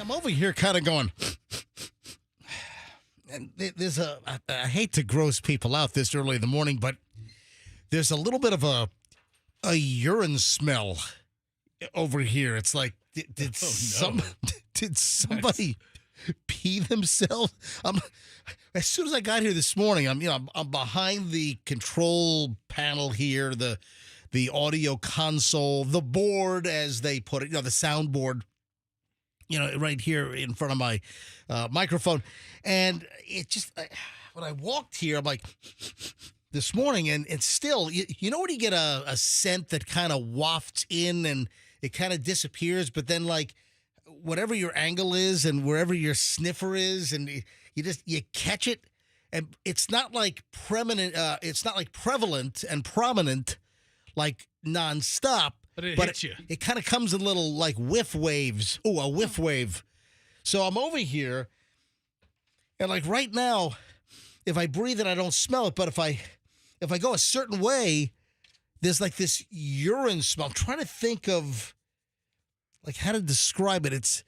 I'm over here kind of going, and there's I hate to gross people out this early in the morning, but there's a little bit of a urine smell over here. It's like, did somebody pee themselves? As soon as I got here this morning, I'm behind the control panel here, the audio console, the board, as they put it, the soundboard, right here in front of my microphone. And it just, when I walked here, I'm like, this morning, and it's still, you know when you get a scent that kind of wafts in and it kind of disappears, but then like whatever your angle is and wherever your sniffer is, and you catch it, and it's not like prevalent and prominent like nonstop, but it hits you. It kind of comes in little like whiff waves. Oh, a whiff wave. So I'm over here, and like right now, if I breathe it, I don't smell it. But if I go a certain way, there's like this urine smell. I'm trying to think of like how to describe it. It's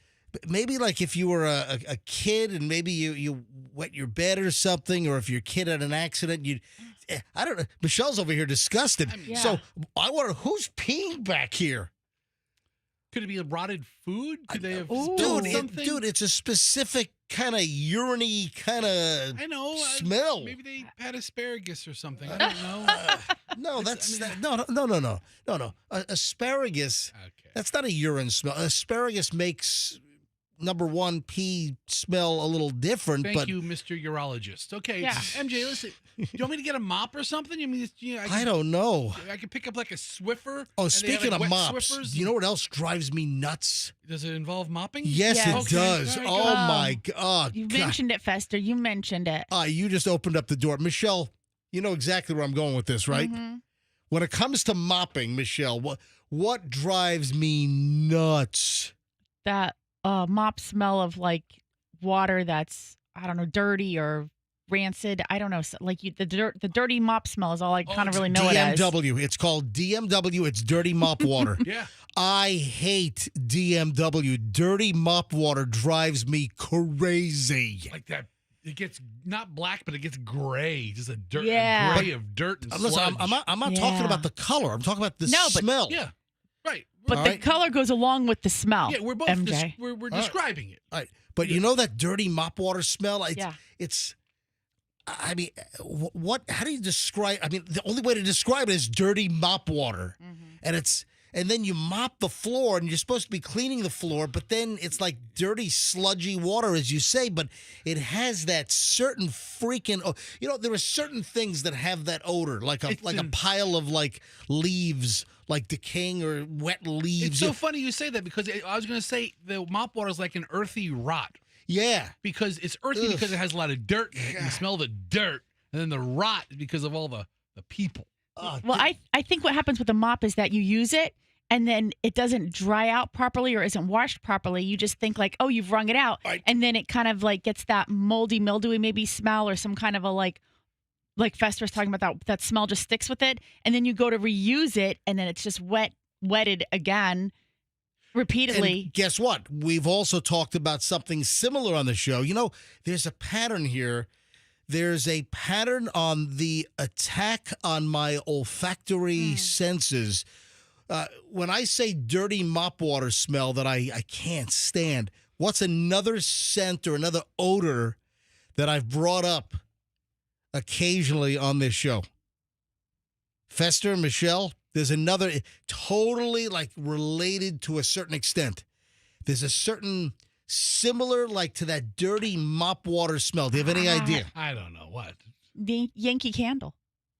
maybe like if you were a kid and maybe you wet your bed or something, or if your kid had an accident, I don't know. Michelle's over here disgusted. Yeah. So I wonder who's peeing back here. Could it be a rotted food? Could they have spilled something? Dude, it's a specific kind of urine-y kind of smell. Maybe they had asparagus or something. I don't know. No, no. Asparagus, Okay. that's not a urine smell. Asparagus makes, number one, pee smell a little different. Thank you, Mr. Urologist. Okay, Yeah. MJ, listen. Do you want me to get a mop or something? I mean, I don't know. I could pick up like a Swiffer. Oh, and they have, speaking like, of wet mops, Swiffers. do you know what else drives me nuts? Does it involve mopping? Yes, Yes. it does. Okay, Oh, go. my God. You mentioned it, Fester. You mentioned it. You just opened up the door. Michelle, you know exactly where I'm going with this, right? Mm-hmm. When it comes to mopping, Michelle, what drives me nuts? That mop smell of like water that's, I don't know, dirty or rancid. I don't know. Like the dirty mop smell is all I kind of really know it as. DMW. It's called DMW. It's dirty mop water. Yeah. I hate DMW. Dirty mop water drives me crazy. Like that. It gets not black, but it gets gray. Just a Yeah. gray of dirt and Listen, sludge. I'm not talking about the color. I'm talking about the smell. Yeah. Right. But All the right. color goes along with the smell. Yeah, we're both MJ. we're describing it. All right. But you know that dirty mop water smell? Yeah. It's I mean, how do you describe? I mean, the only way to describe it is dirty mop water. Mm-hmm. And then you mop the floor, and you're supposed to be cleaning the floor, but then it's like dirty, sludgy water, as you say, but it has that certain freaking, there are certain things that have that odor, like a pile of like leaves, like decaying or wet leaves. It's so funny you say that, because I was going to say the mop water is like an earthy rot. Yeah. Because it's earthy because it has a lot of dirt in it, and you smell the dirt, and then the rot is because of all the people. Well, I think what happens with the mop is that you use it and then it doesn't dry out properly or isn't washed properly. You just think like, oh, you've wrung it out. And then it kind of like gets that moldy, mildewy maybe smell, or some kind of a like Fester was talking about, that smell just sticks with it. And then you go to reuse it and then it's just wetted again repeatedly. And guess what? We've also talked about something similar on the show. There's a pattern here. There's a pattern on the attack on my olfactory senses. When I say dirty mop water smell that I can't stand, what's another scent or another odor that I've brought up occasionally on this show? Fester, Michelle, there's another totally like related to a certain extent. There's a certain similar like to that dirty mop water smell. Do you have any idea? I don't know what. The Yankee Candle.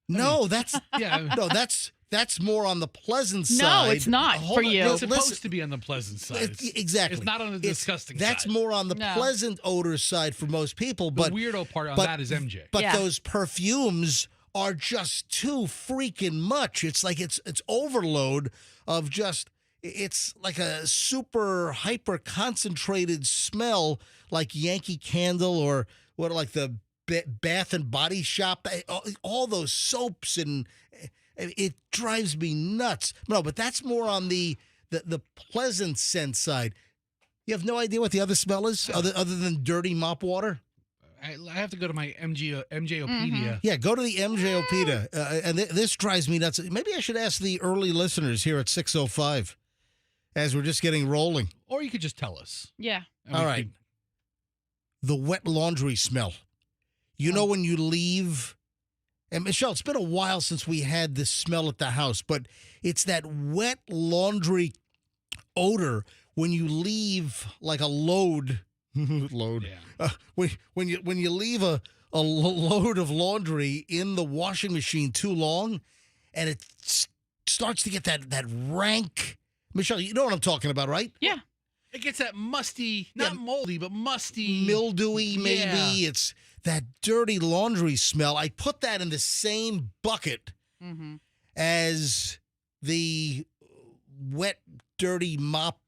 No, that's Yeah. no, that's more on the pleasant side. No, it's not for you. It's supposed to be on the pleasant side. Exactly. It's not on the disgusting side. That's more on the pleasant odor side for most people. But the weirdo part on that is MJ. But those perfumes are just too freaking much. It's like it's overload of just. It's like a super hyper concentrated smell, like Yankee Candle or like the Bath and Body Shop. All those soaps, and it drives me nuts. No, but that's more on the pleasant scent side. You have no idea what the other smell is other than dirty mop water? I have to go to my MJOpedia. Yeah, go to the MJOpedia. And this drives me nuts. Maybe I should ask the early listeners here at 6:05 as we're just getting rolling. Or you could just tell us. Yeah. And All we right. could- The wet laundry smell. You know when you leave, and Michelle, it's been a while since we had this smell at the house, but it's that wet laundry odor when you leave like a load. Yeah. When you leave a load of laundry in the washing machine too long, and it starts to get that rank. Michelle, you know what I'm talking about, right? Yeah. It gets that musty, not moldy, but musty. Mildewy, maybe. Yeah. It's that dirty laundry smell. I put that in the same bucket as the wet, dirty mop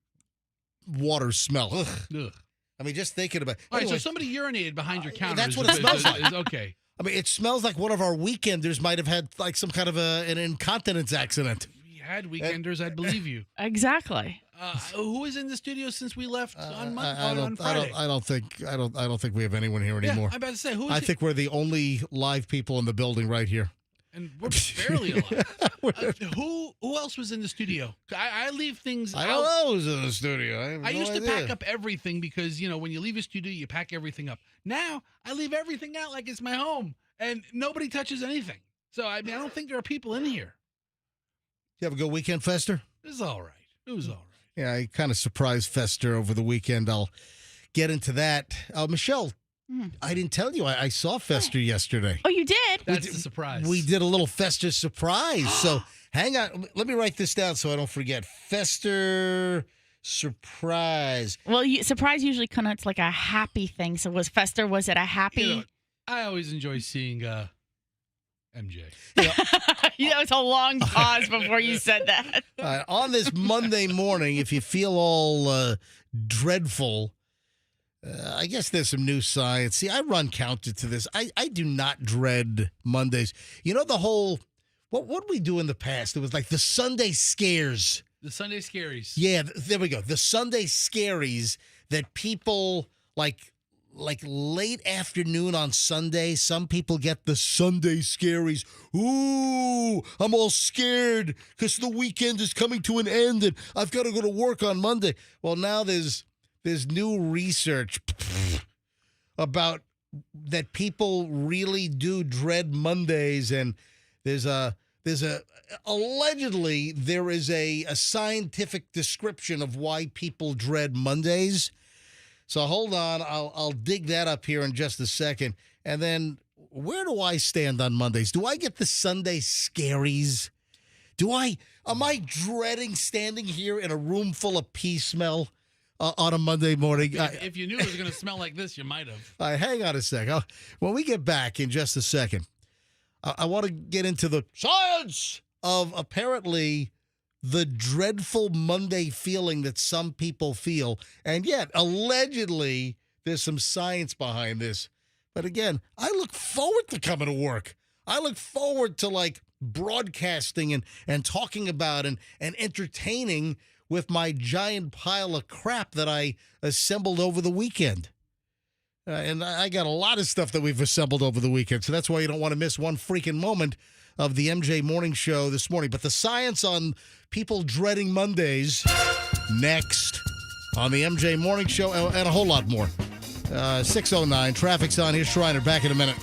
water smell. Ugh. Ugh. I mean, just thinking about it. All right, Anyway, so somebody urinated behind your counter. that's what it smells like. Okay. I mean, it smells like one of our weekenders might have had like some kind of an incontinence accident. If you had weekenders, I'd believe you. Exactly. Who is in the studio since we left on I Friday? don't think we have anyone here anymore. Yeah, I'm about to say, who is I it? think we're the only live people in the building right here. And we're barely alive. Who else was in the studio? I leave things I out. don't know who's in the studio. I used to pack up everything because, when you leave a studio, you pack everything up. Now, I leave everything out like it's my home, and nobody touches anything. So, I mean, I don't think there are people in here. You have a good weekend, Fester? It was all right. It was all right. Yeah, I kind of surprised Fester over the weekend. I'll get into that. Michelle, I didn't tell you. I saw Fester yesterday. Oh, you did? That's the surprise. We did a little Fester surprise. So hang on. Let me write this down so I don't forget. Fester surprise. Well, surprise usually connotes like a happy thing. So was it a happy? I always enjoy seeing MJ. It's a long pause before you said that. On this Monday morning, if you feel all dreadful, I guess there's some new science. See, I run counter to this. I do not dread Mondays. You know the whole, what did we do in the past? It was like the Sunday scares. The Sunday Scaries. Yeah, there we go. The Sunday scaries that people like late afternoon on Sunday, some people get the Sunday scaries. Ooh, I'm all scared because the weekend is coming to an end and I've got to go to work on Monday. Well, now there's new research about that people really do dread Mondays, and there's allegedly there is a scientific description of why people dread Mondays. So hold on, I'll dig that up here in just a second. And then where do I stand on Mondays? Do I get the Sunday scaries? Am I dreading standing here in a room full of pee smell on a Monday morning? If you knew it was going to smell like this, you might have. Hang on a sec. When we get back in just a second, I want to get into the science of apparently the dreadful Monday feeling that some people feel. And yet, allegedly, there's some science behind this. But again, I look forward to coming to work. I look forward to broadcasting and talking about and entertaining with my giant pile of crap that I assembled over the weekend. And I got a lot of stuff that we've assembled over the weekend. So that's why you don't want to miss one freaking moment of the MJ Morning Show this morning. But the science on people dreading Mondays next on the MJ Morning Show and a whole lot more. 6:09, traffic's on. Here's Shriner. Back in a minute.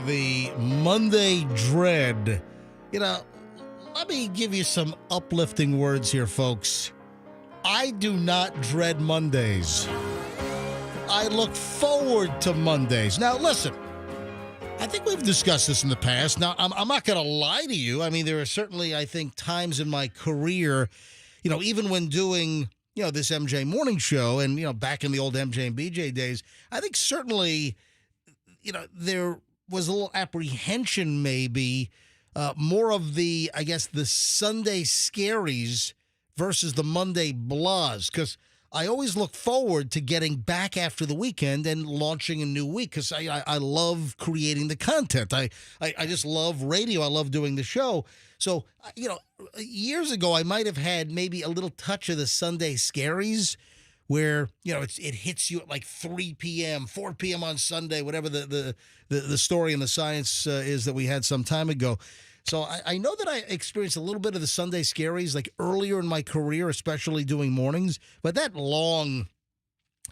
The Monday dread. Let me give you some uplifting words here, folks. I do not dread Mondays. I look forward to Mondays. Now, listen, I think we've discussed this in the past. Now, I'm not going to lie to you. I mean, there are certainly, I think, times in my career, even when doing, this MJ morning show and, back in the old MJ and BJ days, I think certainly, there was a little apprehension maybe, more of the, I guess, the Sunday scaries versus the Monday blahs, because I always look forward to getting back after the weekend and launching a new week, because I love creating the content. I just love radio. I love doing the show. So, years ago, I might have had maybe a little touch of the Sunday scaries, where, it hits you at like 3 p.m., 4 p.m. on Sunday, whatever the story and the science is that we had some time ago. So I know that I experienced a little bit of the Sunday scaries like earlier in my career, especially doing mornings, but that long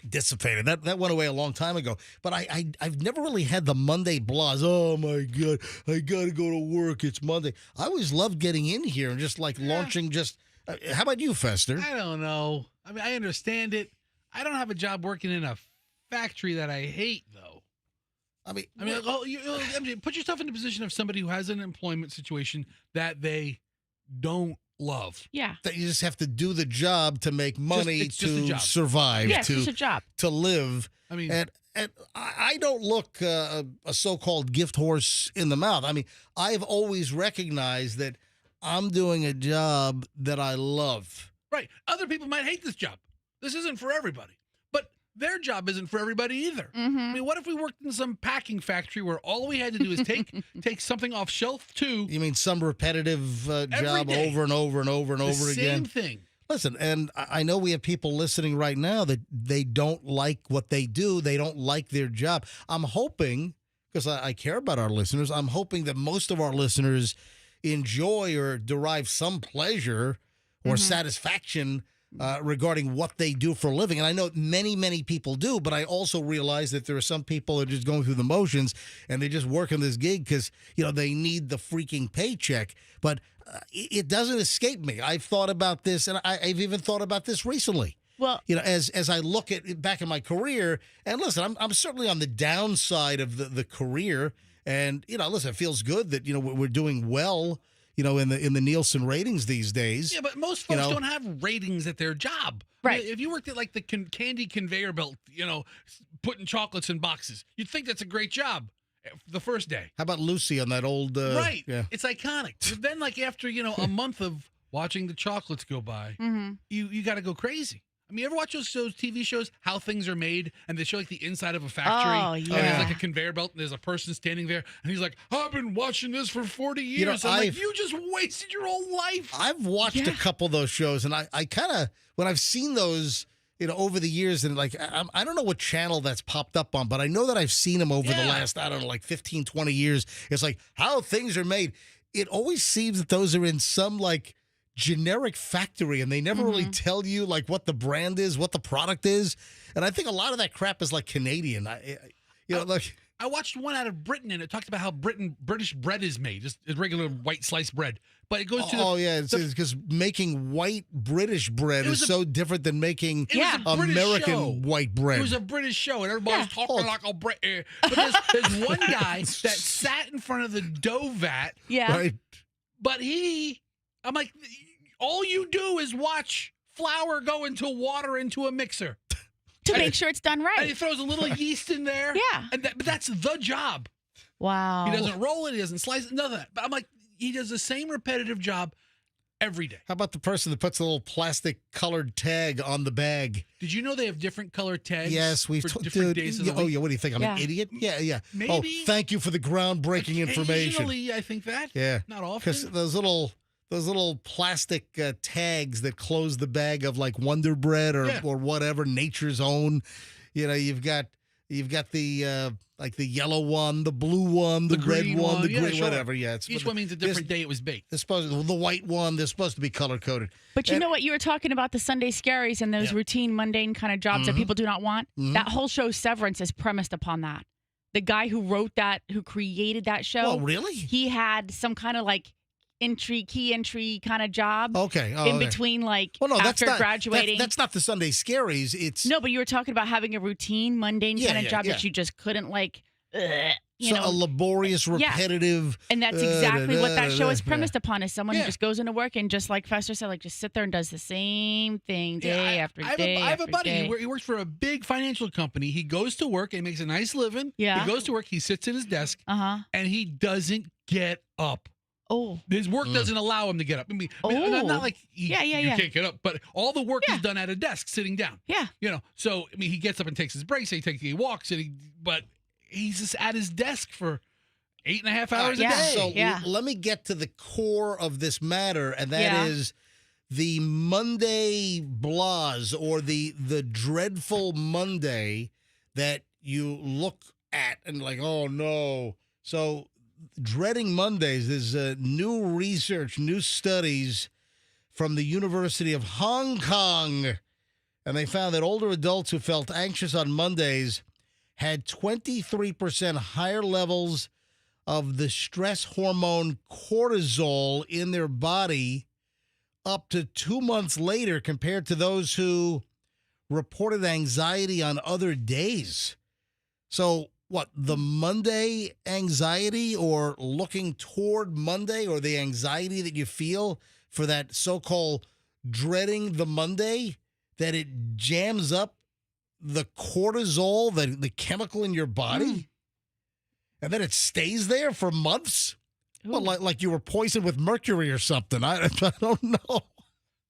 dissipated. That went away a long time ago. But I've never really had the Monday blahs. Oh my God, I gotta go to work. It's Monday. I always loved getting in here and just launching just. How about you, Fester? I don't know. I mean, I understand it. I don't have a job working in a factory that I hate, though. MJ, put yourself in the position of somebody who has an employment situation that they don't love. Yeah. That you just have to do the job to make money, to survive, yes, it's a job. to live. I mean, and and I don't look a so-called gift horse in the mouth. I mean, I've always recognized that I'm doing a job that I love. Right. Other people might hate this job. This isn't for everybody. But their job isn't for everybody either. I mean, what if we worked in some packing factory where all we had to do is take something off shelf 2? You mean some repetitive job day. over and over and over and over again? Same thing. Listen, and I know we have people listening right now that they don't like what they do. They don't like their job. I'm hoping, because I care about our listeners, I'm hoping that most of our listeners enjoy or derive some pleasure or satisfaction regarding what they do for a living. And I know many, many people do, but I also realize that there are some people that are just going through the motions and they're just working this gig because, they need the freaking paycheck. But it doesn't escape me. I've thought about this, and I've even thought about this recently. Well, as I look at back in my career, and listen, I'm certainly on the downside of the career. And, listen, it feels good that, we're doing well, in the Nielsen ratings these days. Yeah, but most folks don't have ratings at their job. Right. If you worked at like the candy conveyor belt, putting chocolates in boxes, you'd think that's a great job the first day. How about Lucy on that old... right. Yeah. It's iconic. But then like after, a month of watching the chocolates go by, you got to go crazy. I mean, you ever watch those TV shows, How Things Are Made, and they show like the inside of a factory? Oh, And yeah. there's like a conveyor belt, and there's a person standing there, and he's like, I've been watching this for 40 years. I'm like, you just wasted your whole life. I've watched a couple of those shows, and I kind of, when I've seen those, over the years, and like, I don't know what channel that's popped up on, but I know that I've seen them over the last, I don't know, like 15, 20 years. It's like, How Things Are Made. It always seems that those are in some, like, generic factory, and they never really tell you like what the brand is, what the product is. And I think a lot of that crap is like Canadian. I watched one out of Britain, and it talked about how British bread is made, just regular white sliced bread. But it goes to it's because making white British bread is so different than making American white bread. It was a British show, and everybody's talking like a Brit. But there's one guy that sat in front of the dough vat. Yeah. Right. But I'm like, all you do is watch flour go into water into a mixer. To make sure it's done And right. he throws a little yeast in there. Yeah. But that's the job. Wow. He doesn't roll it. He doesn't slice it. None of that. But I'm like, he does the same repetitive job every day. How about the person that puts a little plastic colored tag on the bag? Did you know they have different colored tags? Yes, we've for different days of the week? Oh, yeah. What do you think? I'm an idiot? Yeah. Maybe. Oh, thank you for the groundbreaking information. Occasionally, I think that. Yeah. Not often. Because those little plastic tags that close the bag of like Wonder Bread or whatever, Nature's Own. You've got the like the yellow one, the blue one, the red one, the green, whatever. Yeah, each one means a different day it was baked. The white one, they're supposed to be color coded. But you know what? You were talking about the Sunday scaries and those routine, mundane kind of jobs that people do not want. That whole show, Severance, is premised upon that. The guy who wrote that, who created that show. Oh, really? He had some kind of like key entry kind of job. Okay. In between, like, after graduating. That's not the Sunday Scaries. It's no, but you were talking about having a routine, mundane kind of job that you just couldn't like. A laborious, repetitive. And that's exactly what that show is premised upon: is someone who just goes into work and just like Fester said, like just sit there and does the same thing day after day. I have a buddy. He works for a big financial company. He goes to work and makes a nice living. Yeah. He goes to work. He sits at his desk. And he doesn't get up. Oh, his work doesn't allow him to get up. I mean, not like you can't get up, but all the work is done at a desk, sitting down. Yeah. So I mean, he gets up and takes his breaks. He walks, but he's just at his desk for 8.5 hours a day. So let me get to the core of this matter, and that is the Monday blahs, or the dreadful Monday that you look at and like, oh no. So dreading Mondays, there's new research, new studies from the University of Hong Kong, and they found that older adults who felt anxious on Mondays had 23% higher levels of the stress hormone cortisol in their body up to 2 months later compared to those who reported anxiety on other days. So what, the Monday anxiety, or looking toward Monday, or the anxiety that you feel for that so-called dreading the Monday, that it jams up the cortisol, the chemical in your body, and then it stays there for months? Well, like you were poisoned with mercury or something. I don't know.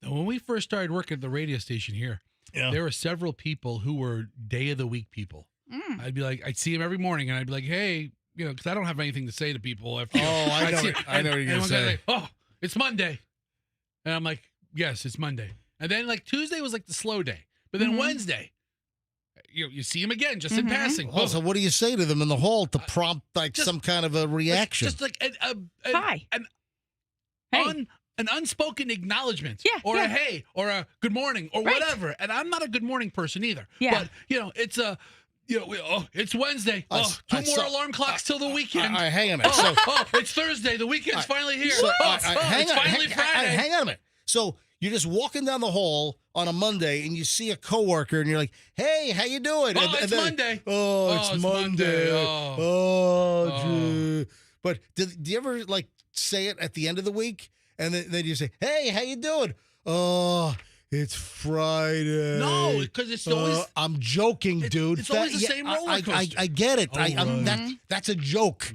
When we first started working at the radio station here, there were several people who were day of the week people. I'd be like, I'd see them every morning, and I'd be like, hey, because I don't have anything to say to people. After, I know. I know what you're going to say. Like, oh, it's Monday. And I'm like, yes, it's Monday. And then like Tuesday was like the slow day. But then Wednesday, you see him again just in passing. Well, so what do you say to them in the hall to prompt like some kind of a reaction? Just like hi. An unspoken acknowledgement, or a hey, or a good morning, or whatever. And I'm not a good morning person either. Yeah. But it's it's Wednesday. Two more alarm clocks till the weekend. Hang on a minute. So, it's Thursday. The weekend's finally here. It's finally Friday. Hang on a minute. So you're just walking down the hall on a Monday, and you see a coworker, and you're like, "Hey, how you doing?" It's Monday. It's Monday. But do you ever like say it at the end of the week? And then you say, "Hey, how you doing?" Oh, it's Friday. No, because it's always. I'm joking, dude. It's always the same roller coaster. I get it. That's a joke.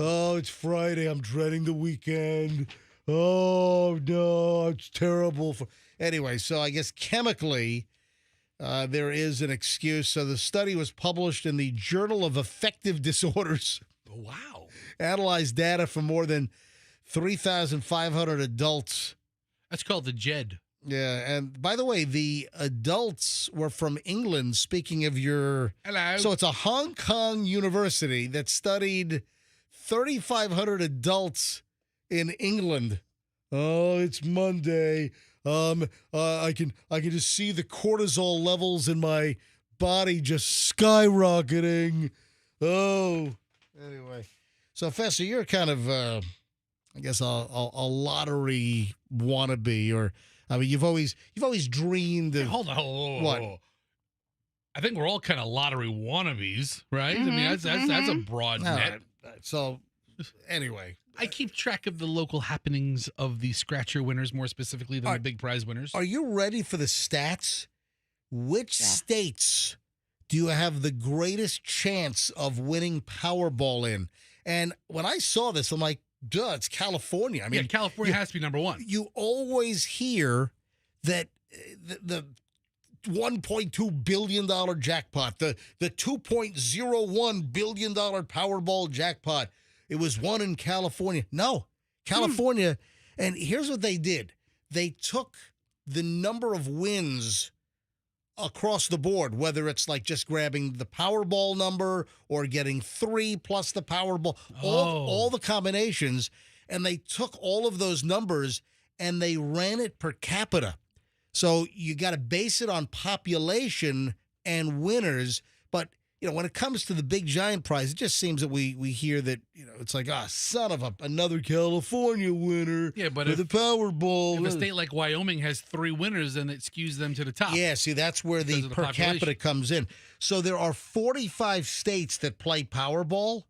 Oh, it's Friday. I'm dreading the weekend. Oh no, it's terrible. Anyway, so I guess chemically, there is an excuse. So the study was published in the Journal of Affective Disorders. Wow. Analyzed data from more than 3,500 adults. That's called the JED. Yeah, and by the way, the adults were from England, speaking of your... Hello. So it's a Hong Kong university that studied 3,500 adults in England. Oh, it's Monday. I can just see the cortisol levels in my body just skyrocketing. Oh, anyway. So, Fester, you're kind of... I guess a lottery wannabe, or I mean, you've always dreamed of. Hey, hold on. What? I think we're all kind of lottery wannabes, right? I mean, that's a broad net. Right. So, anyway, I keep track of the local happenings of the scratcher winners more specifically than the big prize winners. Are you ready for the stats? Which states do you have the greatest chance of winning Powerball in? And when I saw this, I'm like, duh, it's California. I mean, California has to be number one. You always hear that the $1.2 billion jackpot, the $2.01 billion Powerball jackpot, it was won in California. No, California. And here's what they did. They took the number of wins across the board, whether it's like just grabbing the Powerball number or getting 3 plus the Powerball, all the combinations, and they took all of those numbers and they ran it per capita. So you got to base it on population and winners. But, when it comes to the big giant prize, it just seems that we hear that, it's like, son of another California winner with the Powerball. If a state like Wyoming has 3 winners, then it skews them to the top. Yeah, see, that's where the per capita comes in. So there are 45 states that play Powerball,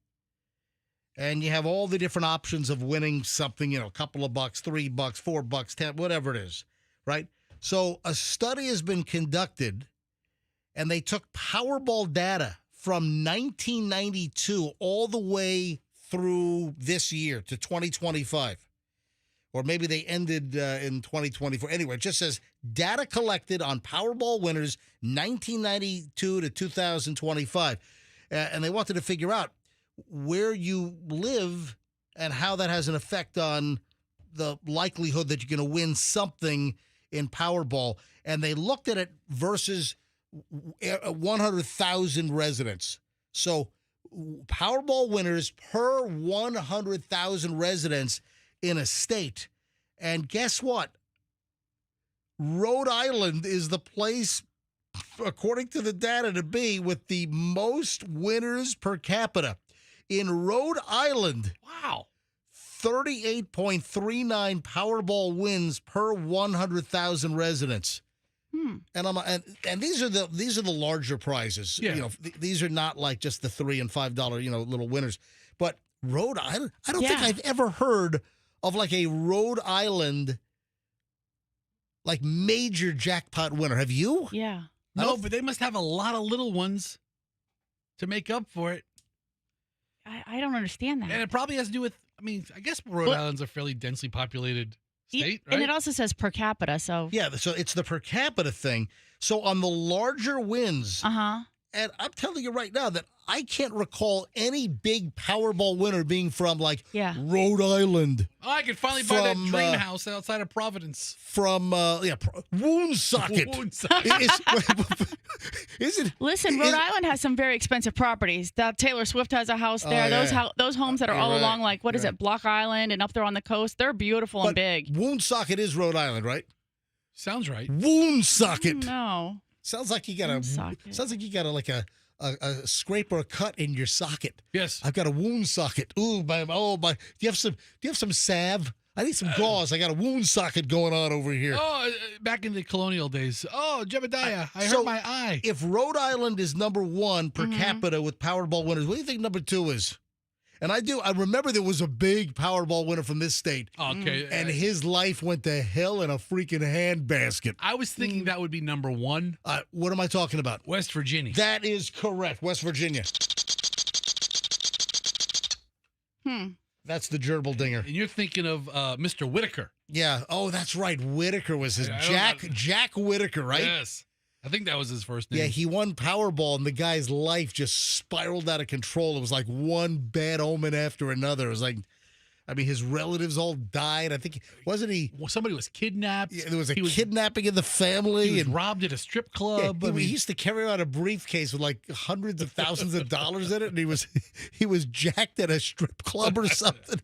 and you have all the different options of winning something, a couple of bucks, $3, $4, 10, whatever it is, right? So a study has been conducted, and they took Powerball data from 1992 all the way through this year to 2025. Or maybe they ended in 2024. Anyway, it just says data collected on Powerball winners 1992 to 2025. And they wanted to figure out where you live and how that has an effect on the likelihood that you're going to win something in Powerball. And they looked at it versus 100,000 residents. So Powerball winners per 100,000 residents in a state. And guess what? Rhode Island is the place, according to the data, to be with the most winners per capita. In Rhode Island, wow, 38.39 Powerball wins per 100,000 residents. And these are the larger prizes. Yeah. These are not like just the $3 and $5 little winners. But Rhode Island, I don't think I've ever heard of like a Rhode Island like major jackpot winner. Have you? Yeah. No, but they must have a lot of little ones to make up for it. I don't understand that. And it probably has to do with, I guess Rhode Island's a fairly densely populated state, right? And it also says per capita, so. Yeah, so it's the per capita thing. So on the larger wins, and I'm telling you right now that I can't recall any big Powerball winner being from Rhode Island. Oh, I could finally buy that dream house outside of Providence. From Woonsocket. Is it? Listen, Rhode Island has some very expensive properties. Taylor Swift has a house there. Those homes that are all along, what is it, Block Island and up there on the coast, they're beautiful and big. Woonsocket is Rhode Island, right? Sounds right. Woonsocket. No. Sounds like you got a scrape or a cut in your socket. Yes. I've got a wound socket. Ooh, my. Do you have some salve? I need some gauze. I got a wound socket going on over here. Oh, back in the colonial days. Oh, Jebediah, I hurt my eye. If Rhode Island is number one per capita with Powerball winners, what do you think number two is? And I remember there was a big Powerball winner from this state. Okay. And his life went to hell in a freaking handbasket. I was thinking that would be number one. What am I talking about? West Virginia. That is correct. West Virginia. That's the gerbil dinger. And you're thinking of Mr. Whitaker. Yeah. Oh, that's right. Whitaker was his Jack Whitaker, right? Yes. I think that was his first name. Yeah, he won Powerball, and the guy's life just spiraled out of control. It was like one bad omen after another. It was like, his relatives all died. I think, wasn't he? Somebody was kidnapped. Yeah, there was a kidnapping in the family. He was robbed at a strip club. Yeah, he used to carry around a briefcase with hundreds of thousands of dollars in it, and he was jacked at a strip club or something.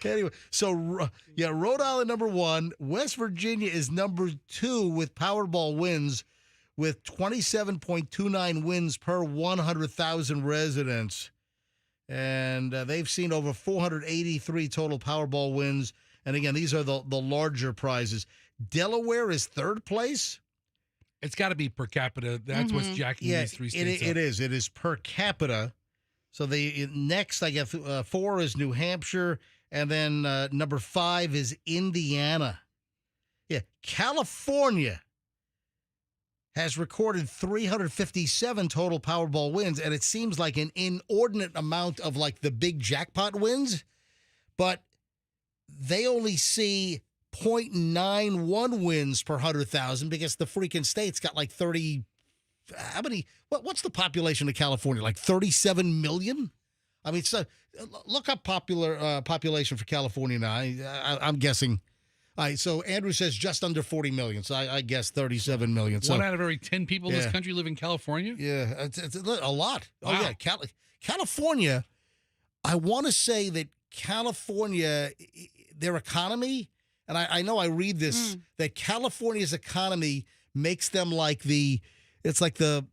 Anyway, so Rhode Island number one. West Virginia is number two with Powerball wins, with 27.29 wins per 100,000 residents. And they've seen over 483 total Powerball wins. And again, these are the larger prizes. Delaware is third place. It's got to be per capita. That's what's jacking these three states up. It is. It is per capita. So next, I guess, 4 is New Hampshire. And then number 5 is Indiana. Yeah, California has recorded 357 total Powerball wins, and it seems like an inordinate amount of the big jackpot wins, but they only see 0.91 wins per 100,000 because the freaking state's got 30. How many? What's the population of California? 37 million? So look up population for California now. I'm guessing. All right, so Andrew says just under 40 million. So I guess 37 million. So 1 out of every 10 people in this country live in California? Yeah, it's a lot. Wow. Oh, yeah. California, I want to say that California, their economy, and I know I read this, that California's economy makes them it's like the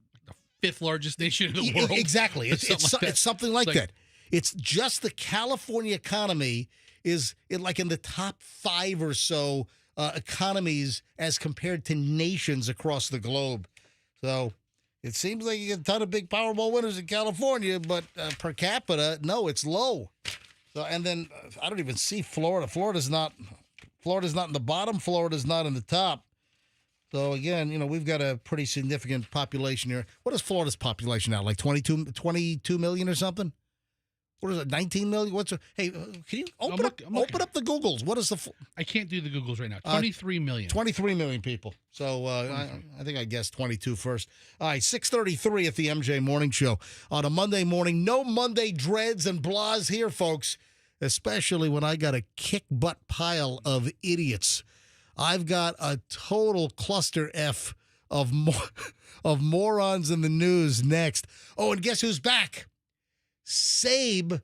5th largest nation in the world. Exactly. It's something like that. It's just the California economy is in the top 5 or so economies as compared to nations across the globe. So it seems like you get a ton of big Powerball winners in California, but per capita, no, it's low. So and then I don't even see Florida. Florida's not in the bottom. Florida's not in the top. So again, we've got a pretty significant population here. What is Florida's population now? 22 million or something? What is it? 19 million? Hey, can you open up the Googles? What is I can't do the Googles right now. 23 million. 23 million people. So I think I guessed 22 first. All right, 6:33 at the MJ Morning Show on a Monday morning. No Monday dreads and blahs here, folks. Especially when I got a kick butt pile of idiots. I've got a total cluster F of morons in the news next. Oh, and guess who's back? Sabe,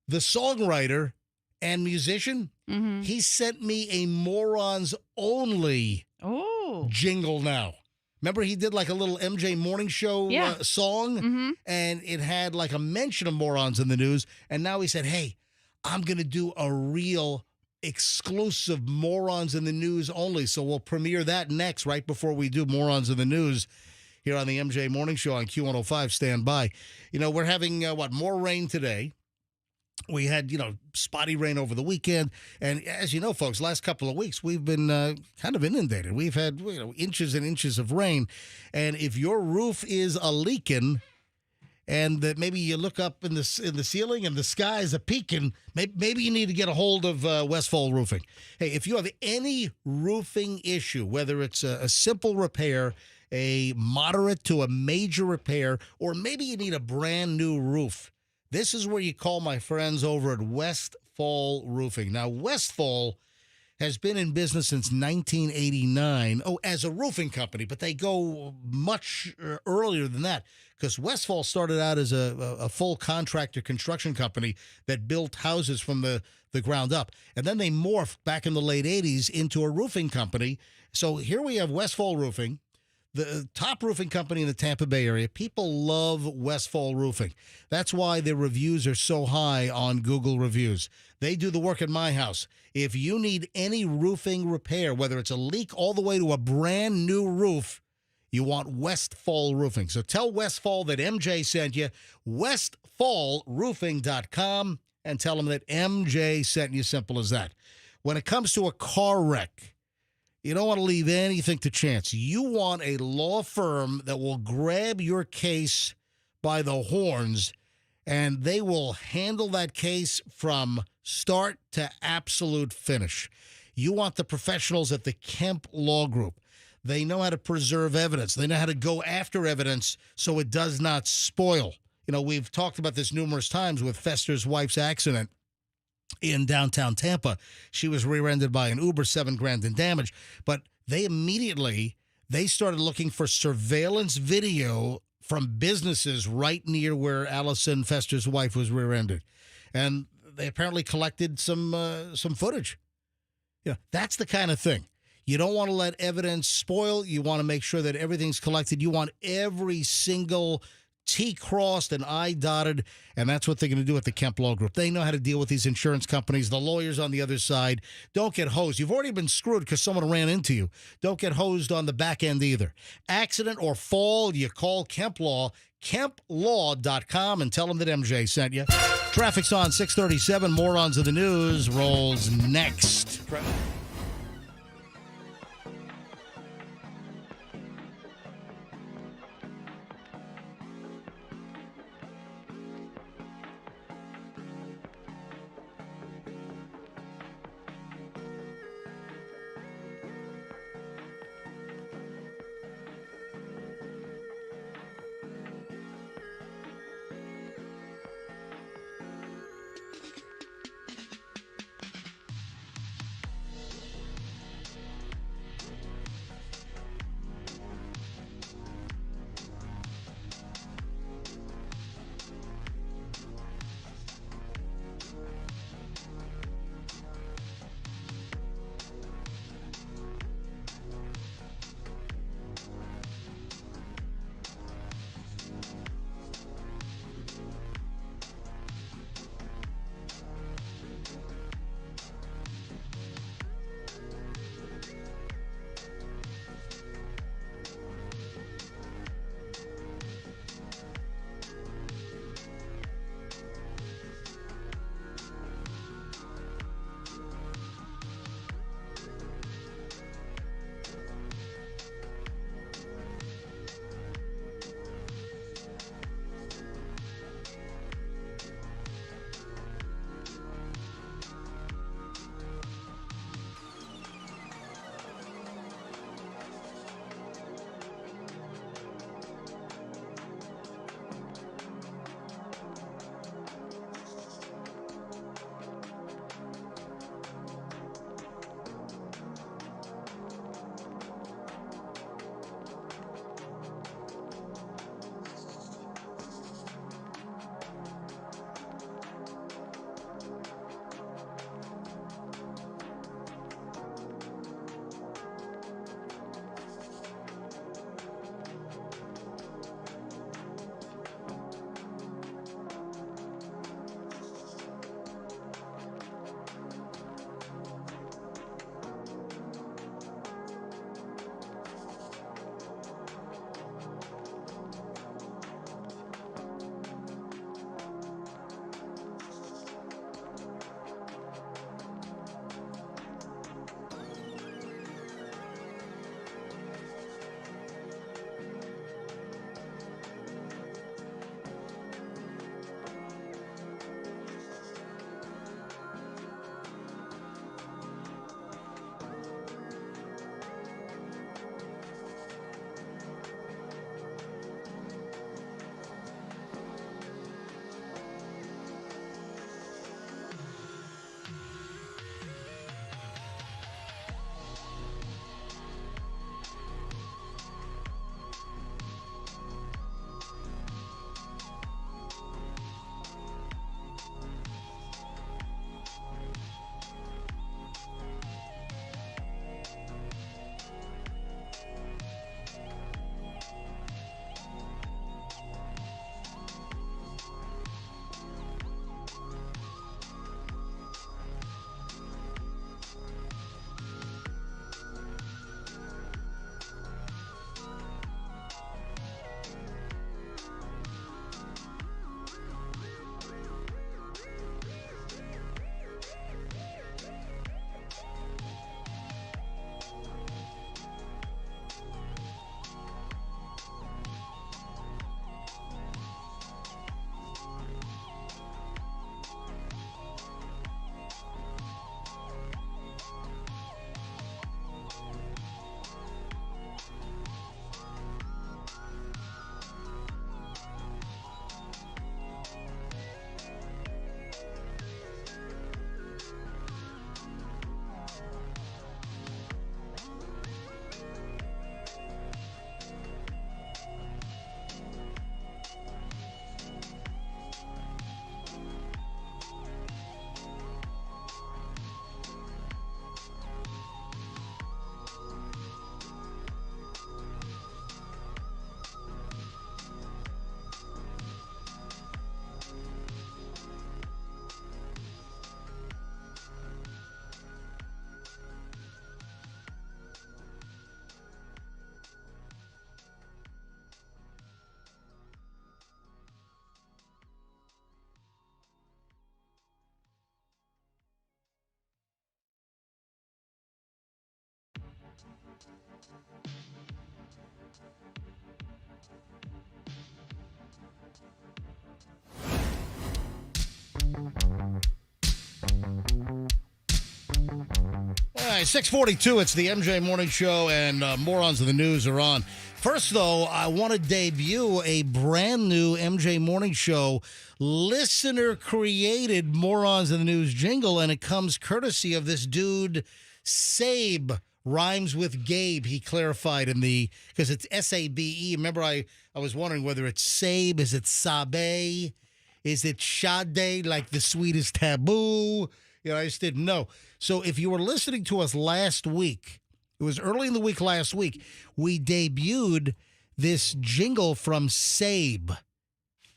the songwriter and musician, he sent me a morons only jingle now. Remember he did a little MJ Morning Show song, and it had a mention of morons in the news. And now he said, hey, I'm going to do a real exclusive morons in the news only. So we'll premiere that next, right before we do morons in the news here on the MJ Morning Show on Q105. Stand by. We're having, more rain today. We had, spotty rain over the weekend. And as you know, folks, last couple of weeks, we've been kind of inundated. We've had, inches and inches of rain. And if your roof is a leaking and that maybe you look up in the ceiling and the sky is a peaking, maybe you need to get a hold of Westfall Roofing. Hey, if you have any roofing issue, whether it's a simple repair, a moderate to a major repair, or maybe you need a brand new roof, this is where you call my friends over at Westfall Roofing. Now, Westfall has been in business since 1989, as a roofing company, but they go much earlier than that because Westfall started out as a full contractor construction company that built houses from the ground up. And then they morphed back in the late 80s into a roofing company. So here we have Westfall Roofing, the top roofing company in the Tampa Bay area. People love Westfall Roofing. That's why their reviews are so high on Google Reviews. They do the work at my house. If you need any roofing repair, whether it's a leak all the way to a brand new roof, you want Westfall Roofing. So tell Westfall that MJ sent you, westfallroofing.com, and tell them that MJ sent you. Simple as that. When it comes to a car wreck, you don't want to leave anything to chance. You want a law firm that will grab your case by the horns, and they will handle that case from start to absolute finish. You want the professionals at the Kemp Law Group. They know how to preserve evidence. They know how to go after evidence so it does not spoil. We've talked about this numerous times with Fester's wife's accident in downtown Tampa. She was rear-ended by an Uber, $7,000 in damage. But they started looking for surveillance video from businesses right near where Allison Fester's wife was rear-ended. And they apparently collected some footage. That's the kind of thing. You don't want to let evidence spoil. You want to make sure that everything's collected. You want every single T crossed and I dotted, and that's what they're going to do at the Kemp Law Group. They know how to deal with these insurance companies, the lawyers on the other side. Don't get hosed. You've already been screwed because someone ran into you. Don't get hosed on the back end either. Accident or fall, you call Kemp Law, kemplaw.com, and tell them that MJ sent you. Traffic's on 637. Morons of the News rolls next. All right, 6:42. It's the MJ Morning Show, and Morons of the News are on. First, though, I want to debut a brand new MJ Morning Show listener-created Morons of the News jingle, and it comes courtesy of this dude, Sabe. Rhymes with Gabe, he clarified because it's S-A-B-E. Remember, I was wondering whether it's Sabe, is it Sabe, is it Sade, like the sweetest taboo? I just didn't know. So if you were listening to us last week, it was early in the week last week, we debuted this jingle from Sabe.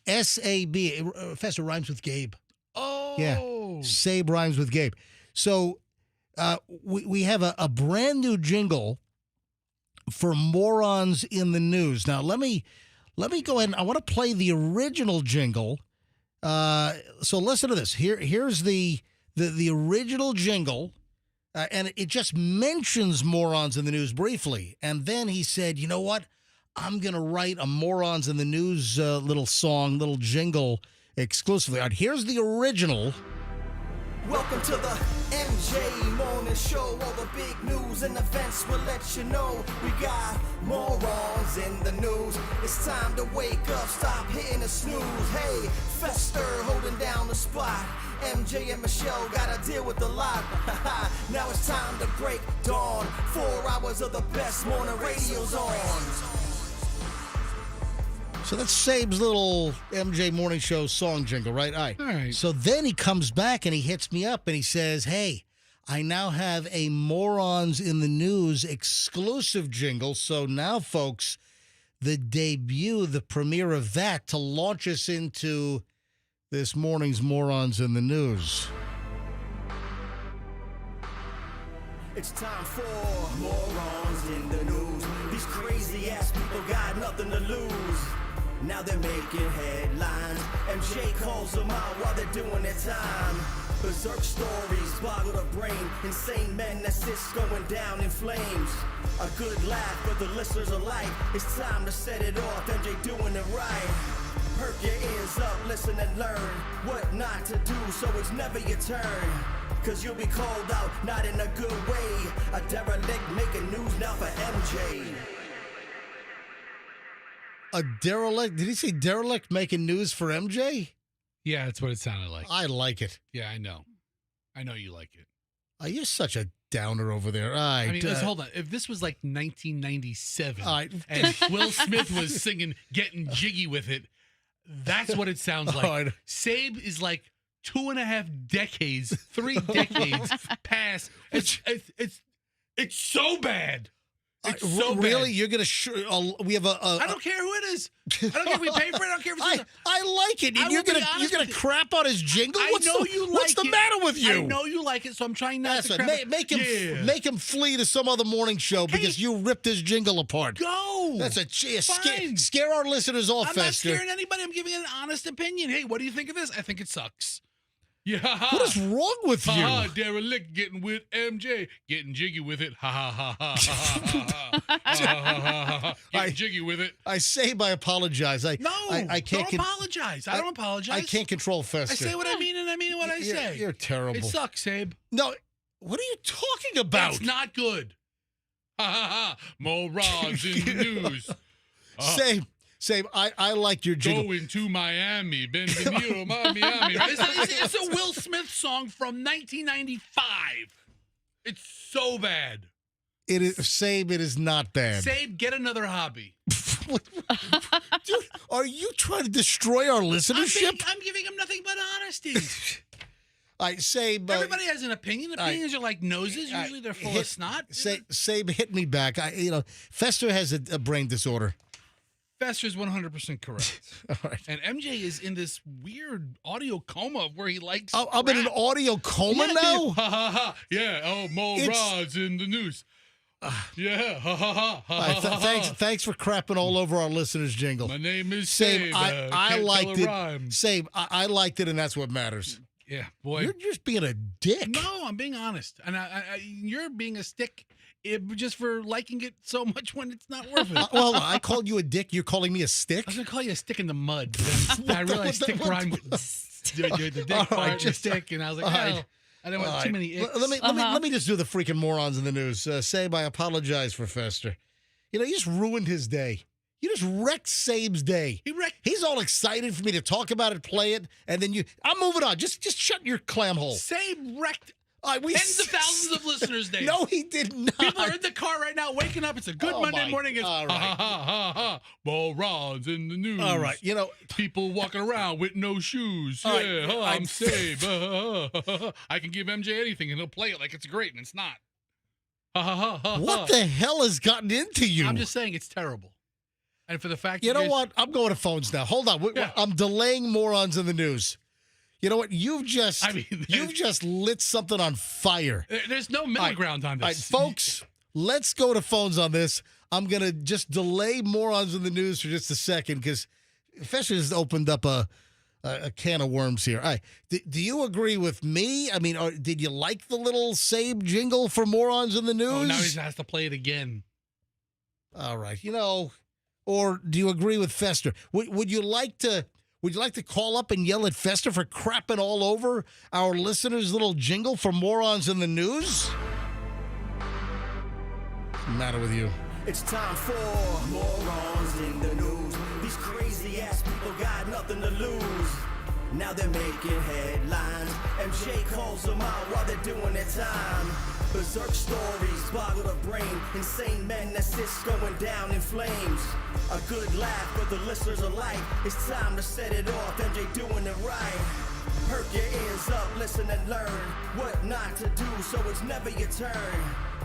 S-A-B. Professor rhymes with Gabe. Oh. Yeah. Sabe rhymes with Gabe. So we have a brand new jingle for Morons in the News. Now, let me go ahead and I want to play the original jingle. So listen to this. Here's the original jingle, and it just mentions Morons in the News briefly. And then he said, you know what? I'm going to write a Morons in the News little song, little jingle exclusively. All right, here's the original. Welcome to the MJ Morning Show. All the big news and events will let you know. We got morons in the news. It's time to wake up, stop hitting the snooze. Hey, Fester holding down the spot. MJ and Michelle gotta deal with a lot. Now it's time to break dawn. 4 hours of the best morning radio's on. So that's Sabe's little MJ Morning Show song jingle, right? All right. So then he comes back and he hits me up and he says, hey, I now have a Morons in the News exclusive jingle. So now, folks, the debut, the premiere of that to launch us into this morning's Morons in the News. It's time for Morons in the News. These crazy ass people got nothing to lose. Now they're making headlines. MJ calls them out while they're doing their time. Berserk stories boggle the brain. Insane men that's going down in flames. A good laugh for the listeners alike. It's time to set it off. MJ doing it right. Perk your ears up, listen and learn what not to do, so it's never your turn. Cause you'll be called out, not in a good way. A derelict making news now for MJ. A derelict? Did he say derelict making news for MJ? Yeah, that's what it sounded like. I like it. Yeah, I know. I know you like it. You're such a downer over there. I mean, hold on. If this was like 1997 and Will Smith was singing Getting Jiggy with It, that's what it sounds like. Sabe is like 2.5 decades, 3 decades past. It's so bad. It's so really? bad. You're gonna? We have a. I don't care who it is. I don't care if we pay for it. I don't care if it's. I like it. And you're gonna crap on his jingle. What's the matter with you? I know you like it, so I'm trying not to. Right. Make him flee to some other morning show because you ripped his jingle apart. Go. That's scare our listeners off. I'm not scaring anybody. I'm giving an honest opinion. Hey, what do you think of this? I think it sucks. Yeah. What is wrong with you? Derelict getting with MJ, getting jiggy with it. Ha ha ha ha ha ha ha. Getting jiggy with it. I apologize. I can't don't apologize. I don't apologize. I can't control Fester. I say what I mean and I mean what I say. You're terrible. It sucks, Abe. No, what are you talking about? It's not good. Ha ha ha. Morons in the news. Same. I like your jingle. Going to Miami, Benvenuto, Miami. It's a Will Smith song from 1995. It's so bad. It is, Sabe. It is not bad. Sabe, get another hobby. Dude, are you trying to destroy our listenership? I'm giving him nothing but honesty. Sabe. Everybody has an opinion. Opinions are like noses. Usually they're full of snot. Sabe, hit me back. Fester has a brain disorder. Fester's 100% correct. All right. And MJ is in this weird audio coma where he likes. I'm in an audio coma now? Ha ha ha. Yeah. Oh, morons in the news. Yeah. Ha ha ha. Thanks for crapping all over our listeners' jingle. My name is Sabe. I liked it. Sabe, I liked it, and that's what matters. Yeah, boy. You're just being a dick. No, I'm being honest. And you're being a stick just for liking it so much when it's not worth it. Well, I called you a dick. You're calling me a stick? I was going to call you a stick in the mud. Then I realized stick rhyme with the dick part, just stick. And I was like, I don't want too many icks. Let me just do the freaking morons in the news. Sabe, I apologize for Fester. You know, you just ruined his day. You just wrecked Sabe's day. He's all excited for me to talk about it, play it, and then I'm moving on. Just shut your clam hole. Sabe wrecked tens of thousands of listeners' days. No, he did not. People are in the car right now waking up. It's a good Monday morning. It's all right. ha, ha, ha, ha. Morons in the news. All right, you know. People walking around with no shoes. All yeah, right. I'm Sabe. I can give MJ anything, and he'll play it like it's great, and it's not. What the hell has gotten into you? I'm just saying it's terrible. And for the fact you know what? I'm going to phones now. Hold on. I'm delaying morons in the news. You know what? You've just lit something on fire. There's no middle ground on this. All right, folks, let's go to phones on this. I'm going to just delay morons in the news for just a second because Fesher has opened up a can of worms here. All right. Do you agree with me? I mean, did you like the little Sabe jingle for morons in the news? Oh, now he has to play it again. All right. You know, or do you agree with Fester? Would you like to call up and yell at Fester for crapping all over our listeners' little jingle for morons in the news? What's the matter with you? It's time for morons in the news. These crazy ass people got nothing to lose. Now they're making headlines. MJ calls them out while they're doing their time. Berserk stories boggle the brain. Insane men that's just going down in flames. A good laugh for the listeners alike. It's time to set it off. MJ doing it right. Perk your ears up, listen and learn what not to do, so it's never your turn.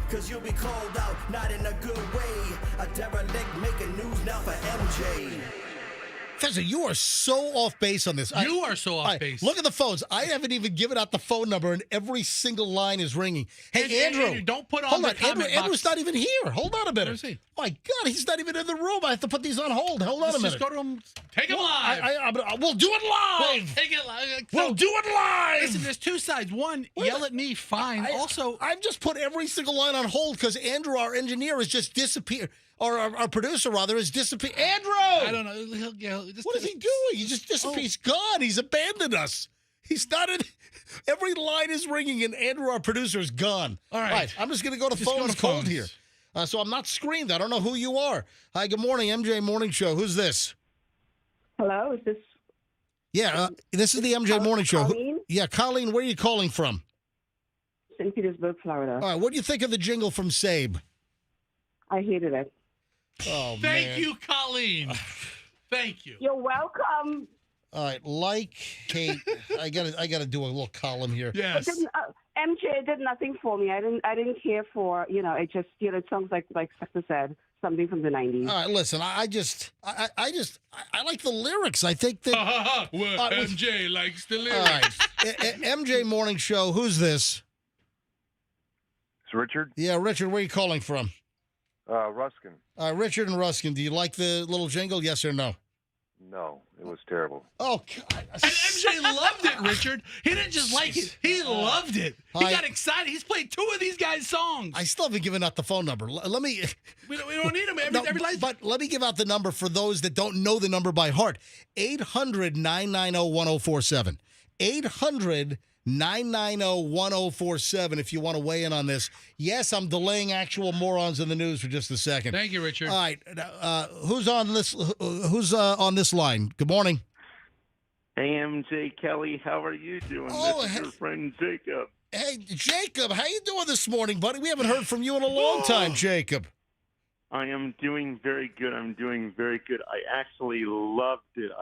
Cause you'll be called out, not in a good way. A derelict making news now for MJ. Fester, you are so off base on this. You are so off base. Look at the phones. I haven't even given out the phone number, and every single line is ringing. Hey, Andrew. Don't put on the comment box. Andrew's not even here. Hold on a minute. My God, he's not even in the room. I have to put these on hold. Hold on a minute. Just go to him. Take him live. We'll do it live. Take it live. We'll do it live. Listen, there's two sides. One, yell at me, fine. I've just put every single line on hold because Andrew, our engineer, has just disappeared. Or our producer, rather, has disappeared. Andrew! I don't know. What is he doing? He just disappeared. He's gone. He's abandoned us. He's not in. Every line is ringing, and Andrew, our producer, is gone. All right. I'm just going to go to phones cold here. So I'm not screened. I don't know who you are. Hi, good morning, MJ Morning Show. Who's this? Hello, is this? Yeah, this is the MJ Morning Show. Colleen? Yeah, Colleen, where are you calling from? St. Petersburg, Florida. All right, what do you think of the jingle from Sabe? I hated it. Oh, Thank you, Colleen. Thank you. You're welcome. All right, Kate, I gotta do a little column here. Yes. MJ did nothing for me. I didn't care for, it just, it sounds like Sexta said, something from the 90s. All right, listen, I like the lyrics. I think that MJ likes the lyrics. All right, MJ Morning Show. Who's this? It's Richard. Yeah, Richard. Where are you calling from? Ruskin. Richard and Ruskin. Do you like the little jingle? Yes or no? No, it was terrible. Oh, God. And MJ loved it, Richard. He didn't just like it. He loved it. He got excited. He's played 2 of these guys' songs. I still haven't given out the phone number. Let me. We don't need them. But let me give out the number for those that don't know the number by heart. 800-990-1047. 800-990-1047 if you want to weigh in on this. Yes, I'm delaying actual morons in the news for just a second. Thank you, Richard. All right, who's on this? Who's on this line? Good morning. Hey, MJ Kelly, how are you doing? This is your friend Jacob. Hey, Jacob, how you doing this morning, buddy? We haven't heard from you in a long time, Jacob. I am doing very good. I'm doing very good. I actually loved it.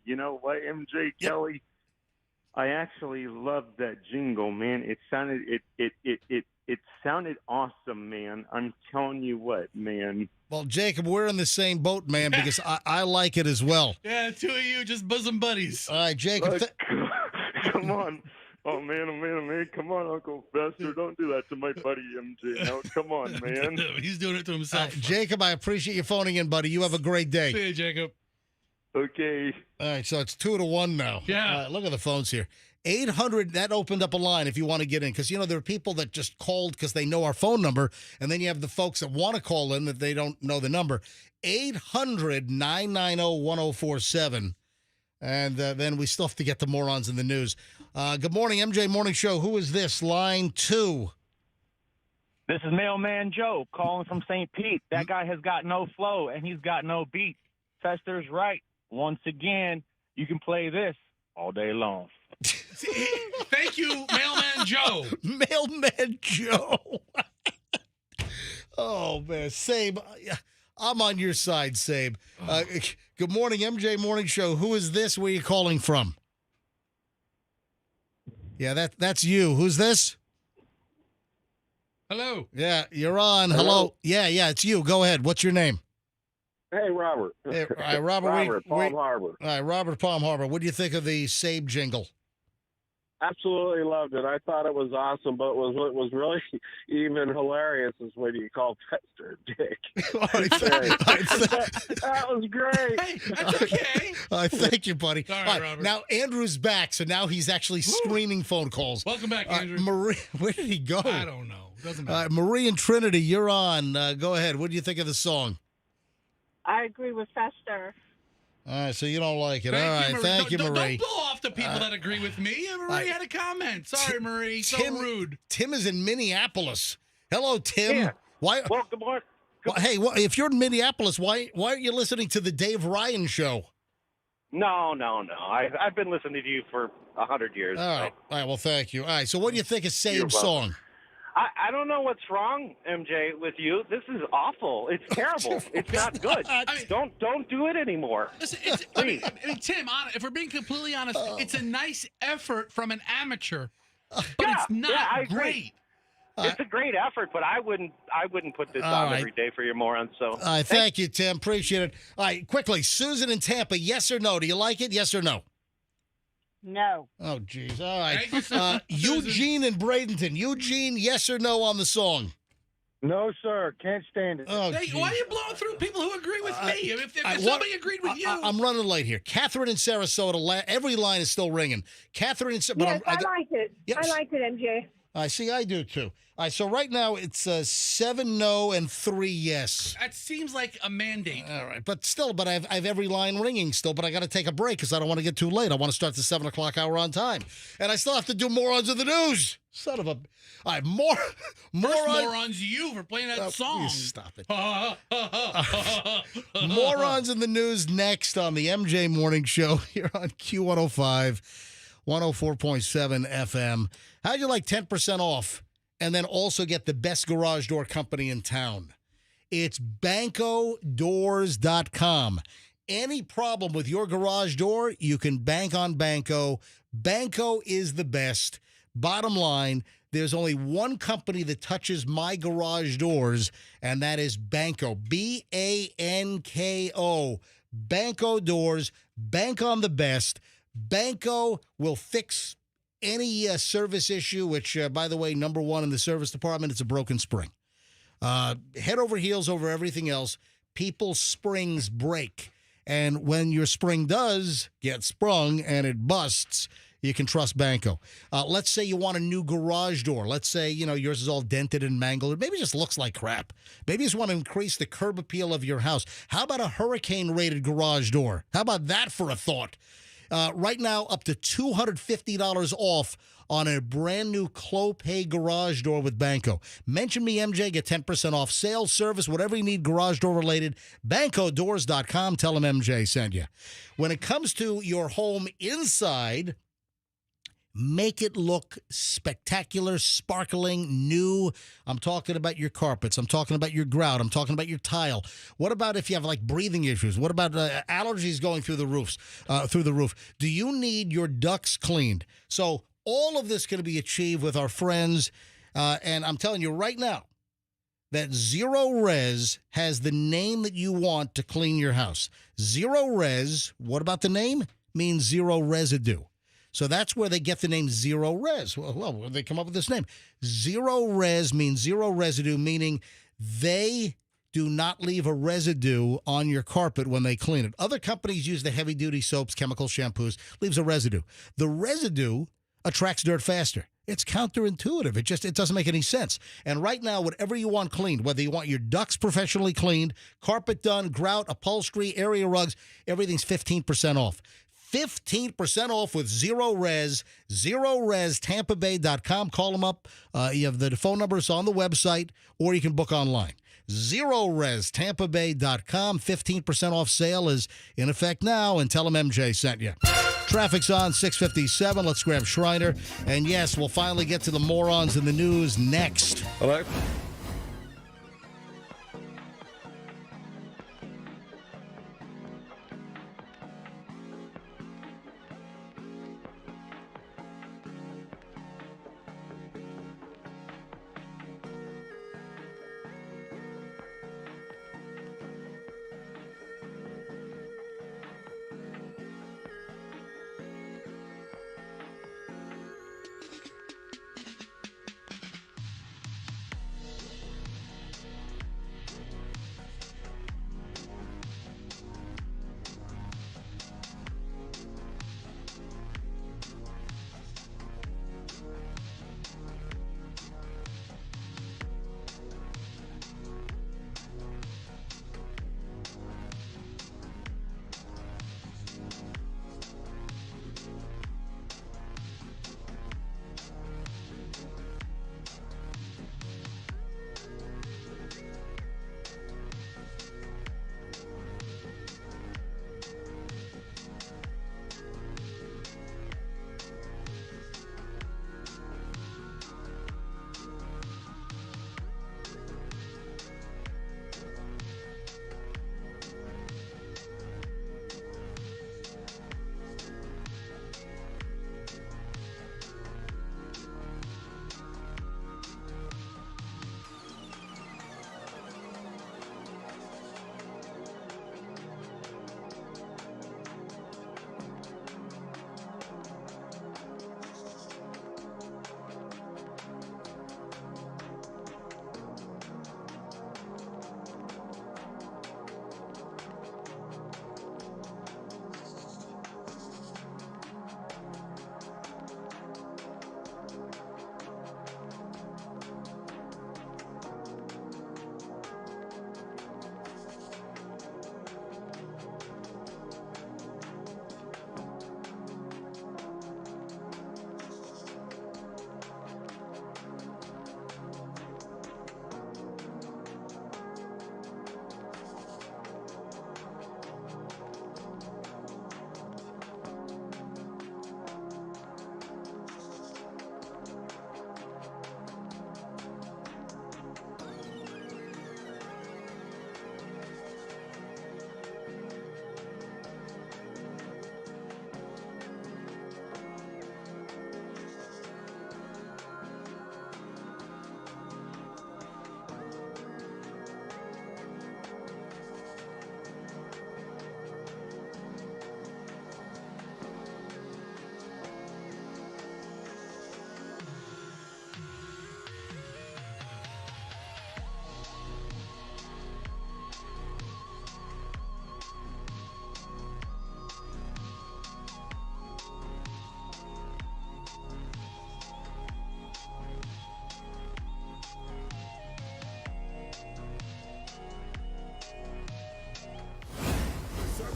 You know what, MJ Kelly? I actually loved that jingle, man. It sounded it sounded awesome, man. I'm telling you what, man. Well, Jacob, we're in the same boat, man, because I like it as well. Yeah, 2 of you just bosom buddies. All right, Jacob. Come on. Oh, man. Come on, Uncle Fester. Don't do that to my buddy MJ. No, come on, man. He's doing it to himself. Jacob, I appreciate you phoning in, buddy. You have a great day. See you, Jacob. Okay. All right, so it's 2-1 now. Yeah. All right, look at the phones here. 800, that opened up a line if you want to get in. Because, there are people that just called because they know our phone number. And then you have the folks that want to call in that they don't know the number. 800-990-1047. And then we still have to get the morons in the news. Good morning, MJ Morning Show. Who is this? Line 2. This is Mailman Joe calling from St. Pete. That guy has got no flow, and he's got no beat. Fester's right. Once again, you can play this all day long. Thank you, Mailman Joe. Mailman Joe. Oh, man. Sabe, I'm on your side, Sabe. Good morning, MJ Morning Show. Who is this? Where are you calling from? Yeah, that's you. Who's this? Hello. Yeah, you're on. Hello. Yeah, it's you. Go ahead. What's your name? Hey, Robert. Hey, all right, Robert. Robert, Palm Harbor. All right, Robert, Palm Harbor. What do you think of the Sabe jingle? Absolutely loved it. I thought it was awesome, but what was really even hilarious is when you called Fester a dick. That was great. Hey, that's okay. Thank you, buddy. All right, Robert. Now Andrew's back, so now he's actually screening phone calls. Welcome back, Andrew. Marie, where did he go? I don't know. Doesn't matter. Marie and Trinity, you're on. Go ahead. What do you think of the song? I agree with Fester. All right, so you don't like it. Thank All you, right, Marie. thank you, Marie. Don't blow off the people that agree with me. Marie had a comment. Sorry, Marie. So rude. Tim is in Minneapolis. Hello, Tim. Yeah. Why? Well, good morning. Hey, if you're in Minneapolis, why aren't you listening to the Dave Ryan show? No. I've been listening to you for 100 years. All right. All right. Well, thank you. All right. So, what do you think of Sabe's song? I don't know what's wrong, MJ, with you. This is awful. It's terrible. It's not good. Don't do it anymore. Listen, Tim, if we're being completely honest, it's a nice effort from an amateur, but it's not great. It's a great effort, but I wouldn't put this on every day for your morons. So, thank you, Tim. Appreciate it. All right, quickly, Susan in Tampa. Yes or no? Do you like it? Yes or no? No. Oh, geez. All right. Eugene in Bradenton. Eugene, yes or no on the song? No, sir. Can't stand it. Oh, hey, why are you blowing through people who agree with me? If somebody agreed with you. I'm running late here. Catherine in Sarasota, every line is still ringing. Catherine in Sarasota. Yes, I like it. Yes. I like it, MJ. I see. I do, too. All right, so right now it's 7 no and 3 yes. That seems like a mandate. All right, but I have every line ringing still, but I got to take a break because I don't want to get too late. I want to start the 7 o'clock hour on time. And I still have to do morons of the news. Son of a... All right, morons you for playing that song. You stop it. Morons in the news next on the MJ Morning Show here on Q105, 104.7 FM. How'd you like 10% off and then also get the best garage door company in town? It's bancodoors.com. Any problem with your garage door, you can bank on Banco. Banco is the best. Bottom line, there's only one company that touches my garage doors, and that is Banco. Banko. Banco Doors. Bank on the best. Banco will fix any service issue, which, by the way, number one in the service department, it's a broken spring. Head over heels over everything else. People's springs break. And when your spring does get sprung and it busts, you can trust Banco. Let's say you want a new garage door. Let's say, yours is all dented and mangled. Maybe it just looks like crap. Maybe you just want to increase the curb appeal of your house. How about a hurricane-rated garage door? How about that for a thought? Right now, up to $250 off on a brand new Clopay garage door with Banco. Mention me, MJ, get 10% off sales, service, whatever you need garage door related. BancoDoors.com. Tell them MJ sent you. When it comes to your home inside, make it look spectacular, sparkling, new. I'm talking about your carpets. I'm talking about your grout. I'm talking about your tile. What about if you have breathing issues? What about allergies going through the roof? Do you need your ducts cleaned? So all of this can be achieved with our friends. And I'm telling you right now that Zero Res has the name that you want to clean your house. Zero Res, what about the name? Means zero residue. So that's where they get the name Zero Res. Well, they come up with this name. Zero Res means zero residue, meaning they do not leave a residue on your carpet when they clean it. Other companies use the heavy-duty soaps, chemical shampoos, leaves a residue. The residue attracts dirt faster. It's counterintuitive. It doesn't make any sense. And right now, whatever you want cleaned, whether you want your ducts professionally cleaned, carpet done, grout, upholstery, area rugs, everything's 15% off. 15% off with Zero Res, ZeroResTampaBay.com. Call them up. You have the phone numbers on the website, or you can book online. ZeroResTampaBay.com. 15% off sale is in effect now, and tell them MJ sent you. Traffic's on 657. Let's grab Schreiner. And yes, we'll finally get to the morons in the news next. Hello?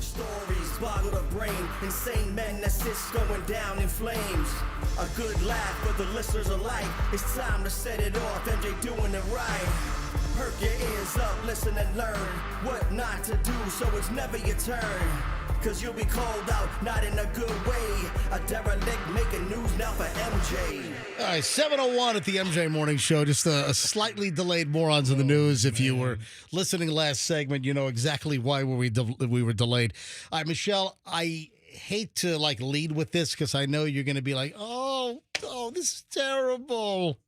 Stories boggle the brain, insane madness going down in flames. A good laugh for the listeners alike. It's time to set it off, MJ doing it right. Perk your ears up, listen and learn what not to do, so it's never your turn. Cause you'll be called out, not in a good way. A derelict making news now for MJ. All right, 7:01 at the MJ Morning Show. Just a slightly delayed morons in the news. If you were listening last segment, you know exactly why we were delayed. All right, Michelle, I hate to lead with this because I know you're going to be like, oh, this is terrible.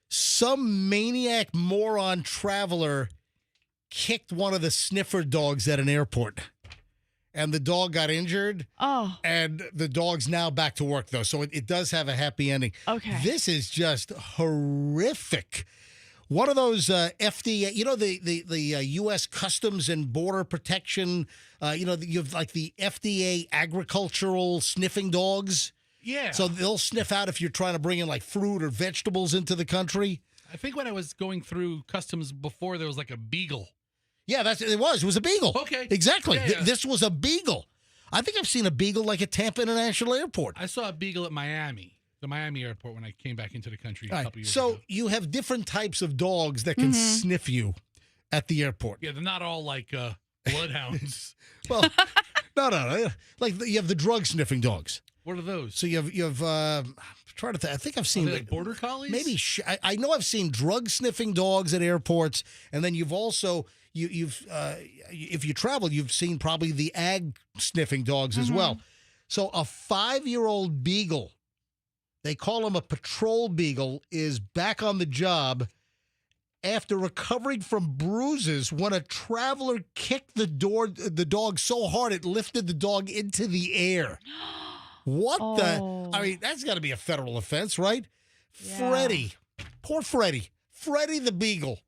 Some maniac moron traveler kicked one of the sniffer dogs at an airport. And the dog got injured. Oh. And the dog's now back to work, though. So it does have a happy ending. Okay. This is just horrific. one of those FDA, the U.S. Customs and Border Protection, you have like the FDA agricultural sniffing dogs. Yeah. So they'll sniff out if you're trying to bring in like fruit or vegetables into the country. I think when I was going through customs before, there was like a beagle. Yeah, it was a beagle. Okay. Exactly. Yeah. This was a beagle. I think I've seen a beagle like at Tampa International Airport. I saw a beagle at the Miami airport when I came back into the country a couple years ago. So you have different types of dogs that can sniff you at the airport. Yeah, they're not all like bloodhounds. Well, no. Like you have the drug sniffing dogs. What are those? So you have trying to think. I think I've seen like border collies. Maybe I know I've seen drug sniffing dogs at airports, and then you've also you've if you travel, you've seen probably the ag sniffing dogs as well. So a 5-year-old beagle, they call him a patrol beagle, is back on the job after recovering from bruises when a traveler kicked the dog so hard it lifted the dog into the air. What the? I mean, that's got to be a federal offense, right? Yeah. Freddie, poor Freddie. Freddie the beagle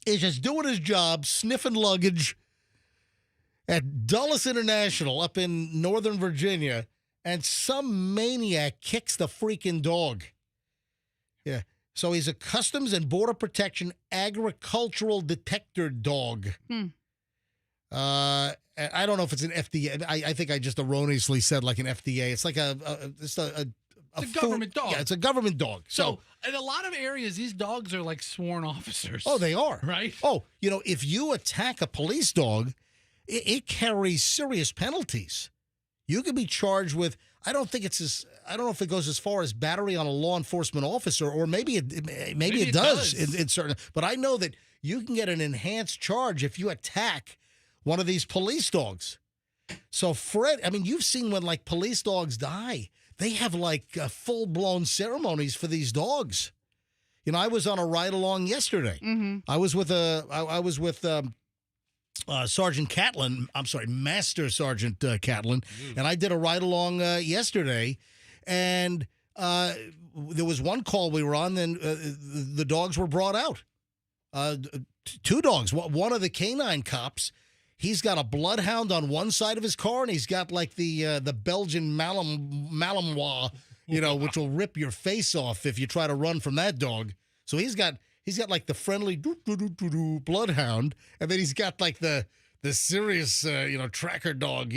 is just doing his job, sniffing luggage at Dulles International up in Northern Virginia, and some maniac kicks the freaking dog. Yeah. So he's a Customs and Border Protection agricultural detector dog. I don't know if it's an FDA. I think I just erroneously said like an FDA. It's like it's a government dog. Yeah, it's a government dog. So in a lot of areas, these dogs are like sworn officers. Oh, they are. Right? Oh, if you attack a police dog, it carries serious penalties. You could be charged with, I don't know if it goes as far as battery on a law enforcement officer, or maybe it does in certain, but I know that you can get an enhanced charge if you attack one of these police dogs. So Fred, I mean, you've seen when like police dogs die, they have like full-blown ceremonies for these dogs. I was on a ride-along yesterday. I was with Sergeant Catlin. I'm sorry, Master Sergeant Catlin, and I did a ride-along yesterday, and there was one call we were on, then the dogs were brought out. 2 dogs. One of the canine cops, he's got a bloodhound on one side of his car, and he's got like the Belgian Malinois, which will rip your face off if you try to run from that dog. So he's got like the friendly bloodhound, and then he's got like the serious tracker dog,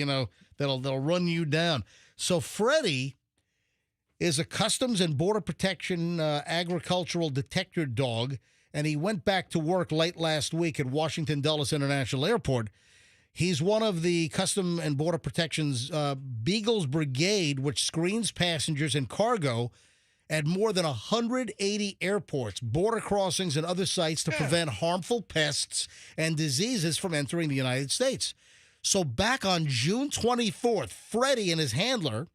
that'll run you down. So Freddie is a Customs and Border Protection agricultural detector dog, and he went back to work late last week at Washington Dulles International Airport. He's one of the Customs and Border Protection's Beagles Brigade, which screens passengers and cargo at more than 180 airports, border crossings, and other sites to prevent harmful pests and diseases from entering the United States. So back on June 24th, Freddie and his handler,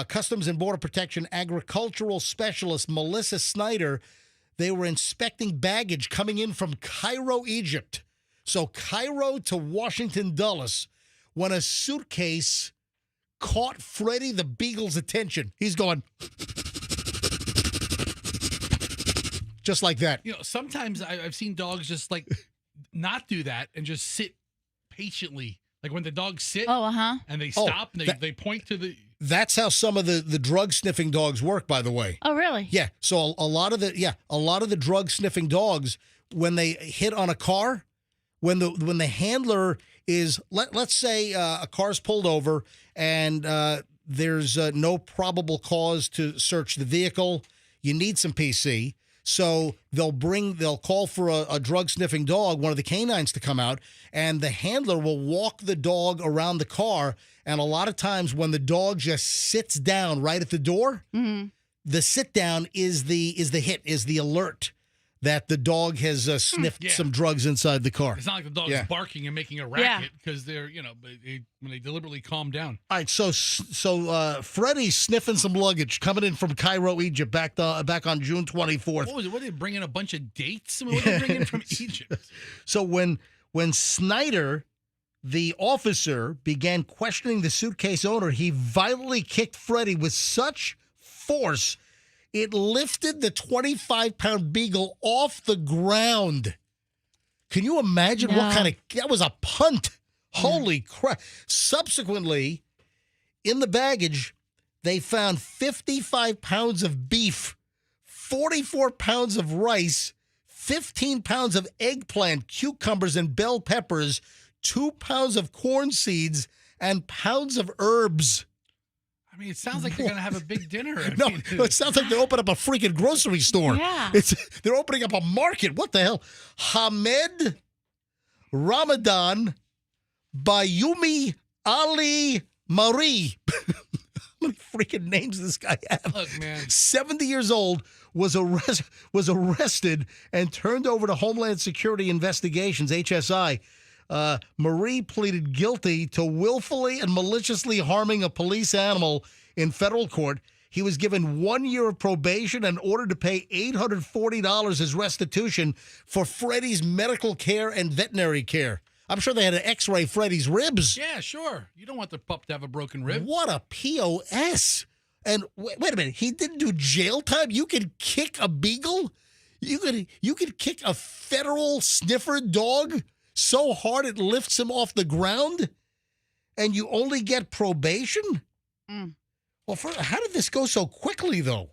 Customs and Border Protection agricultural specialist Melissa Snyder, they were inspecting baggage coming in from Cairo, Egypt. So Cairo to Washington Dulles, when a suitcase caught Freddie the Beagle's attention. He's going just like that. Sometimes I've seen dogs just like not do that and just sit patiently. Like when the dogs sit and they stop and they point to the... That's how some of the drug sniffing dogs work, by the way. Oh, really? Yeah. So a lot of the drug sniffing dogs, when they hit on a car, when the handler is, let's say a car's pulled over and there's no probable cause to search the vehicle, you need some PC. So they'll call for a drug sniffing dog, one of the canines, to come out, and the handler will walk the dog around the car. And a lot of times when the dog just sits down right at the door, the sit down is the alert that the dog has sniffed some drugs inside the car. It's not like the dog's barking and making a racket because they're, when they deliberately calm down. All right, so Freddie's sniffing some luggage coming in from Cairo, Egypt, back on June 24th. What was it? What did they bring in, a bunch of dates? I mean, what did they bring in from Egypt? So when Snyder, the officer, began questioning the suitcase owner, he violently kicked Freddie with such force It lifted the 25-pound beagle off the ground. Can you imagine what kind of... That was a punt. Holy crap. Subsequently, in the baggage, they found 55 pounds of beef, 44 pounds of rice, 15 pounds of eggplant, cucumbers, and bell peppers, 2 pounds of corn seeds, and pounds of herbs. I mean, it sounds like they're going to have a big dinner. No, it sounds like they open up a freaking grocery store. Yeah. They're opening up a market. What the hell? Hamed Ramadan Bayumi Ali Marie. How many freaking names does this guy have? Look, man. 70 years old, was arrested and turned over to Homeland Security Investigations, HSI. Marie pleaded guilty to willfully and maliciously harming a police animal in federal court. He was given 1 year of probation and ordered to pay $840 as restitution for Freddie's medical care and veterinary care. I'm sure they had to x-ray Freddie's ribs. Yeah, sure. You don't want the pup to have a broken rib. What a POS. And wait a minute, he didn't do jail time? You could kick a beagle? You could kick a federal sniffer dog so hard it lifts him off the ground? And you only get probation? Well, how did this go so quickly, though?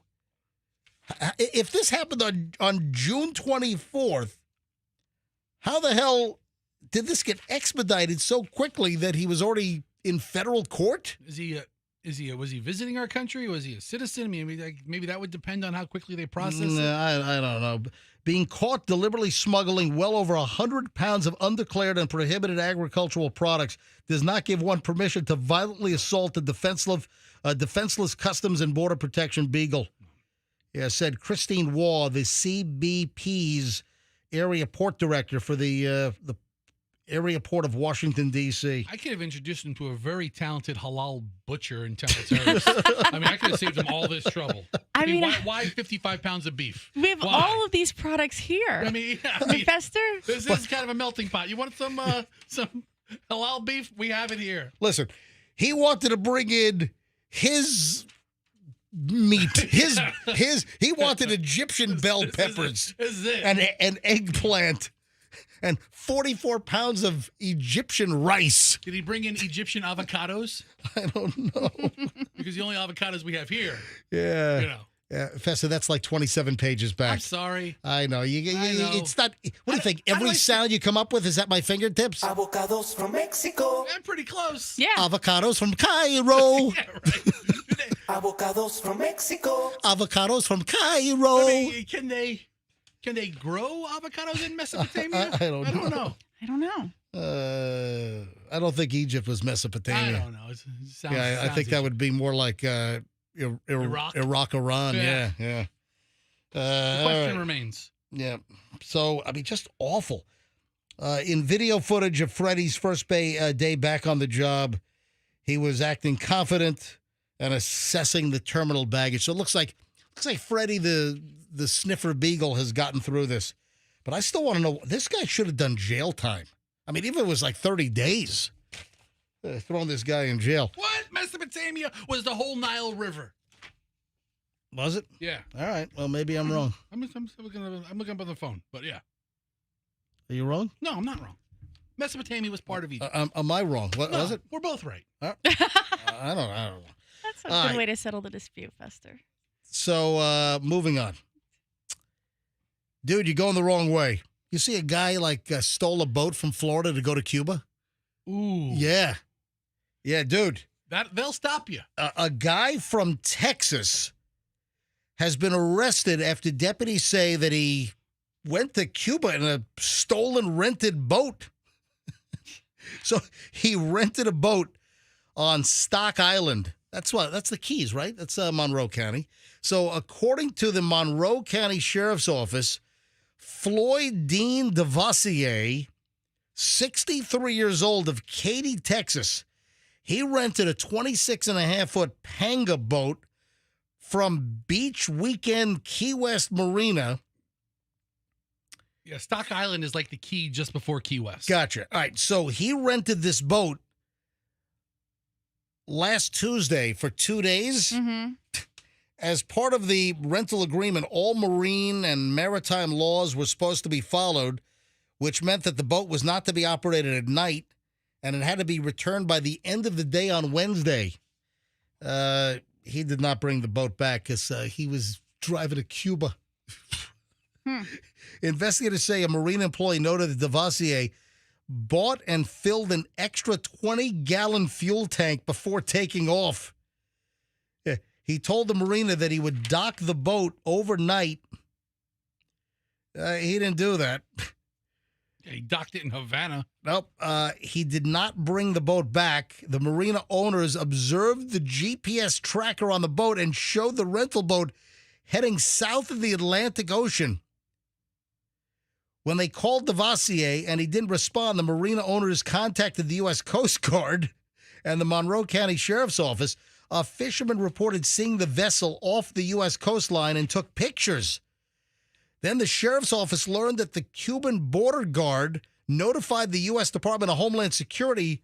If this happened on June 24th, how the hell did this get expedited so quickly that he was already in federal court? Was he visiting our country? Was he a citizen? I mean, maybe that would depend on how quickly they process it. I don't know. Being caught deliberately smuggling well over 100 pounds of undeclared and prohibited agricultural products does not give one permission to violently assault a defenseless Customs and Border Protection beagle. Yeah, said Christine Waugh, the CBP's area port director for the area port of Washington, D.C. I could have introduced him to a very talented halal butcher in Temple Terrace. I mean, I could have saved him all this trouble. I mean, why 55 pounds of beef? We have all of these products here. I mean, Fester? This is kind of a melting pot. You want some halal beef? We have it here. Listen, he wanted to bring in his meat. He wanted Egyptian bell peppers and eggplant. And 44 pounds of Egyptian rice. Did he bring in Egyptian avocados? I don't know. Because the only avocados we have here. Yeah. You know. Yeah, Festa, that's like 27 pages back. I'm sorry. I know. It's not. What do you think? Every sound you come up with is at my fingertips? Avocados from Mexico. I'm pretty close. Yeah. Avocados from Cairo. Yeah, right. Avocados from Mexico. Avocados from Cairo. I mean, can they grow avocados in Mesopotamia? I don't know. I don't know. I don't think Egypt was Mesopotamia. I don't know. I think that would be more like Iraq, Iran. Yeah. The question remains. Yeah. So, I mean, just awful. In video footage of Freddie's first day back on the job, he was acting confident and assessing the terminal baggage. So it looks like Freddie, the sniffer beagle, has gotten through this. But I still want to know, this guy should have done jail time. I mean, even if it was like 30 days, throwing this guy in jail. What? Mesopotamia was the whole Nile River. Was it? Yeah. All right. Well, maybe I'm wrong. I'm looking up on the phone, but yeah. Are you wrong? No, I'm not wrong. Mesopotamia was part of Egypt. Am I wrong? What was it? We're both right. I don't know. That's a good way to settle the dispute, Fester. So, moving on. Dude, you're going the wrong way. You see a guy stole a boat from Florida to go to Cuba? Ooh. Yeah. Yeah, dude. They'll stop you. A guy from Texas has been arrested after deputies say that he went to Cuba in a stolen rented boat. So he rented a boat on Stock Island. That's the Keys, right? That's Monroe County. So according to the Monroe County Sheriff's Office, Floyd Dean DeVassier, 63 years old, of Katy, Texas, he rented a 26.5-foot panga boat from Beach Weekend Key West Marina. Yeah, Stock Island is like the key just before Key West. Gotcha. All right, so he rented this boat last Tuesday for 2 days. Mm-hmm. As part of the rental agreement, all marine and maritime laws were supposed to be followed, which meant that the boat was not to be operated at night, and it had to be returned by the end of the day on Wednesday. He did not bring the boat back because he was driving to Cuba. Investigators say a marine employee noted that Devassier bought and filled an extra 20-gallon fuel tank before taking off. He told the marina that he would dock the boat overnight. He didn't do that. Yeah, he docked it in Havana. Nope. He did not bring the boat back. The marina owners observed the GPS tracker on the boat and showed the rental boat heading south of the Atlantic Ocean. When they called Devassier and he didn't respond, the marina owners contacted the U.S. Coast Guard and the Monroe County Sheriff's Office. A fisherman reported seeing the vessel off the U.S. coastline and took pictures. Then the Sheriff's Office learned that the Cuban border guard notified the U.S. Department of Homeland Security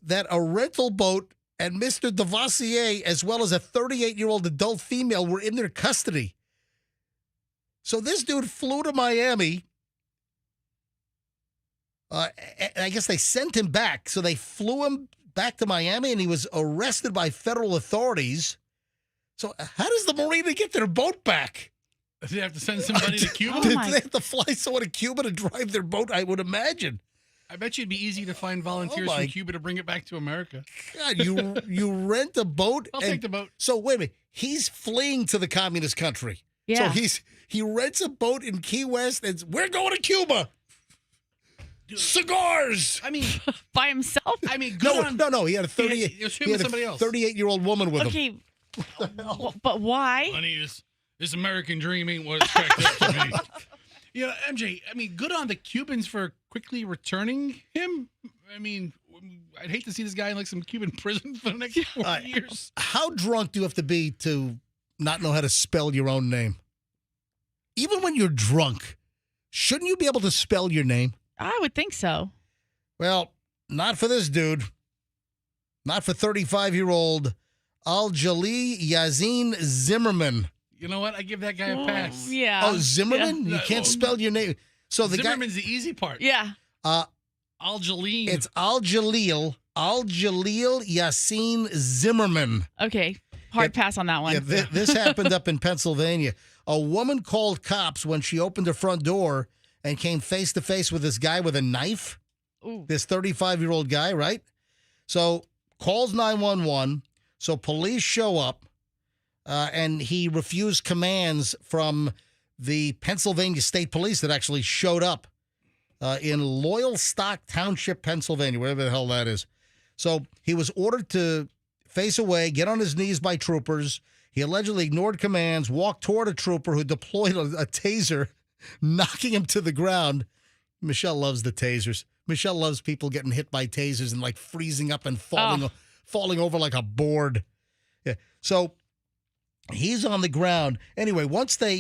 that a rental boat and Mr. Devassier, as well as a 38-year-old adult female, were in their custody. So this dude flew to Miami. I guess they sent him back. So they flew him back to Miami, and he was arrested by federal authorities. So how does the marina get their boat back? Do they have to send somebody to Cuba? Do they have to fly someone to Cuba to drive their boat? I would imagine. I bet you it'd be easy to find volunteers from Cuba to bring it back to America. God, you rent a boat? I'll take the boat. So wait a minute. He's fleeing to the communist country. Yeah. So he rents a boat in Key West, and we're going to Cuba. Cigars. I mean, by himself. I mean, no. He had a 38-year-old woman with him. Okay, but why? Honey, this American dream ain't what it's cracked up to be. You know, MJ, I mean, good on the Cubans for quickly returning him. I mean, I'd hate to see this guy in like some Cuban prison for the next 4 years. How drunk do you have to be to not know how to spell your own name? Even when you're drunk, shouldn't you be able to spell your name? I would think so. Well, not for this dude. Not for 35-year-old Al-Jali Yazin Zimmerman. You know what? I give that guy a pass. Yeah. Oh, Zimmerman? Yeah. You can't spell your name. So the Zimmerman's the easy part. Yeah. Al-Jalil. It's Al-Jalil Yasin Zimmerman. Okay. Hard pass on that one. Yeah, this happened up in Pennsylvania. A woman called cops when she opened her front door and came face to face with this guy with a knife. Ooh. This 35-year-old guy, right? So calls 911. So police show up, and he refused commands from the Pennsylvania State Police that actually showed up in Loyalstock Township, Pennsylvania, wherever the hell that is. So he was ordered to face away, get on his knees by troopers. He allegedly ignored commands, walked toward a trooper who deployed a taser, knocking him to the ground. Michelle loves the tasers. Michelle loves people getting hit by tasers and like freezing up and falling over like a board. Yeah. So he's on the ground. Anyway, once they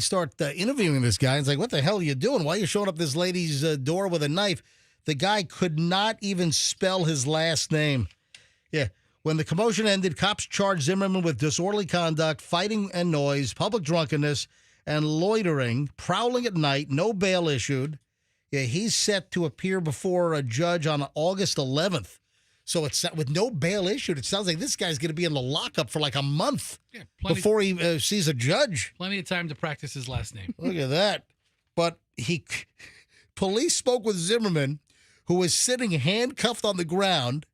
start interviewing this guy, it's like, what the hell are you doing? Why are you showing up this lady's door with a knife? The guy could not even spell his last name. Yeah. When the commotion ended, cops charged Zimmerman with disorderly conduct, fighting and noise, public drunkenness, and loitering, prowling at night, no bail issued. Yeah, he's set to appear before a judge on August 11th. So it's with no bail issued. It sounds like this guy's going to be in the lockup for like a month before he sees a judge. Plenty of time to practice his last name. Look at that. But police spoke with Zimmerman, who was sitting handcuffed on the ground.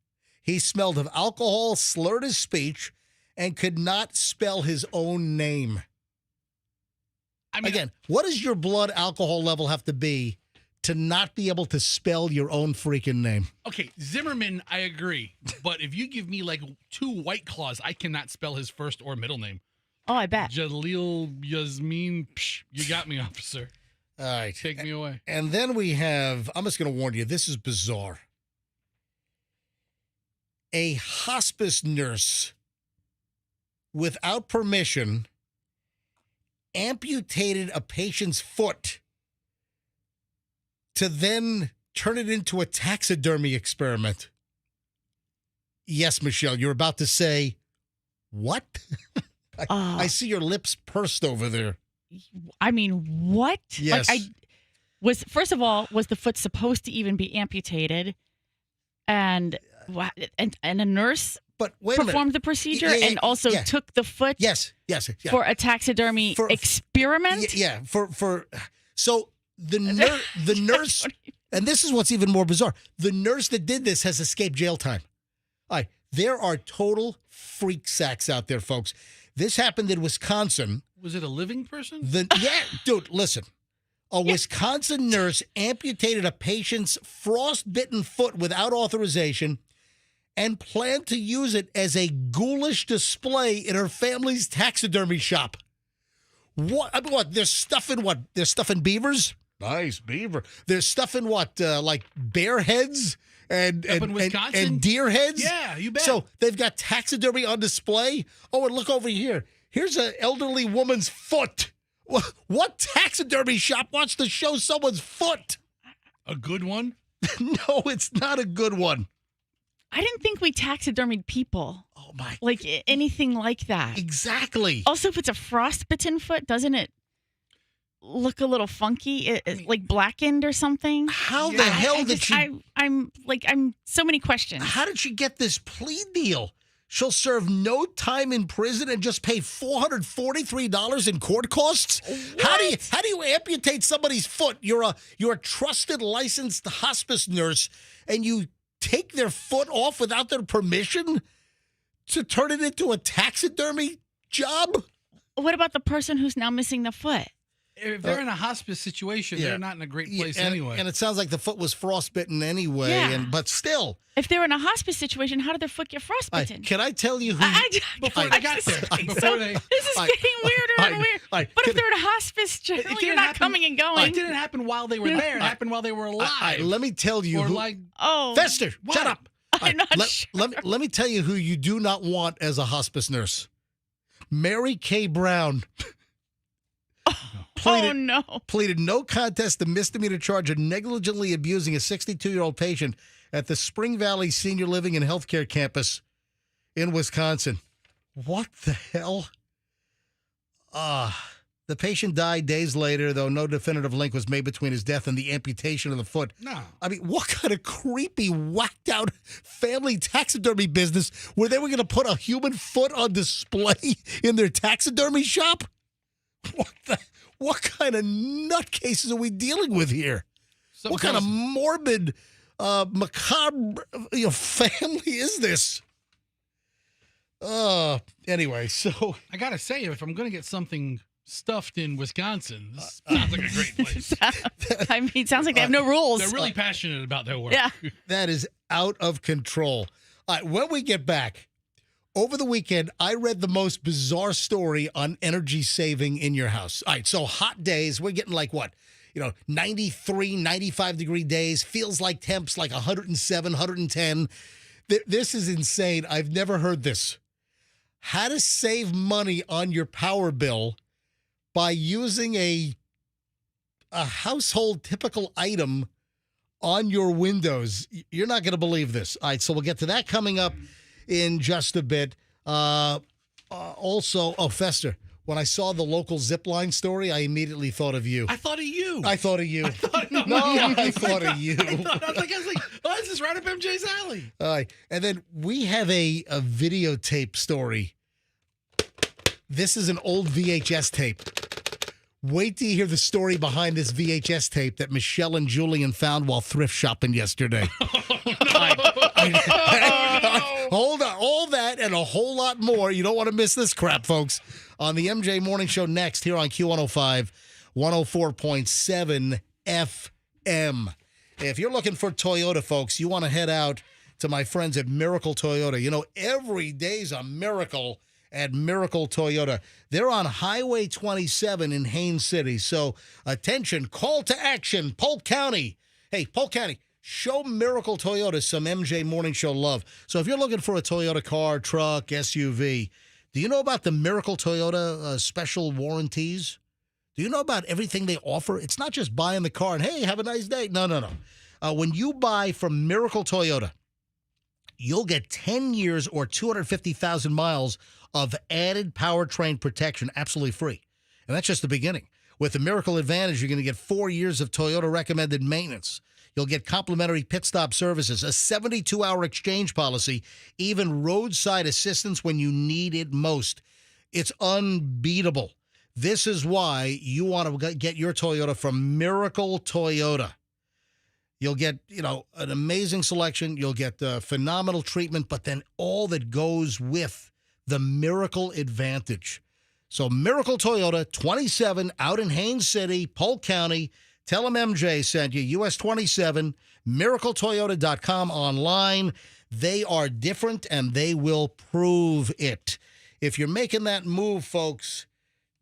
He smelled of alcohol, slurred his speech, and could not spell his own name. I mean, again, what does your blood alcohol level have to be to not be able to spell your own freaking name? Okay, Zimmerman, I agree. But if you give me like 2 White Claws, I cannot spell his first or middle name. Oh, I bet. Jalil Yasmin. You got me, officer. All right. Take me away. And then we have, I'm just going to warn you, this is bizarre. A hospice nurse, without permission, amputated a patient's foot to then turn it into a taxidermy experiment. Yes, Michelle, you're about to say, what? I see your lips pursed over there. I mean, what? Yes. First of all, was the foot supposed to even be amputated? And a nurse performed the procedure and also took the foot for a taxidermy experiment? So the nurse, and this is what's even more bizarre, the nurse that did this has escaped jail time. All right, there are total freak sacks out there, folks. This happened in Wisconsin. Was it a living person? Dude, listen. A Wisconsin nurse amputated a patient's frostbitten foot without authorization and planned to use it as a ghoulish display in her family's taxidermy shop. What? I mean, what? They're stuffing what? They're stuffing beavers? Nice beaver. They're stuffing what? Like bear heads and deer heads? Yeah, you bet. So they've got taxidermy on display. Oh, and look over here. Here's an elderly woman's foot. What taxidermy shop wants to show someone's foot? A good one? No, it's not a good one. I didn't think we taxidermied people. Oh, my. Like anything like that. Exactly. Also, if it's a frostbitten foot, doesn't it look a little funky? Like blackened or something? How the hell did she... I'm so many questions. How did she get this plea deal? She'll serve no time in prison and just pay $443 in court costs? What? How do you amputate somebody's foot? You're a trusted, licensed hospice nurse, and you take their foot off without their permission to turn it into a taxidermy job? What about the person who's now missing the foot? If they're in a hospice situation, they're not in a great place anyway. And it sounds like the foot was frostbitten anyway, but still. If they're in a hospice situation, how did their foot get frostbitten? Can I tell you who... Before they got there. This is getting weirder and weirder. But if they're in a hospice, you're not coming and going. It didn't happen while they were there. It happened while they were alive. Let me tell you Fester, what? shut up. I'm not sure. Let me tell you who you do not want as a hospice nurse. Mary Kay Brown. Pleaded no contest to misdemeanor charge of negligently abusing a 62-year-old patient at the Spring Valley Senior Living and Healthcare Campus in Wisconsin. What the hell? The patient died days later, though no definitive link was made between his death and the amputation of the foot. No. I mean, what kind of creepy, whacked-out family taxidermy business where they were going to put a human foot on display in their taxidermy shop? What kind of nutcases are we dealing with here? What kind of morbid, macabre family is this? Anyway, so... I got to say, if I'm going to get something stuffed in Wisconsin, this sounds like a great place. I mean, it sounds like they have no rules. They're really passionate about their work. Yeah. That is out of control. All right, when we get back, over the weekend, I read the most bizarre story on energy saving in your house. All right, so hot days, we're getting like what? 93, 95-degree days, feels like temps like 107, 110. This is insane. I've never heard this. How to save money on your power bill by using a household typical item on your windows. You're not going to believe this. All right, so we'll get to that coming up in just a bit. Also, Fester, when I saw the local Zipline story, I immediately thought of you. I thought of you. I thought of you. I thought of you. I was like, oh, this is right up MJ's alley. All right, and then we have a videotape story. This is an old VHS tape. Wait till you hear the story behind this VHS tape that Michelle and Julian found while thrift shopping yesterday. Hold on. All that and a whole lot more. You don't want to miss this crap, folks. On the MJ Morning Show next here on Q105, 104.7 FM. If you're looking for Toyota, folks, you want to head out to my friends at Miracle Toyota. Every day's a miracle at Miracle Toyota. They're on Highway 27 in Haines City. So, attention, call to action, Polk County. Hey, Polk County, show Miracle Toyota some MJ Morning Show love. So, if you're looking for a Toyota car, truck, SUV, do you know about the Miracle Toyota special warranties? Do you know about everything they offer? It's not just buying the car and, hey, have a nice day. No. When you buy from Miracle Toyota, you'll get 10 years or 250,000 miles of added powertrain protection, absolutely free. And that's just the beginning. With the Miracle Advantage, you're going to get 4 years of Toyota recommended maintenance. You'll get complimentary pit stop services, a 72-hour exchange policy, even roadside assistance when you need it most. It's unbeatable. This is why you want to get your Toyota from Miracle Toyota. You'll get, an amazing selection. You'll get phenomenal treatment, but then all that goes with the Miracle Advantage. So Miracle Toyota, 27, out in Haines City, Polk County. Tell them MJ sent you, US 27, miracletoyota.com online. They are different, and they will prove it. If you're making that move, folks,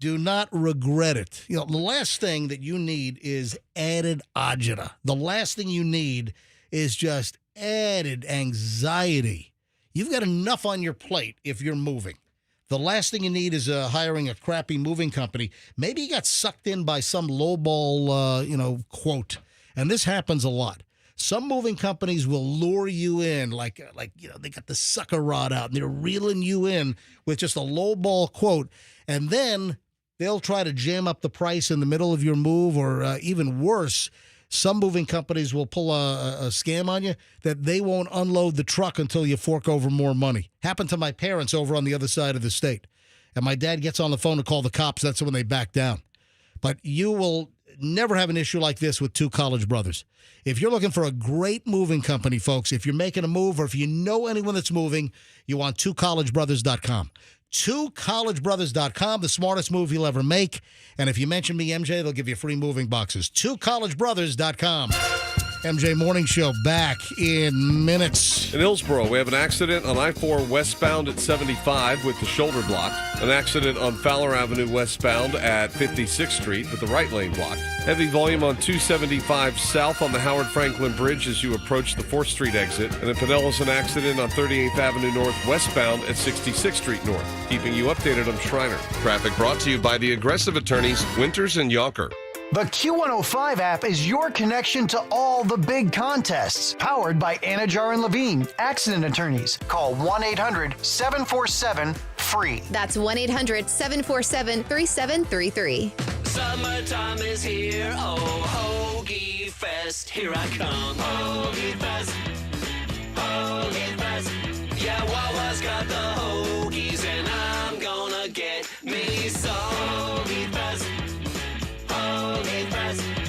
do not regret it. The last thing that you need is added agita. The last thing you need is just added anxiety. You've got enough on your plate if you're moving. The last thing you need is hiring a crappy moving company. Maybe you got sucked in by some lowball, quote. And this happens a lot. Some moving companies will lure you in like they got the sucker rod out and they're reeling you in with just a lowball quote. And then they'll try to jam up the price in the middle of your move, or even worse, some moving companies will pull a scam on you that they won't unload the truck until you fork over more money. Happened to my parents over on the other side of the state. And my dad gets on the phone to call the cops. That's when they back down. But you will never have an issue like this with Two College Brothers. If you're looking for a great moving company, folks, if you're making a move or if you know anyone that's moving, you want twocollegebrothers.com. twocollegebrothers.com, the smartest move you'll ever make. And if you mention me, MJ, they'll give you free moving boxes. twocollegebrothers.com. MJ Morning Show back in minutes. In Hillsboro, we have an accident on I-4 westbound at 75 with the shoulder blocked. An accident on Fowler Avenue westbound at 56th Street with the right lane blocked. Heavy volume on 275 south on the Howard Franklin Bridge as you approach the 4th Street exit. And in Pinellas, an accident on 38th Avenue North westbound at 66th Street North. Keeping you updated, I'm Schreiner. Traffic brought to you by the Aggressive Attorneys, Winters and Yonker. The Q105 app is your connection to all the big contests. Powered by Anajar and Levine, accident attorneys. Call 1-800-747-FREE. That's 1-800-747-3733. Summertime is here, oh, Hoagie Fest, here I come. Hoagie Fest, Hoagie Fest. Yeah, Wawa's got the hoagies, and I'm gonna get me some. Hoagie Fest.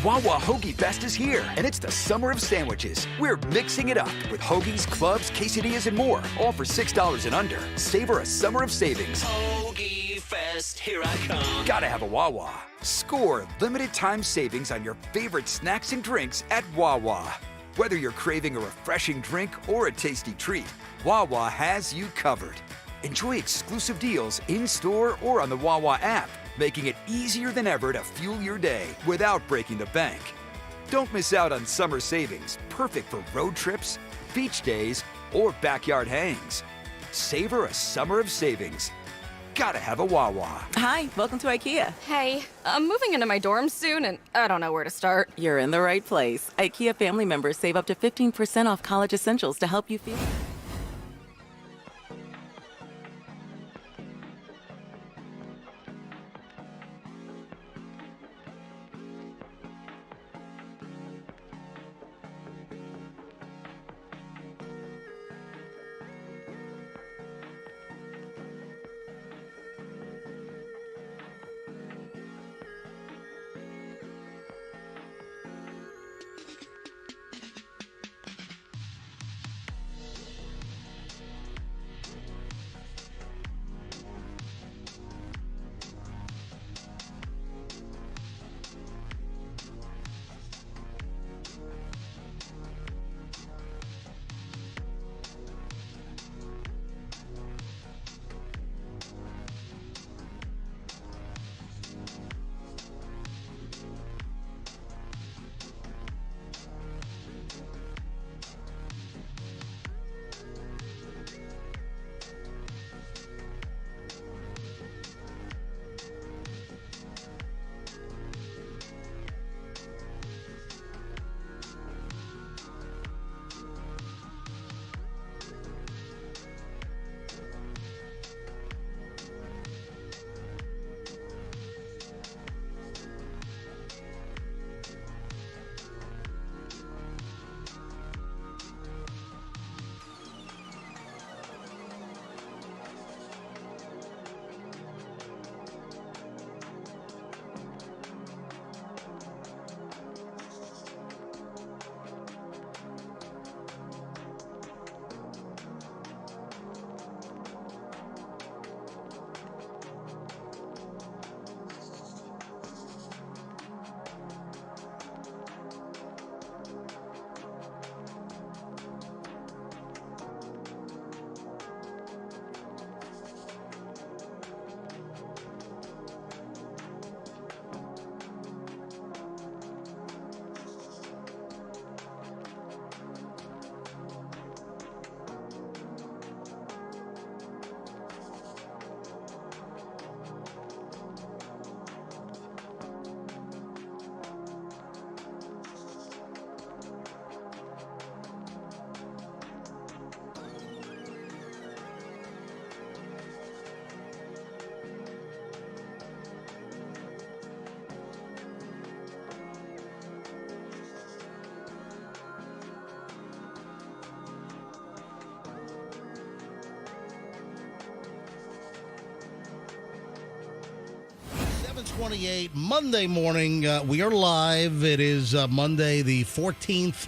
Wawa Hoagie Fest is here, and it's the summer of sandwiches. We're mixing it up with hoagies, clubs, quesadillas, and more, all for $6 and under. Savor a summer of savings. Hoagie Fest, here I come. Gotta have a Wawa. Score limited time savings on your favorite snacks and drinks at Wawa. Whether you're craving a refreshing drink or a tasty treat, Wawa has you covered. Enjoy exclusive deals in-store or on the Wawa app, making it easier than ever to fuel your day without breaking the bank. Don't miss out on summer savings, perfect for road trips, beach days, or backyard hangs. Savor a summer of savings. Gotta have a Wawa. Hi, welcome to IKEA. Hey, I'm moving into my dorm soon, and I don't know where to start. You're in the right place. IKEA family members save up to 15% off college essentials to help you feel... 7:28 Monday morning. We are live. It is Monday, the 14th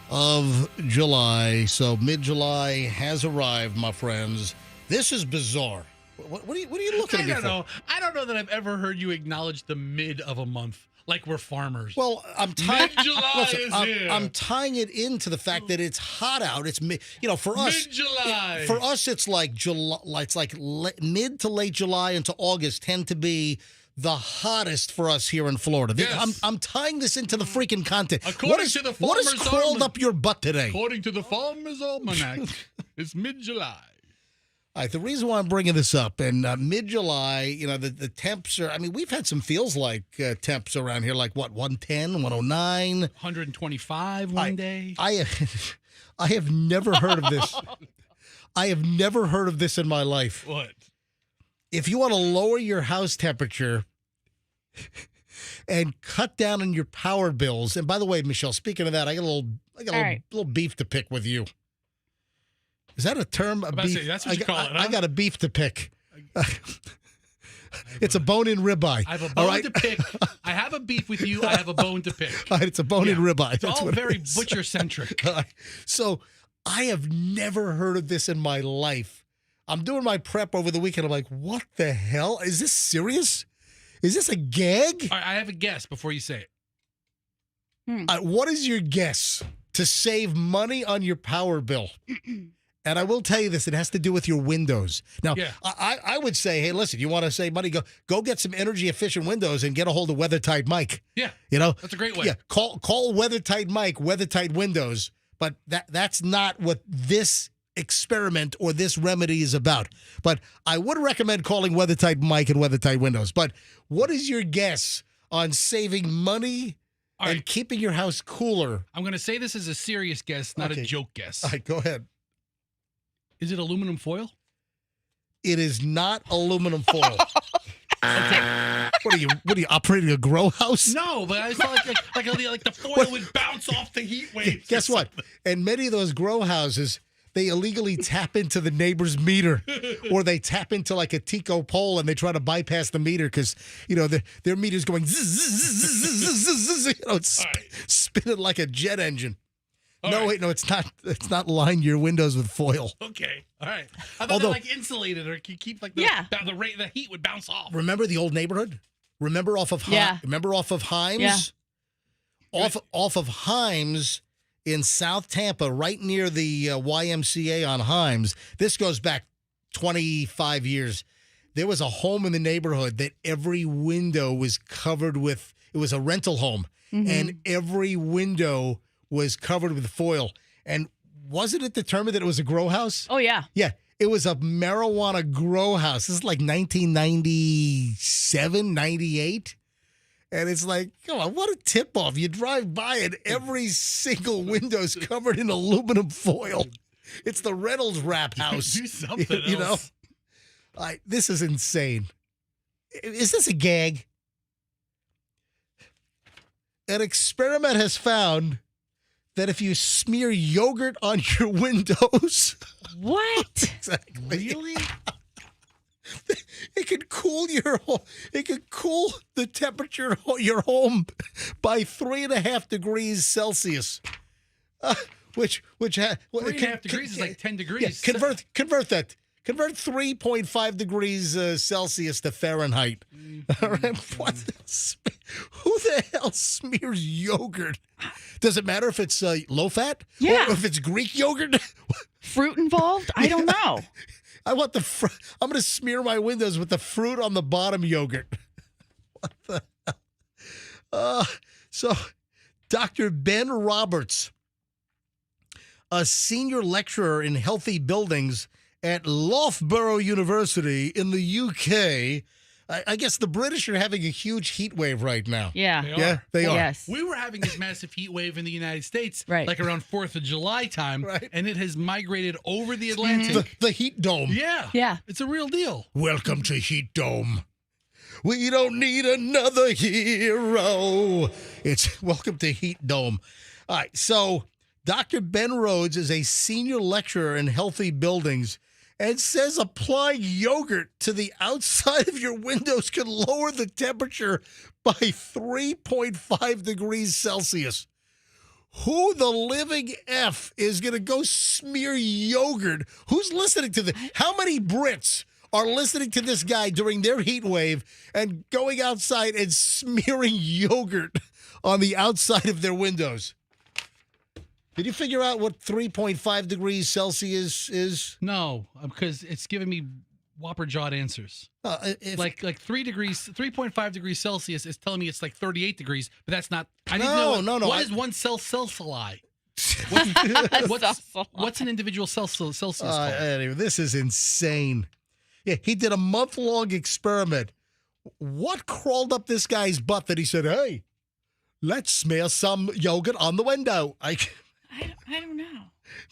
of July. So mid-July has arrived, my friends. This is bizarre. What are you looking at me for? I don't know that I've ever heard you acknowledge the mid of a month like we're farmers. Well, I'm tying. Mid-July is here. I'm tying it into the fact that it's hot out. It's for us. Mid-July. For us, it's like July. It's like mid to late July into August tend to be the hottest for us here in Florida. Yes. I'm tying this into the freaking content. According to the what is Farmer's crawled Almanac- up your butt today? According to the Farmer's Almanac, it's mid-July. All right, the reason why I'm bringing this up, and mid-July, the temps are, we've had some feels like temps around here, like what, 110, 109? 125 one day. I have never heard of this. I have never heard of this in my life. What? If you want to lower your house temperature and cut down on your power bills, and by the way, Michelle, speaking of that, I got a little beef to pick with you. Is that a term? That's what you call it, huh? I got a beef to pick. It's a bone-in ribeye. I have a bone to pick. I have a beef with you. I have a bone to pick. All right, it's a bone-in ribeye. It's all very butcher-centric. So I have never heard of this in my life. I'm doing my prep over the weekend. I'm like, what the hell? Is this serious? Is this a gag? All right, I have a guess before you say it. What is your guess to save money on your power bill? And I will tell you this, it has to do with your windows. Now, I would say, hey, listen, you want to save money, go get some energy-efficient windows and get a hold of WeatherTight Mike. Yeah, that's a great way. Yeah, call WeatherTight Mike, WeatherTight Windows. But that's not what this experiment or this remedy is about. But I would recommend calling WeatherTight Mike and WeatherTight Windows. But what is your guess on saving money and keeping your house cooler? I'm going to say this is a serious guess, not a joke guess. All right, go ahead. Is it aluminum foil? It is not aluminum foil. Okay. What are you operating a grow house? No, but I thought like the foil would bounce off the heat waves. Guess what? And many of those grow houses, they illegally tap into the neighbor's meter, or they tap into like a Tico pole and they try to bypass the meter because their meter's going zzz, zzz, zzz, zzz, zzz, it's spinning like a jet engine. Wait, no, it's not. It's not line your windows with foil. Okay, all right. I thought they're like insulated or keep like the heat would bounce off. Remember the old neighborhood? Remember off of Remember off of Himes? Yeah. Off of Himes in South Tampa, right near the YMCA on Himes. This goes back 25 years. There was a home in the neighborhood that every window was covered with. It was a rental home, and every window was covered with foil. And wasn't it determined that it was a grow house? Oh, yeah. Yeah. It was a marijuana grow house. This is like 1997, 98. And it's like, come on, what a tip-off. You drive by and every single window's covered in aluminum foil. It's the Reynolds Wrap house. Do something else. This is insane. Is this a gag? An experiment has found that if you smear yogurt on your windows. What? Exactly. Really? It could cool the temperature of your home by 3.5 degrees Celsius. Which 3.5 degrees is like 10 degrees. Yeah, convert that. Convert 3.5 degrees Celsius to Fahrenheit. All right. Who the hell smears yogurt? Does it matter if it's low fat? Yeah. Or if it's Greek yogurt? Fruit involved? I don't know. I want I'm going to smear my windows with the fruit on the bottom yogurt. What the hell? So, Dr. Ben Roberts, a senior lecturer in healthy buildings at Loughborough University in the UK. I guess the British are having a huge heat wave right now. Yeah. They are. Yes. We were having this massive heat wave in the United States, right, like around 4th of July time, right, and it has migrated over the Atlantic. The heat dome. Yeah. It's a real deal. Welcome to Heat Dome. We don't need another hero. It's welcome to Heat Dome. All right, so Dr. Ben Rhodes is a senior lecturer in healthy buildings and says applying yogurt to the outside of your windows can lower the temperature by 3.5 degrees Celsius. Who the living F is going to go smear yogurt? Who's listening to this? How many Brits are listening to this guy during their heat wave and going outside and smearing yogurt on the outside of their windows? Did you figure out what 3.5 degrees Celsius is? No, because it's giving me whopper-jawed answers. Like 3.5 degrees Celsius is telling me it's like 38 degrees, but that's not. I didn't know. No. What is one Celsius? What's an individual Celsius called? Anyway, this is insane. Yeah, he did a month-long experiment. What crawled up this guy's butt that he said, "Hey, let's smear some yogurt on the window"? I don't know.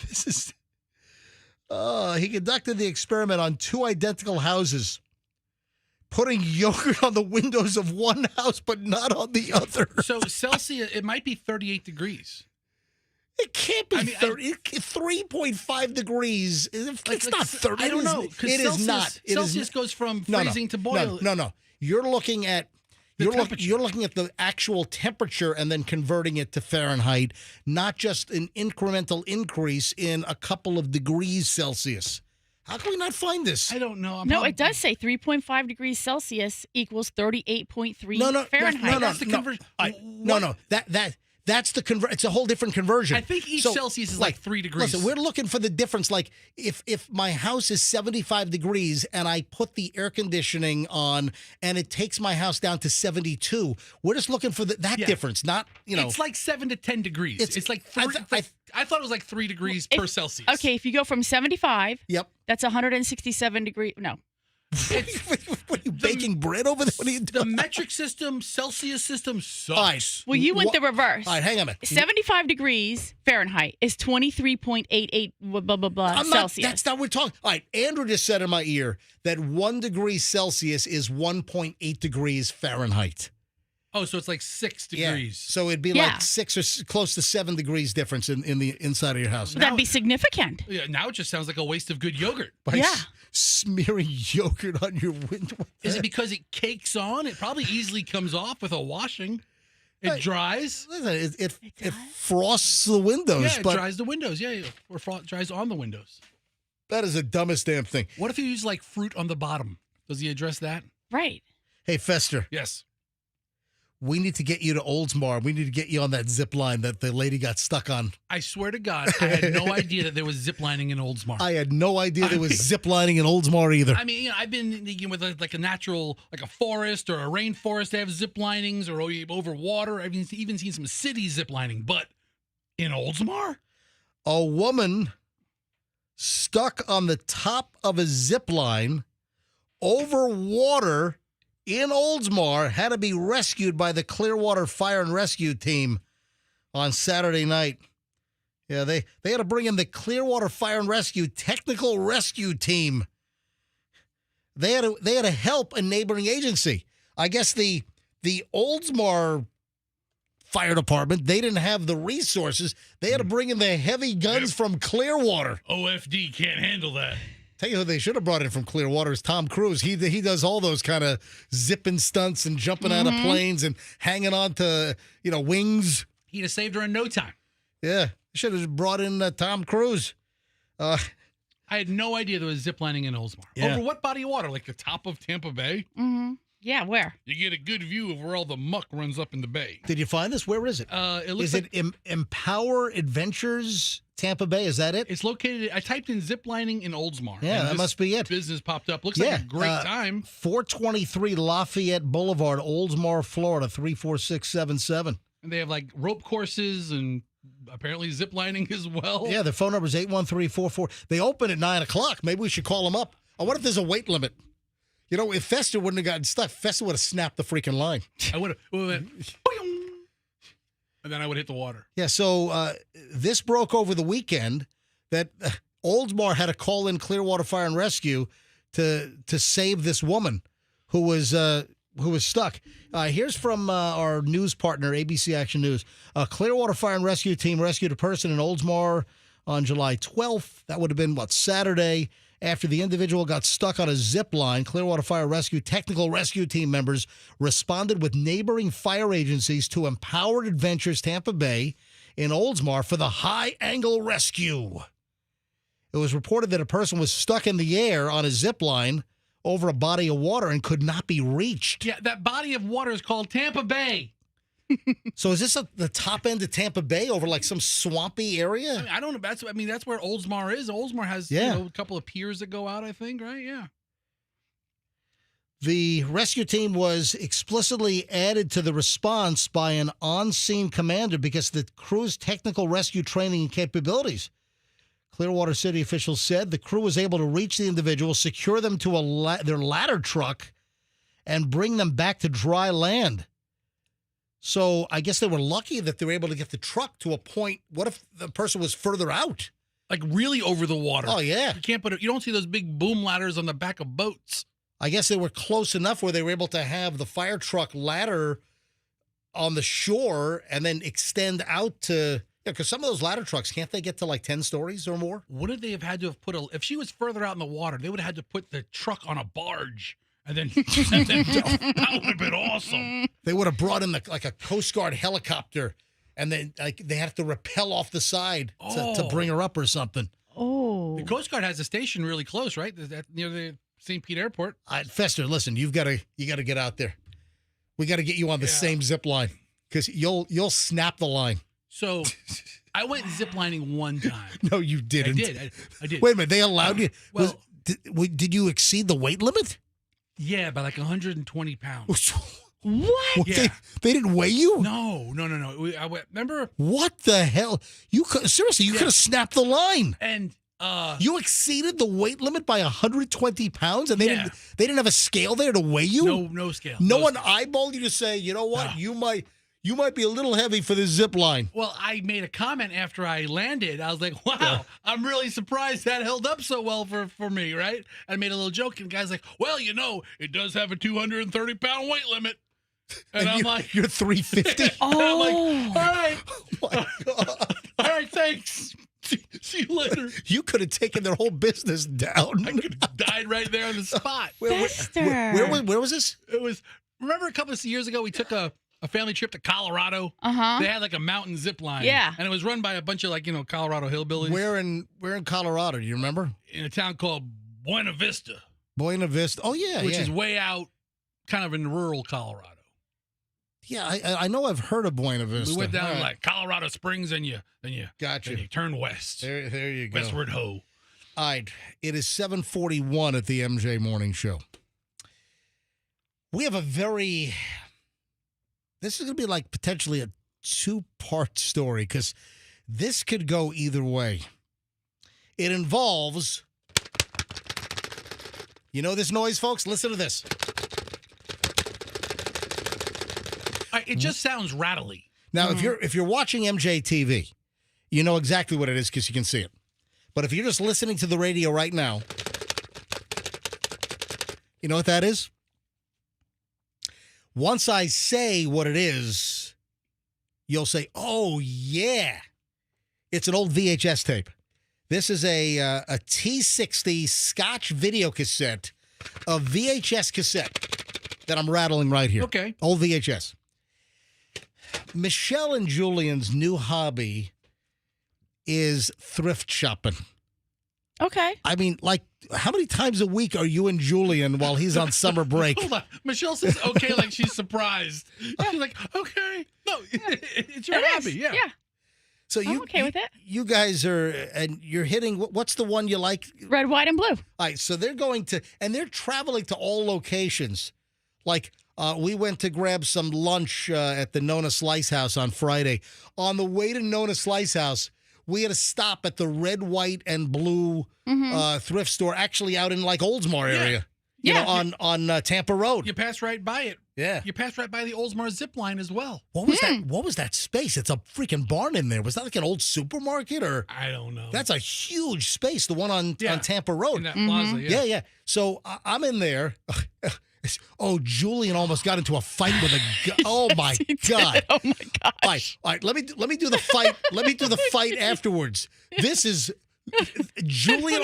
This is. He conducted the experiment on 2 identical houses, putting yogurt on the windows of one house but not on the other. So Celsius, it might be 38 degrees. It can't be 3.5 degrees. It's not 30. I don't know. It is not. Celsius goes from freezing to boil. No. You're looking at you're looking at the actual temperature and then converting it to Fahrenheit, not just an incremental increase in a couple of degrees Celsius. How can we not find this? I don't know. It does say 3.5 degrees Celsius equals 38.3 Fahrenheit. That's the conversion. That's the It's a whole different conversion. I think each Celsius is like 3 degrees. Listen, we're looking for the difference. Like if my house is 75 degrees and I put the air conditioning on and it takes my house down to 72, we're just looking for that difference. Not It's like 7 to 10 degrees. It's like 3. I thought it was like 3 degrees per Celsius. Okay, if you go from 75, yep, that's 167 degrees. No. What are you baking bread over there? What are you doing? The metric system, Celsius system sucks. Well, you went the reverse. All right, hang on a minute. 75 degrees Fahrenheit is 23.88 blah, blah, blah Celsius. That's not what we're talking. All right, Andrew just said in my ear that 1 degree Celsius is 1.8 degrees Fahrenheit. Oh, so it's like 6 degrees. Yeah. So it'd be like 6 or close to 7 degrees difference in the inside of your house. That'd be significant. Yeah, now it just sounds like a waste of good yogurt. Smearing yogurt on your window. Is it because it cakes on? It probably easily comes off with a washing. It dries. Listen, it frosts the windows. Yeah, it dries the windows. Yeah, or dries on the windows. That is the dumbest damn thing. What if you use like fruit on the bottom? Does he address that? Right. Hey, Fester. Yes. We need to get you to Oldsmar. We need to get you on that zip line that the lady got stuck on. I swear to God, I had no idea that there was zip lining in Oldsmar. I had no idea there was zip lining in Oldsmar either. I mean, I've been with like a natural, like a forest or a rainforest. They have zip linings or over water. I've even seen some city zip lining, but in Oldsmar, a woman stuck on the top of a zip line over water in Oldsmar had to be rescued by the Clearwater Fire and Rescue Team on Saturday night. Yeah, they had to bring in the Clearwater Fire and Rescue Technical Rescue Team. They had to help a neighboring agency. I guess the Oldsmar Fire Department, they didn't have the resources. They had to bring in the heavy guns from Clearwater. OFD can't handle that. Tell you who they should have brought in from Clearwater is Tom Cruise. He does all those kind of zipping stunts and jumping out of planes and hanging on to wings. He'd have saved her in no time. Yeah, should have brought in Tom Cruise. I had no idea there was ziplining in Oldsmar. Yeah. Over what body of water? Like the top of Tampa Bay? Mm-hmm. Yeah, where? You get a good view of where all the muck runs up in the bay. Did you find this? Where is it? Is it Empower Adventures Tampa Bay? Is that it? It's located. I typed in ziplining in Oldsmar. Yeah, that must be it. Business popped up. Looks like a great time. 423 Lafayette Boulevard, Oldsmar, Florida 34677. And they have like rope courses and apparently ziplining as well. Yeah, their phone number is 81344. They open at 9 o'clock. Maybe we should call them up. I wonder if there's a weight limit. If Fester wouldn't have gotten stuck, Fester would have snapped the freaking line. I would have. And then I would hit the water. Yeah, so this broke over the weekend that Oldsmar had to call in Clearwater Fire and Rescue to save this woman who was stuck. Here's from our news partner, ABC Action News. Clearwater Fire and Rescue Team rescued a person in Oldsmar on July 12th. That would have been, Saturday. after the individual got stuck on a zip line. Clearwater Fire Rescue technical rescue team members responded with neighboring fire agencies to Empowered Adventures Tampa Bay in Oldsmar for the high-angle rescue. It was reported that a person was stuck in the air on a zip line over a body of water and could not be reached. Yeah, that body of water is called Tampa Bay. So is this the top end of Tampa Bay over like some swampy area? I don't know. That's where Oldsmar is. Oldsmar has a couple of piers that go out, I think, right? Yeah. The rescue team was explicitly added to the response by an on-scene commander because of the crew's technical rescue training and capabilities. Clearwater City officials said the crew was able to reach the individual, secure them to their ladder truck, and bring them back to dry land. So I guess they were lucky that they were able to get the truck to a point. What if the person was further out? Like really over the water. Oh, yeah. You don't see those big boom ladders on the back of boats. I guess they were close enough where they were able to have the fire truck ladder on the shore and then extend out to, because some of those ladder trucks, can't they get to like 10 stories or more? Wouldn't they have had to have if she was further out in the water, they would have had to put the truck on a barge. And then that would have been awesome. They would have brought in like a Coast Guard helicopter, and then they have to rappel off the side to bring her up or something. Oh, the Coast Guard has a station really close, right? Near the St. Pete Airport. Fester, listen, you got to get out there. We got to get you on the same zip line because you'll snap the line. So I went ziplining one time. No, you didn't. I did. Wait a minute, they allowed you. Well, did you exceed the weight limit? Yeah, by like 120 pounds. What? Yeah. They didn't weigh you? No. Remember? What the hell? You could have snapped the line. And you exceeded the weight limit by 120 pounds, and they didn't have a scale there to weigh you. No scale. No one eyeballed you to say, you know what, you might be a little heavy for this zip line. Well, I made a comment after I landed. I was like, wow, I'm really surprised that held up so well for me, right? I made a little joke, and the guy's like, well, it does have a 230-pound weight limit. And I'm like, you're 350? I'm like, all right. Oh, my God. All right, thanks. See you later. You could have taken their whole business down. I could have died right there on the spot. Where was this? It was, remember a couple of years ago, we took a family trip to Colorado. They had like a mountain zip line. Yeah. And it was run by a bunch of Colorado hillbillies. Where in Colorado? Do you remember? In a town called Buena Vista. Buena Vista. Oh, yeah. Which is way out kind of in rural Colorado. Yeah, I know I've heard of Buena Vista. We went down to like Colorado Springs and you turn west. There you go. Westward ho. All right. It is 7:41 at the MJ Morning Show. We have this is going to be like potentially a 2-part story because this could go either way. It involves, you know this noise, folks? Listen to this. It just sounds rattly. Now, if you're watching MJ TV, you know exactly what it is because you can see it. But if you're just listening to the radio right now, you know what that is? Once I say what it is, you'll say, oh, yeah. It's an old VHS tape. This is a T60 Scotch video cassette, a VHS cassette that I'm rattling right here. Okay. Old VHS. Michelle and Julian's new hobby is thrift shopping. Okay. I mean, like, how many times a week are you and Julian while he's on summer break? Hold on. Michelle says okay like she's surprised. She's like, okay. No, it's your hobby. Yeah. So I'm okay with it. You guys you're hitting, what's the one you like? Red, white, and blue. All right, so they're they're traveling to all locations. Like, we went to grab some lunch at the Nona Slice House on Friday. On the way to Nona Slice House, we had to stop at the red, white, and blue thrift store, actually out in like Oldsmar area. You know, on Tampa Road. You pass right by it. Yeah. You passed right by the Oldsmar zip line as well. What was that? What was that space? It's a freaking barn in there. Was that like an old supermarket or? I don't know. That's a huge space, the one on Tampa Road. In that plaza, Yeah. So I'm in there. Oh, Julian almost got into a fight with a guy. Oh my God. Oh my All gosh. right. Let me do the fight. Let me do the fight afterwards. This is Julian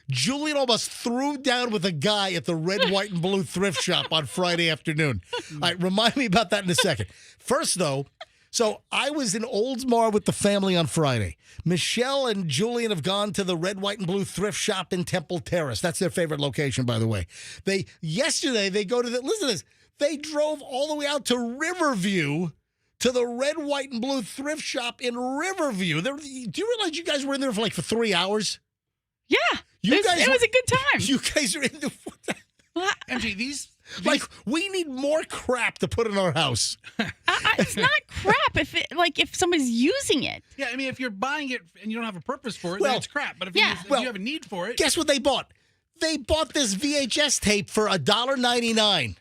Julian almost threw down with a guy at the red, white, and blue thrift shop on Friday afternoon. All right, remind me about that in a second. First, though, so I was in Oldsmar with the family on Friday. Michelle and Julian have gone to the red, white, and blue thrift shop in Temple Terrace. That's their favorite location, by the way. Yesterday, they go to listen to this. They drove all the way out to Riverview to the red, white, and blue thrift shop in Riverview. Do you realize you guys were in there for 3 hours? Yeah. It was a good time. You guys are in the... MJ, these we need more crap to put in our house. It's not crap if somebody's using it. Yeah, I mean, if you're buying it and you don't have a purpose for it, Well, then it's crap. But if yeah. you have a need for it... Guess what they bought? They bought this VHS tape for $1.99.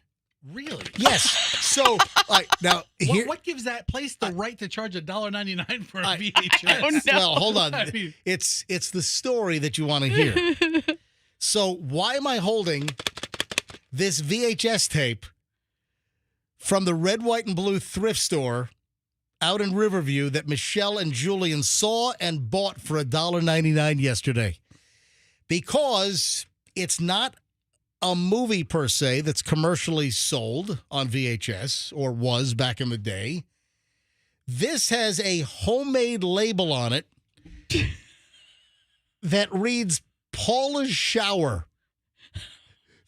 Really? Yes. So, all right, now here... What gives that place the right to charge $1.99 for a VHS? I don't know. Well, hold on. I mean- It's the story that you want to hear. So why am I holding this VHS tape from the red, white, and blue thrift store out in Riverview that Michelle and Julian saw and bought for $1.99 yesterday? Because it's not a movie per se that's commercially sold on VHS, or was back in the day. This has a homemade label on it that reads Paula's Shower,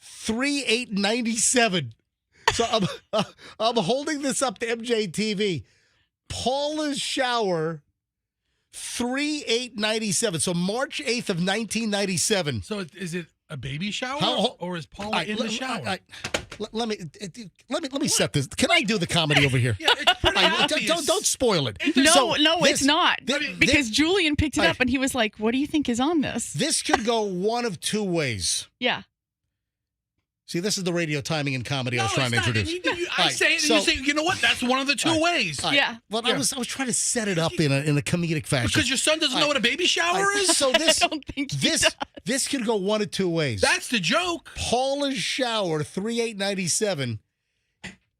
3/8/97. So I'm holding this up to MJTV. Paula's Shower, 3/8/97. So March 8th of 1997. So is it a baby shower, or is Paula in the shower? Let me set this. Can I do the comedy over here? Yeah, it's pretty obvious. Don't spoil it. It's not. Because Julian picked it up and he was like, "What do you think is on this?" This could go one of two ways. Yeah. See, this is the radio timing and comedy I was trying to introduce. I say it, and you say, you know what? That's one of the two ways. Yeah. Well, I was trying to set it up in a comedic fashion. Because your son doesn't know what a baby shower is? So this, I don't think he does. This could go one of two ways. That's the joke. Paula's Shower, 3/8/97.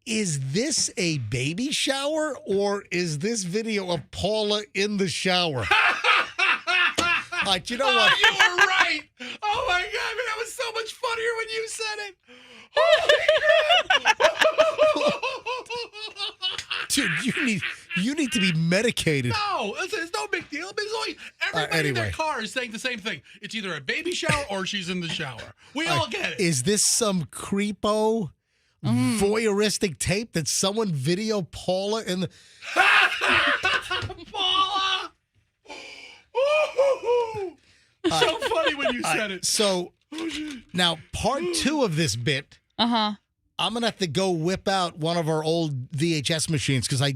Is this a baby shower, or is this video of Paula in the shower? All right, you know what? Oh, you were right. Oh, my God. I mean, that was so much funnier when you said it. Dude, you need to be medicated. No, it's no big deal. Everybody in their car is saying the same thing. It's either a baby shower or she's in the shower. We all get it. Is this some creepo, voyeuristic tape that someone video Paula in the... Paula! So funny when you said it. So, now, part two of this bit... I'm going to have to go whip out one of our old VHS machines because I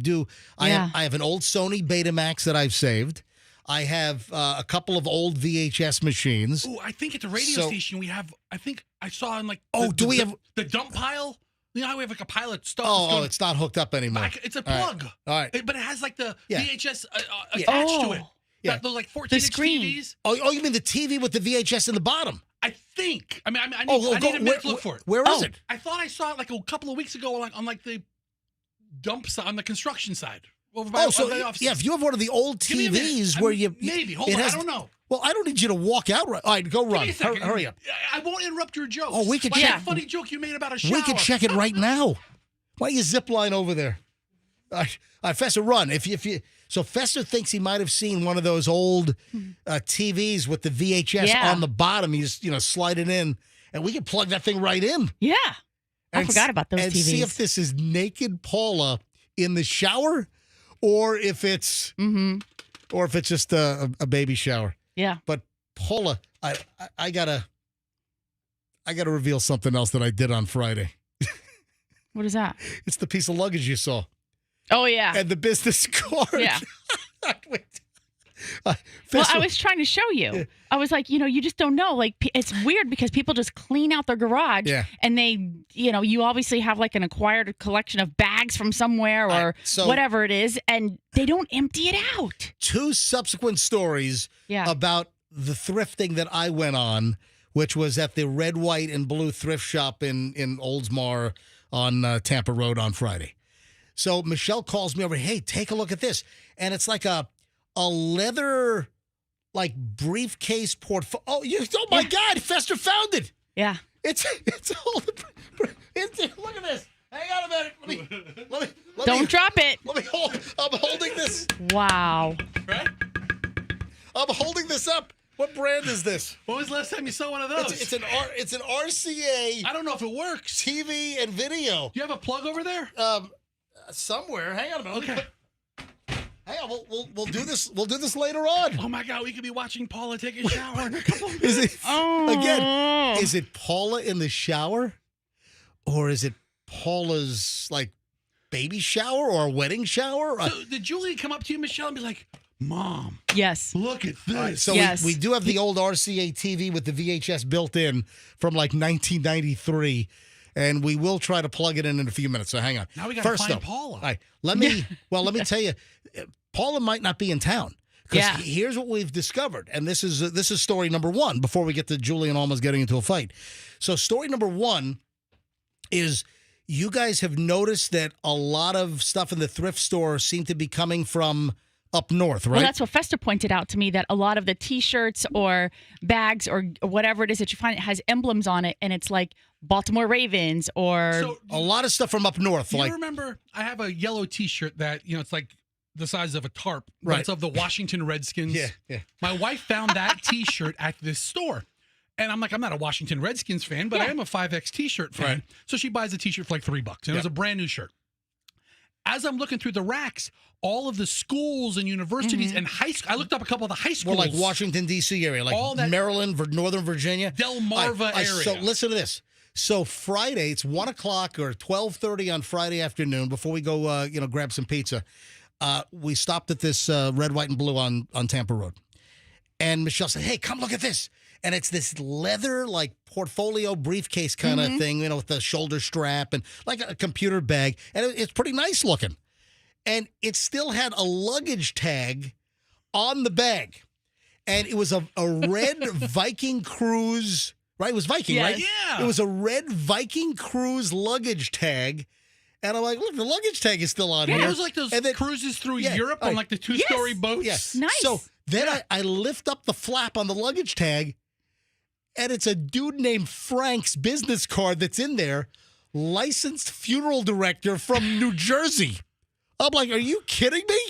have an old Sony Betamax that I've saved. I have a couple of old VHS machines. Oh, I think at the radio station we have, I think I saw on do we have the dump pile? You know how we have like a pile of stuff? Oh, it's not hooked up anymore. It's a plug. All right. But it has like the VHS attached to it. Yeah. Those like 14-inch TVs. Oh, you mean the TV with the VHS in the bottom? I think. I mean, I need a minute to look for it. Where is it? I thought I saw it like a couple of weeks ago on like the dump side, on the construction side. Over by the office. If you have one of the old TVs where maybe. Hold on, I don't know. Well, I don't need you to walk out. All right, go run. Hurry up. I won't interrupt your jokes. Oh, we could check. That funny joke you made about a shower. We could check it right now. Why don't you zipline over there? All right, Fester, run. So Fester thinks he might have seen one of those old TVs with the VHS on the bottom. You just slide it in, and we can plug that thing right in. Yeah, I forgot about those TVs. And see if this is naked Paula in the shower, or if it's just a baby shower. Yeah. But Paula, I gotta reveal something else that I did on Friday. What is that? It's the piece of luggage you saw. Oh, yeah. And the business card. Yeah. Well, I was trying to show you. I was like, you just don't know. Like, it's weird because people just clean out their garage and they, you obviously have like an acquired collection of bags from somewhere or whatever it is, and they don't empty it out. 2 subsequent stories about the thrifting that I went on, which was at the red, white, and blue thrift shop in Oldsmar on Tampa Road on Friday. So Michelle calls me over, hey, take a look at this. And it's like a leather like briefcase portfolio. Oh my God, Fester found it. Yeah. It's all look at this. Hang on a minute. Let me Don't drop it. Let me hold. I'm holding this. Wow. Right? I'm holding this up. What brand is this? When was the last time you saw one of those? It's an RCA. I don't know if it works. TV and video. Do you have a plug over there? Somewhere. Hang on a minute. Okay. Hang on. We'll do this. We'll do this later on. Oh my God, we could be watching Paula take a shower in a couple of Is minutes. it again? Is it Paula in the shower, or is it Paula's like baby shower or wedding shower? So did Julie come up to you, Michelle, and be like, "Mom, yes, look at this"? Right, so yes. we do have the old RCA TV with the VHS built in from like 1993. And we will try to plug it in a few minutes. So hang on. Now we got to find though, Paula. All right, let me tell you, Paula might not be in town. Yeah. Here's what we've discovered, and this is story number one. Before we get to Julie and almost getting into a fight, so story number one is you guys have noticed that a lot of stuff in the thrift store seem to be coming from up north, right? Well, that's what Festa pointed out to me, that a lot of the T-shirts or bags or whatever it is that you find, it has emblems on it, and it's like Baltimore Ravens or a lot of stuff from up north. You remember, I have a yellow T-shirt that, it's like the size of a tarp. But Right. It's of the Washington Redskins. Yeah. My wife found that T-shirt at this store. And I'm like, I'm not a Washington Redskins fan, but I am a 5X T-shirt fan. Right. So she buys a T-shirt for like $3. And it was a brand new shirt. As I'm looking through the racks, all of the schools and universities and high school, I looked up a couple of the high schools. Well, like Washington, D.C. area, like All that- Maryland, Northern Virginia. Delmarva area. So listen to this. So Friday, it's 1 o'clock or 12:30 on Friday afternoon before we go, grab some pizza. We stopped at this red, white, and blue on Tampa Road. And Michelle said, hey, come look at this. And it's this leather, like, portfolio briefcase kind of thing, with the shoulder strap and like a computer bag. And it's pretty nice looking. And it still had a luggage tag on the bag. And it was a red Viking Cruise, right? It was Viking, right? Yeah. It was a red Viking Cruise luggage tag. And I'm like, look, the luggage tag is still on here. It was like those cruises through Europe on like the two-story boats. Yes. Nice. So then I lift up the flap on the luggage tag, and it's a dude named Frank's business card that's in there, licensed funeral director from New Jersey. I'm like, are you kidding me?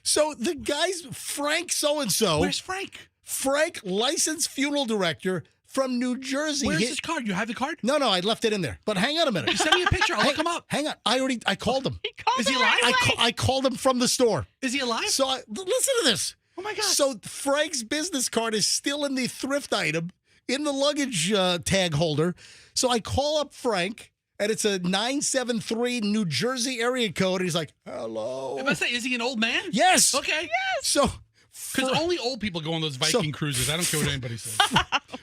So the guy's Frank so-and-so. Where's Frank? Frank, licensed funeral director from New Jersey. Where's his card? You have the card? No, I left it in there. But hang on a minute. You send me a picture. I'll look him up. Hang on. I called him. Is he alive? I called him from the store. Is he alive? So listen to this. Oh my God. So Frank's business card is still in the thrift item in the luggage tag holder. So I call up Frank, and it's a 973 New Jersey area code. And he's like, hello. If I say, is he an old man? Yes. Okay. Yes. So Because only old people go on those Viking cruises. I don't care what anybody says.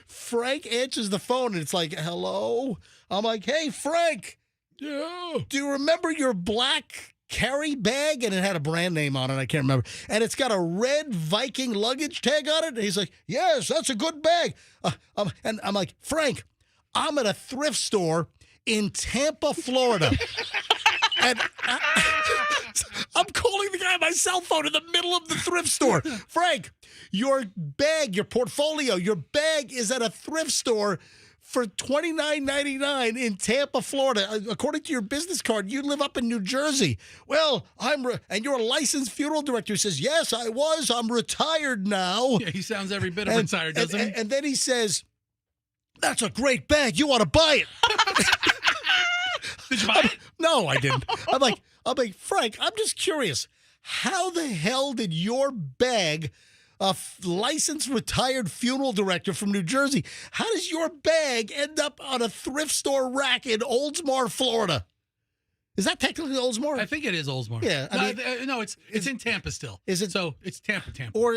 Frank answers the phone, and it's like, hello. I'm like, hey, Frank. Yeah. Do you remember your black carry bag? And it had a brand name on it. I can't remember. And it's got a red Viking luggage tag on it. And he's like, yes, that's a good bag. And I'm like, Frank, I'm at a thrift store in Tampa, Florida. And I'm calling the guy on my cell phone in the middle of the thrift store. Frank, your bag, your portfolio, your bag is at a thrift store for $29.99 in Tampa, Florida. According to your business card, you live up in New Jersey. Well, and you're a licensed funeral director. He says, yes, I was. I'm retired now. Yeah, he sounds every bit of retired, doesn't he? And then he says, that's a great bag. You ought to buy it. Did you buy it? No, I didn't. I'm like, Frank, I'm just curious. How the hell did your bag, a licensed retired funeral director from New Jersey, how does your bag end up on a thrift store rack in Oldsmar, Florida? Is that technically Oldsmar? I think it is Oldsmar. Yeah. No, it's in Tampa still. Is it? So it's Tampa. Or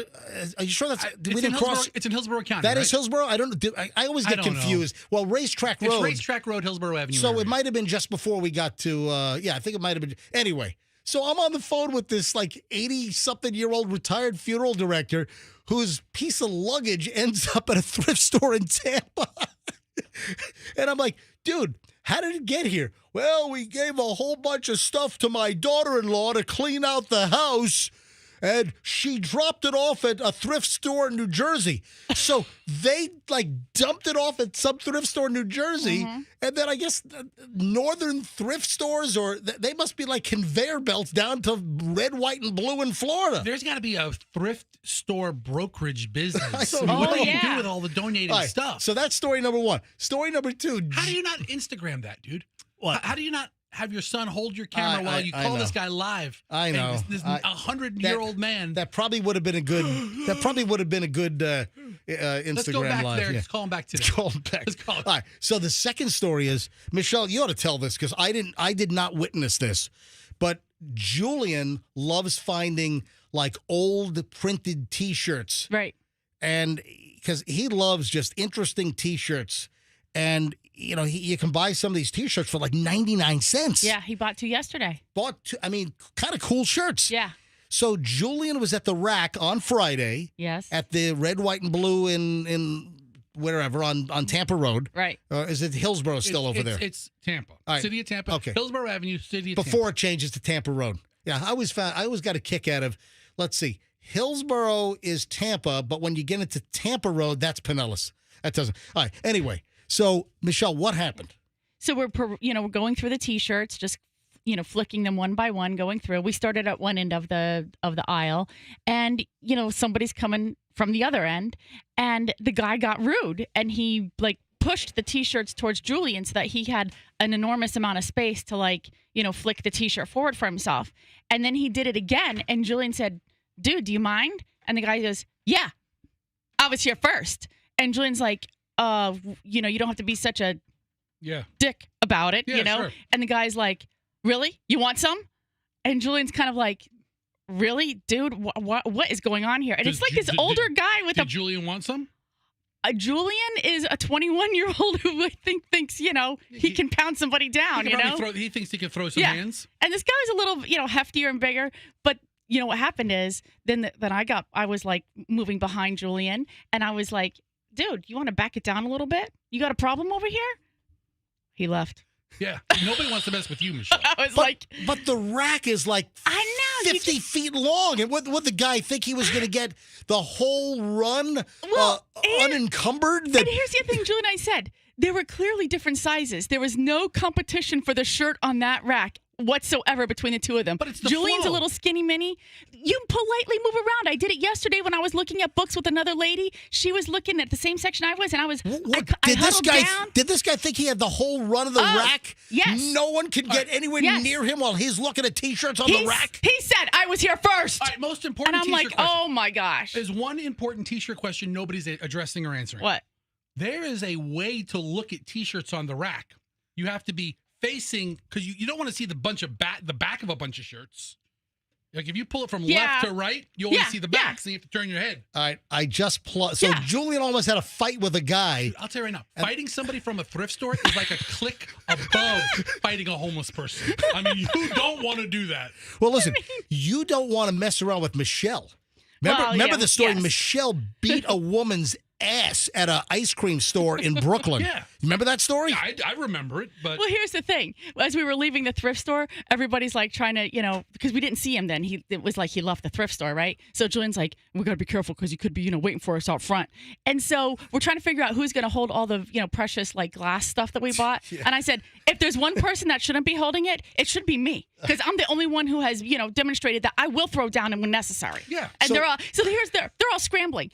are you sure that's? It's in Hillsborough County. That right? is Hillsborough? I don't know. I always get confused. Well, Racetrack Road. It's Racetrack Road, Hillsborough Avenue. So it might have been just before we got to, I think it might have been. Anyway, so I'm on the phone with this like 80-something-year-old retired funeral director whose piece of luggage ends up at a thrift store in Tampa. And I'm like, dude, how did it get here? Well, we gave a whole bunch of stuff to my daughter-in-law to clean out the house. and she dropped it off at a thrift store in New Jersey. So they dumped it off at some thrift store in New Jersey, and then I guess northern thrift stores, or they must be like conveyor belts down to red, white, and blue in Florida. There's got to be a thrift store brokerage business. I don't know. What do you do with all the donated stuff? So that's story number one. Story number two. How do you not Instagram that, dude? What? How do you not have your son hold your camera while you call this guy live? I know. This 100-year-old man. That probably would have been a good. Instagram Let's go back live. there. Yeah. Let's call him back today. Let's call him back. All right. So the second story is, Michelle, you ought to tell this because I did not witness this, but Julian loves finding old printed T-shirts, right? And because he loves just interesting T-shirts, and you can buy some of these T-shirts for 99 cents. Yeah, he bought 2 yesterday. Bought 2, kind of cool shirts. Yeah. So Julian was at the rack on Friday. Yes. At the red, white, and blue in wherever on Tampa Road. Right. Is it Hillsborough still over there? It's Tampa. All right. City of Tampa. Okay. Hillsborough Avenue, City of Before Tampa. it changes to Tampa Road. Yeah, I always got a kick out of, let's see, Hillsborough is Tampa, but when you get into Tampa Road, that's Pinellas. That doesn't. All right. Anyway, so Michelle, what happened? So we're going through the T-shirts, just flicking them one by one, going through. We started at one end of the aisle, and somebody's coming from the other end, and the guy got rude, and he pushed the T-shirts towards Julian so that he had an enormous amount of space to flick the T-shirt forward for himself. And then he did it again, and Julian said, "Dude, do you mind?" And the guy goes, "Yeah, I was here first." And Julian's like, you don't have to be such a dick about it, Sure. And the guy's like, "Really? You want some?" And Julian's kind of like, "Really, dude? What is going on here?" And it's this older guy with Did Julian want some? Julian is a 21-year-old who I think thinks, he can pound somebody down, He thinks he can throw some hands. And this guy was a little, heftier and bigger. But, what happened is then I was moving behind Julian, and I was like, "Dude, you want to back it down a little bit? You got a problem over here?" He left. Yeah. Nobody wants to mess with you, Michelle. I was but the rack is I know, 50 feet long. And what the guy think he was going to get the whole run unencumbered? And here's the thing Julian and I said. There were clearly different sizes. There was no competition for the shirt on that rack whatsoever between the two of them. But it's the Julian's flow. a little skinny mini. You politely move around. I did it yesterday when I was looking at books with another lady. She was looking at the same section I was, and I was. I huddled down. Did this guy think he had the whole run of the rack? Yes. No one could get anywhere near him while he's looking at T-shirts on the rack. He said, "I was here first." All right, most important and I'm T-shirt like, question. "Oh my gosh!" There's one important T-shirt question nobody's addressing or answering. What? There is a way to look at T-shirts on the rack. You have to be facing, because you don't want to see the back of a bunch of shirts. If you pull it from left to right, you only see the back, so you have to turn your head. All right, I just So Julian almost had a fight with a guy. Dude, I'll tell you right now, fighting somebody from a thrift store is like a click above fighting a homeless person. You don't want to do that. Well, listen, you don't want to mess around with Michelle. Remember the story? Yes. Michelle beat a woman's ass at an ice cream store in Brooklyn. Yeah. Remember that story? Yeah, I remember it, but Well, here's the thing. As we were leaving the thrift store, everybody's trying to, because we didn't see him then. It was he left the thrift store, right? So Julian's like, "We got to be careful because he could be, waiting for us out front." And so we're trying to figure out who's going to hold all the, precious glass stuff that we bought. Yeah. And I said, if there's one person that shouldn't be holding it, it should be me, because I'm the only one who has, demonstrated that I will throw down when necessary. Yeah. And they're all scrambling,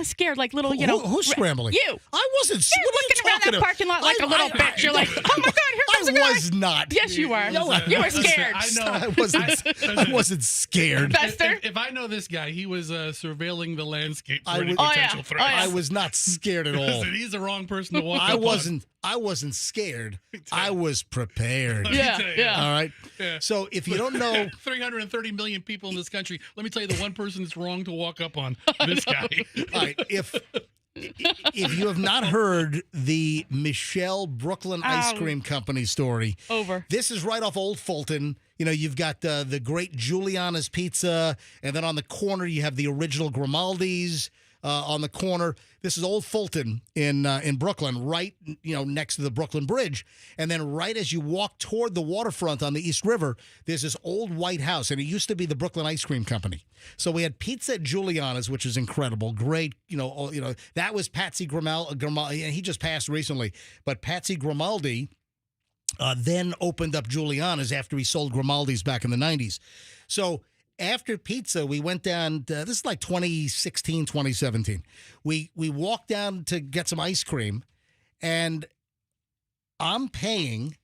scared like little, Who's scrambling? You. I wasn't. You're looking around that parking lot like a little bitch. You're like, "Oh my God, here comes a guy." I was not. Yes, you were. You were scared. I know. I wasn't scared. Fester? If I know this guy, he was surveilling the landscape for I any was- potential threats. I was not scared at all. Listen, he's the wrong person to walk I up wasn't scared. I was prepared. on. Let me tell you. All right. Yeah. So if you don't know, 330 million people in this country. Let me tell you the one person that's wrong to walk up on. This guy. all right, if you have not heard the Michelle Brooklyn Ice Cream Company story, Over. This is right off Old Fulton. You've got the great Giuliana's Pizza, and then on the corner you have the original Grimaldi's. on the corner. This is Old Fulton in Brooklyn, right, next to the Brooklyn Bridge. And then right as you walk toward the waterfront on the East River, there's this old white house, and it used to be the Brooklyn Ice Cream Company. So we had pizza at Giuliana's, which is incredible, great. That was Patsy Grimaldi, and he just passed recently. But Patsy Grimaldi then opened up Giuliana's after he sold Grimaldi's back in the 90s. So after pizza, we went down, this is like 2016, 2017. We walked down to get some ice cream, and I'm paying.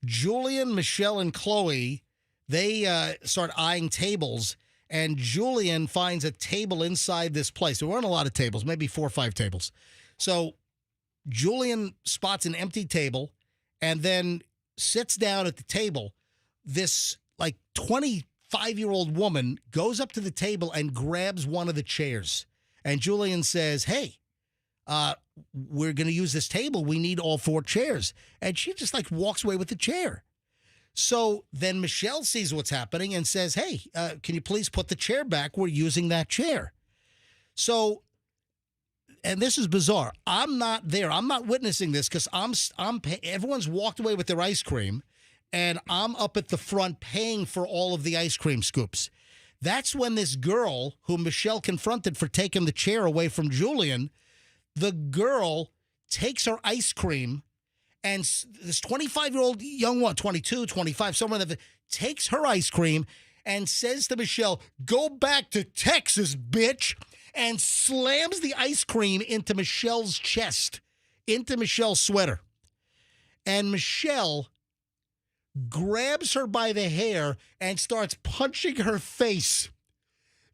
Julian, Michelle, and Chloe, they start eyeing tables, and Julian finds a table inside this place. There weren't a lot of tables, maybe 4 or 5 tables. So Julian spots an empty table and then sits down at the table. This like 25-year-old woman goes up to the table and grabs one of the chairs. And Julian says, hey, we're going to use this table. We need all 4 chairs. And she just like walks away with the chair. So then Michelle sees what's happening and says, hey, can you please put the chair back? We're using that chair. So, and this is bizarre. I'm not there. I'm not witnessing this because everyone's walked away with their ice cream, and I'm up at the front paying for all of the ice cream scoops. That's when this girl, who Michelle confronted for taking the chair away from Julian, the girl takes her ice cream, and this 25-year-old young one, 22, 25, somewhere that takes her ice cream and says to Michelle, go back to Texas, bitch, and slams the ice cream into Michelle's chest, into Michelle's sweater. And Michelle grabs her by the hair and starts punching her face.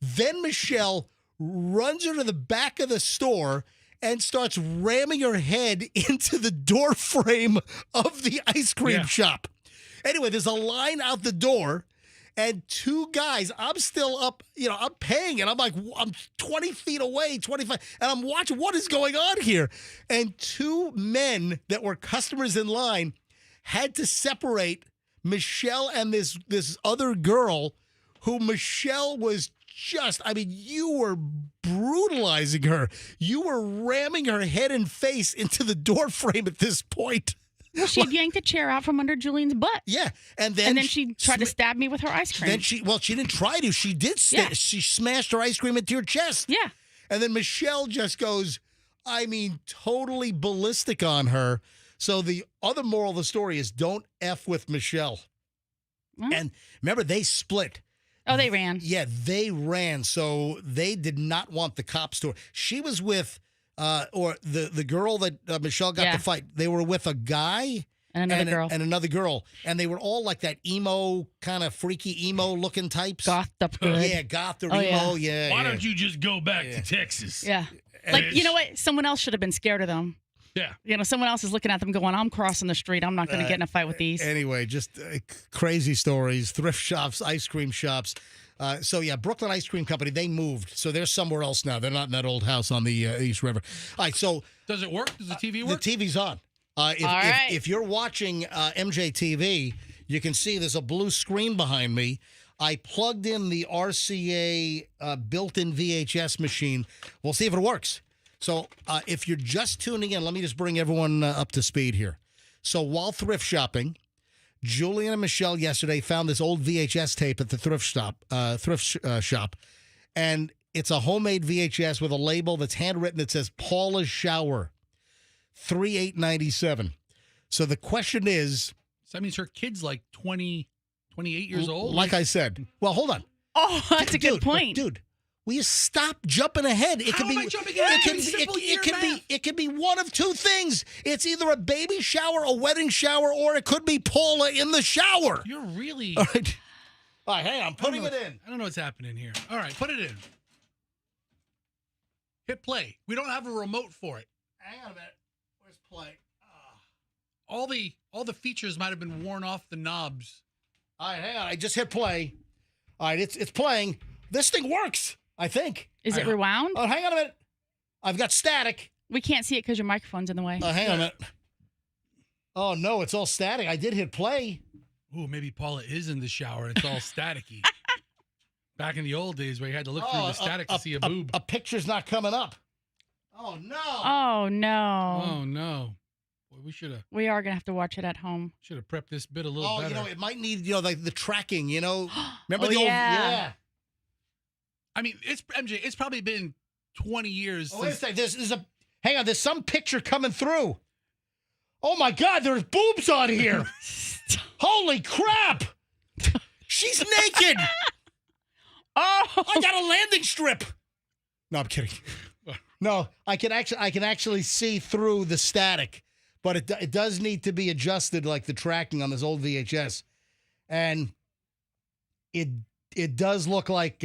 Then Michelle runs her to the back of the store and starts ramming her head into the door frame of the ice cream shop. Anyway, there's a line out the door, and 2 guys, I'm still up, I'm paying, and I'm like, I'm 20 feet away, 25, and I'm watching what is going on here. And 2 men that were customers in line had to separate Michelle and this other girl who Michelle was you were brutalizing her. You were ramming her head and face into the door frame at this point. Well, she yanked a chair out from under Julian's butt. Yeah, and then she tried to stab me with her ice cream. Then she didn't try to. She did. She smashed her ice cream into your chest. Yeah. And then Michelle just goes, totally ballistic on her. So the other moral of the story is don't F with Michelle. Mm-hmm. And remember, they split. Oh, they ran. Yeah, they ran. So they did not want the cops to. She was with, or the girl that Michelle got to fight. They were with a guy and another girl. And they were all like that emo, kind of freaky emo looking types. Goth up good. Yeah, goth or emo. Yeah. Why don't you just go back to Texas? Yeah. You know what? Someone else should have been scared of them. Yeah. Someone else is looking at them going, I'm crossing the street. I'm not going to get in a fight with these. Anyway, just crazy stories. Thrift shops, ice cream shops. Brooklyn Ice Cream Company, they moved. So they're somewhere else now. They're not in that old house on the East River. All right, so. Does it work? Does the TV work? The TV's on. If you're watching MJTV, you can see there's a blue screen behind me. I plugged in the RCA built-in VHS machine. We'll see if it works. So if you're just tuning in, let me just bring everyone up to speed here. So while thrift shopping, Julian and Michelle yesterday found this old VHS tape at the thrift shop, and it's a homemade VHS with a label that's handwritten that says Paula's Shower, 3897. So the question is... So that means her kid's like 28 years old? Like I said. Well, hold on. Oh, that's a good point. Dude. Will you stop jumping ahead? It How could be. Am I jumping ahead? It could be one of 2 things. It's either a baby shower, a wedding shower, or it could be Paula in the shower. You're really. All right, hang on. I'm putting it in. I don't know what's happening here. All right, put it in. Hit play. We don't have a remote for it. Hang on a minute. Where's play? All the features might have been worn off the knobs. All right, hang on. I just hit play. All right, it's playing. This thing works. I think. Is it rewound? Oh, hang on a minute. I've got static. We can't see it because your microphone's in the way. Hang on a minute. Oh, no, it's all static. I did hit play. Ooh, maybe Paula is in the shower. It's all staticky. Back in the old days where you had to look through the static to see a boob. A picture's not coming up. Oh, no. Oh, no. Oh, no. Boy, we are going to have to watch it at home. Should have prepped this bit a little better. It might need, like the tracking, Remember the old... Yeah. I mean, it's probably been 20 years. Oh, wait a second. Hang on, there's some picture coming through. Oh, my God, there's boobs on here. Holy crap. She's naked. Oh. I got a landing strip. No, I'm kidding. No, I can actually see through the static, but it does need to be adjusted, like the tracking on this old VHS, and it does look like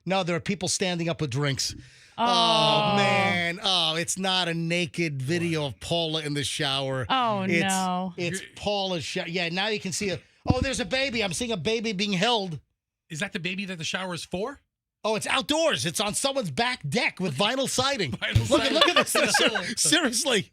no, there are people standing up with drinks. Oh man! Oh, it's not a naked video of Paula in the shower. Oh no! It's Paula's shower. Yeah, now you can see there's a baby. I'm seeing a baby being held. Is that the baby that the shower is for? Oh, it's outdoors. It's on someone's back deck with vinyl siding. Look at this. Seriously.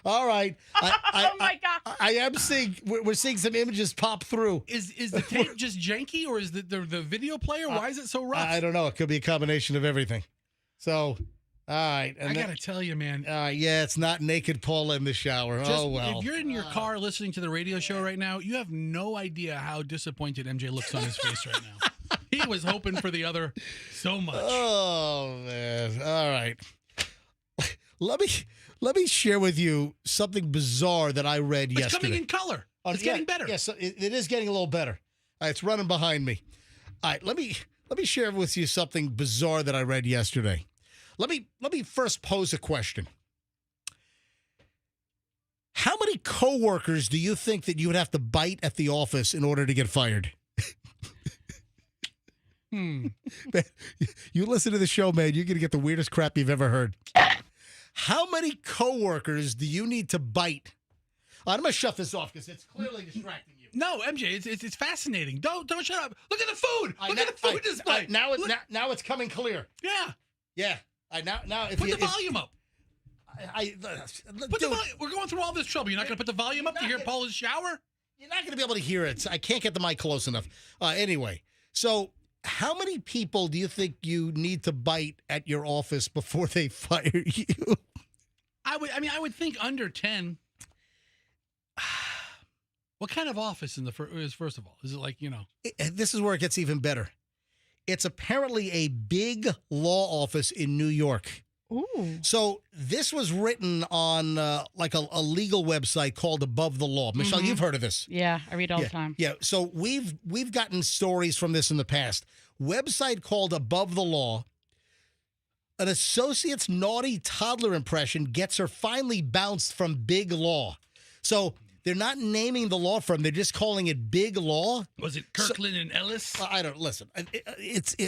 All right. Oh my God. I am seeing. We're seeing some images pop through. Is the tape just janky, or is the video player? Why is it so rough? I don't know. It could be a combination of everything. So, all right. And I gotta tell you, man. Yeah, it's not naked Paula in the shower. Oh well. If you're in your car listening to the radio show right now, you have no idea how disappointed MJ looks on his face right now. He was hoping for the other so much. Oh man! All right. Let me share with you something bizarre that I read yesterday. It's coming in color. It's getting better. Yes, it is getting a little better. It's running behind me. All right, let me share with you something bizarre that I read yesterday. Let me first pose a question. How many coworkers do you think that you would have to bite at the office in order to get fired? You listen to the show, man, you're going to get the weirdest crap you've ever heard. How many coworkers do you need to bite? I'm going to shut this off because it's clearly distracting you. No, MJ, it's fascinating. Don't shut up. Look at the food. Look at the food display. Now it's coming clear. Yeah. Yeah. Now if put the volume up. Put the volume. We're going through all this trouble. You're not going to put the volume up to hear Paula's shower? You're not going to be able to hear it. I can't get the mic close enough. Anyway, so how many people do you think you need to bite at your office before they fire you? I would think under 10. What kind of office is first of all? Is it like, This is where it gets even better. It's apparently a big law office in New York. Ooh. So this was written on like a legal website called Above the Law. Michelle, you've heard of this. Yeah, I read all the time. Yeah, so we've gotten stories from this in the past. Website called Above the Law. An associate's naughty toddler impression gets her finally bounced from Big Law. So they're not naming the law firm; they're just calling it Big Law. Was it Kirkland and Ellis? I don't listen.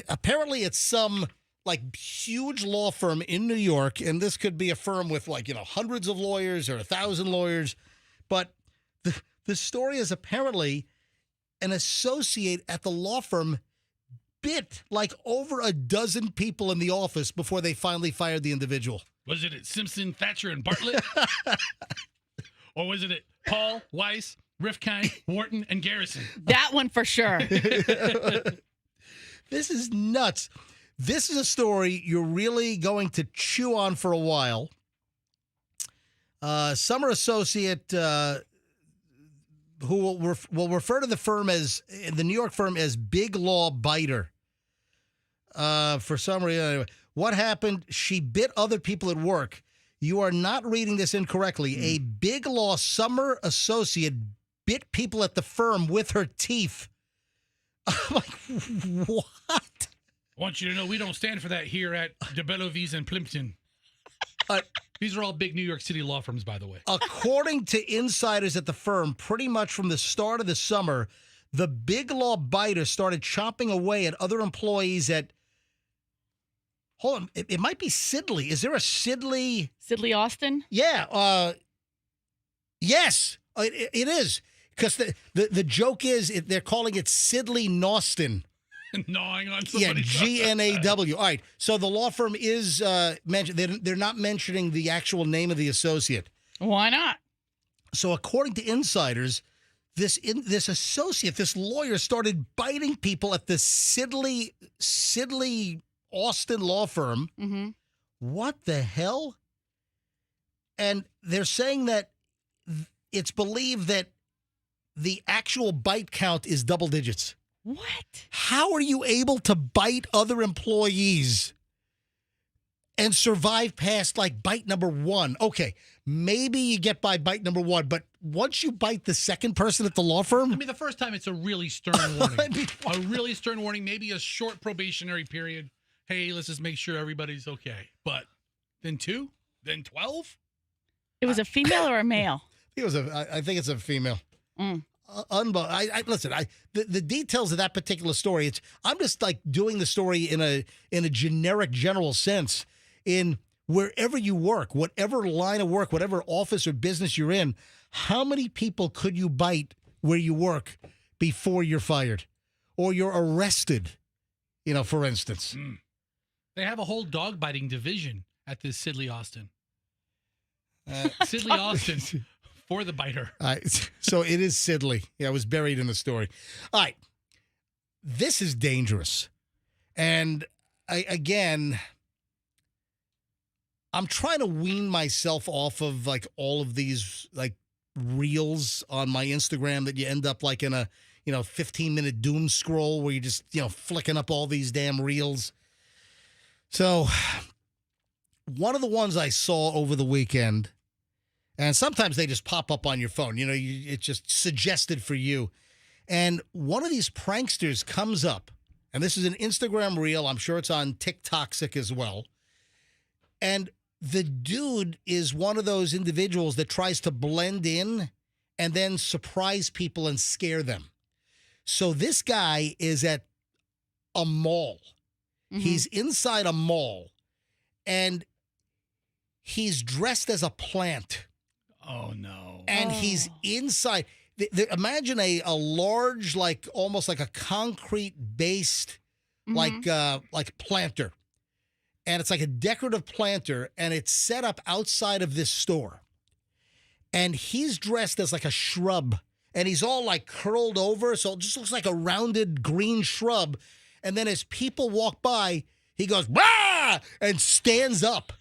Apparently it's some like huge law firm in New York, and this could be a firm with hundreds of lawyers or 1,000 lawyers. But the story is apparently an associate at the law firm bit like over a dozen people in the office before they finally fired the individual. Was it at Simpson, Thatcher, and Bartlett? Or was it at Paul, Weiss, Rifkind, Wharton, and Garrison? That one for sure. This is nuts. This is a story you're really going to chew on for a while. Summer associate who will refer to the New York firm as Big Law Biter. For some reason, anyway. What happened? She bit other people at work. You are not reading this incorrectly. A Big Law summer associate bit people at the firm with her teeth. I'm like, what? I want you to know we don't stand for that here at DeBellovis and Plimpton. These are all big New York City law firms, by the way. According to insiders at the firm, pretty much from the start of the summer, the Big Law Biter started chopping away at other employees at... Hold on. It might be Sidley. Is there a Sidley? Sidley Austin? Yeah. Yes, it is. Because the joke is they're calling it Sidley Nauston. Gnawing on somebody. Yeah, GNAW. All right. So the law firm is mentioned. They're not mentioning the actual name of the associate. Why not? So according to insiders, this associate, this lawyer, started biting people at the Sidley Austin law firm What the hell? And they're saying that it's believed that the actual bite count is double digits. What? How are you able to bite other employees and survive past like bite number 1? Okay, maybe you get by bite number 1, but once you bite the second person at the law firm? I mean, the first time it's a really stern warning. A really stern warning, maybe a short probationary period. Hey, let's just make sure everybody's okay. But then 2? Then 12? It was a female or a male? I think it's a female. Listen. The details of that particular story. I'm just like doing the story in a generic, general sense. In wherever you work, whatever line of work, whatever office or business you're in, how many people could you bite where you work before you're fired or you're arrested? For instance. They have a whole dog biting division at this Sidley Austin. Sidley Austin for the biter. All right, so it is Sidley. Yeah, it was buried in the story. All right. This is dangerous. And I'm trying to wean myself off of like all of these like reels on my Instagram that you end up like in a 15-minute doom scroll where you're just flicking up all these damn reels. So one of the ones I saw over the weekend, and sometimes they just pop up on your phone. It's just suggested for you. And one of these pranksters comes up, and this is an Instagram reel. I'm sure it's on TikTok as well. And the dude is one of those individuals that tries to blend in and then surprise people and scare them. So this guy is at a mall. Mm-hmm. He's inside a mall, and he's dressed as a plant. Oh, no. And he's inside. Imagine a large, like almost like a concrete-based, like planter. And it's like a decorative planter, and it's set up outside of this store. And he's dressed as like a shrub, and he's all like curled over, so it just looks like a rounded green shrub. And then as people walk by, he goes, "Bah!" and stands up.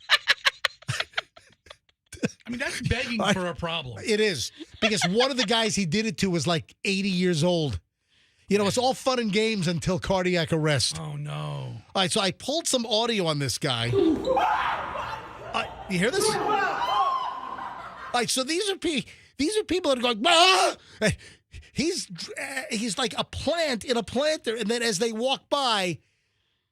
I mean, that's begging for a problem. It is. Because one of the guys he did it to was like 80 years old. It's all fun and games until cardiac arrest. Oh, no. All right, so I pulled some audio on this guy. You hear this? All right, so these are people that are going, "Ah!" He's like a plant in a planter, and then as they walk by,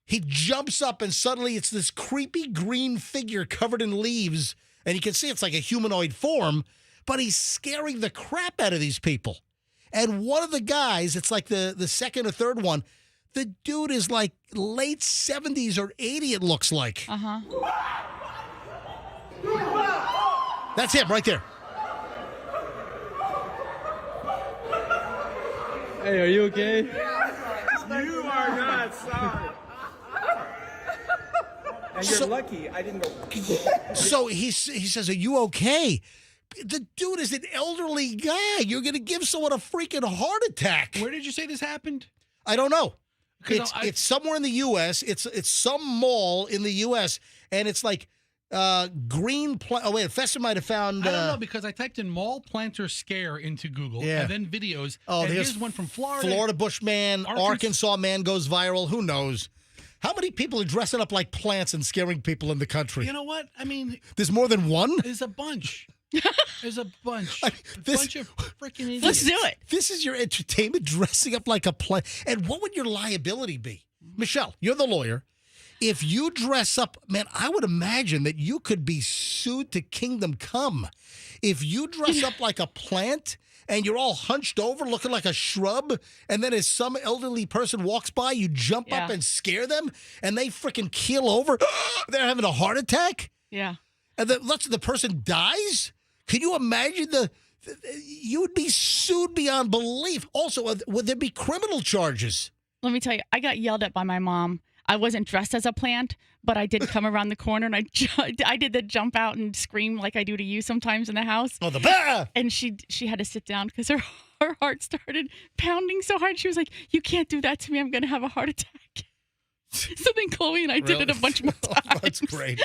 he jumps up, and suddenly it's this creepy green figure covered in leaves, and you can see it's like a humanoid form, but he's scaring the crap out of these people. And one of the guys, it's like the second or third one, the dude is like late 70s or 80, it looks like. Uh-huh. That's him right there. Hey, are you okay? You are not sorry. And you're lucky I didn't go. So he says, "Are you okay?" The dude is an elderly guy. You're going to give someone a freaking heart attack. Where did you say this happened? I don't know. It's somewhere in the U.S. It's some mall in the U.S. and it's like green. Fester might have found. I don't know because I typed in mall planter scare into Google and then videos. Oh, and here's one from Florida. Florida Bushman, Arkansas man goes viral. Who knows? How many people are dressing up like plants and scaring people in the country? You know what? I mean, there's more than one. There's a bunch. There's a bunch. Bunch of freaking idiots. Let's do it. This is your entertainment, dressing up like a plant. And what would your liability be? Michelle, you're the lawyer. If you dress up, man, I would imagine that you could be sued to kingdom come. If you dress up like a plant and you're all hunched over looking like a shrub, and then as some elderly person walks by, you jump up and scare them, and they freaking keel over. They're having a heart attack? Yeah. And then the person dies? Can you imagine you would be sued beyond belief. Also, would there be criminal charges? Let me tell you, I got yelled at by my mom. I wasn't dressed as a plant, but I did come around the corner and I did the jump out and scream like I do to you sometimes in the house. Oh, the bah! And she had to sit down because her heart started pounding so hard. She was like, "You can't do that to me. I'm going to have a heart attack." So then Chloe and I did it a bunch more times. That's great.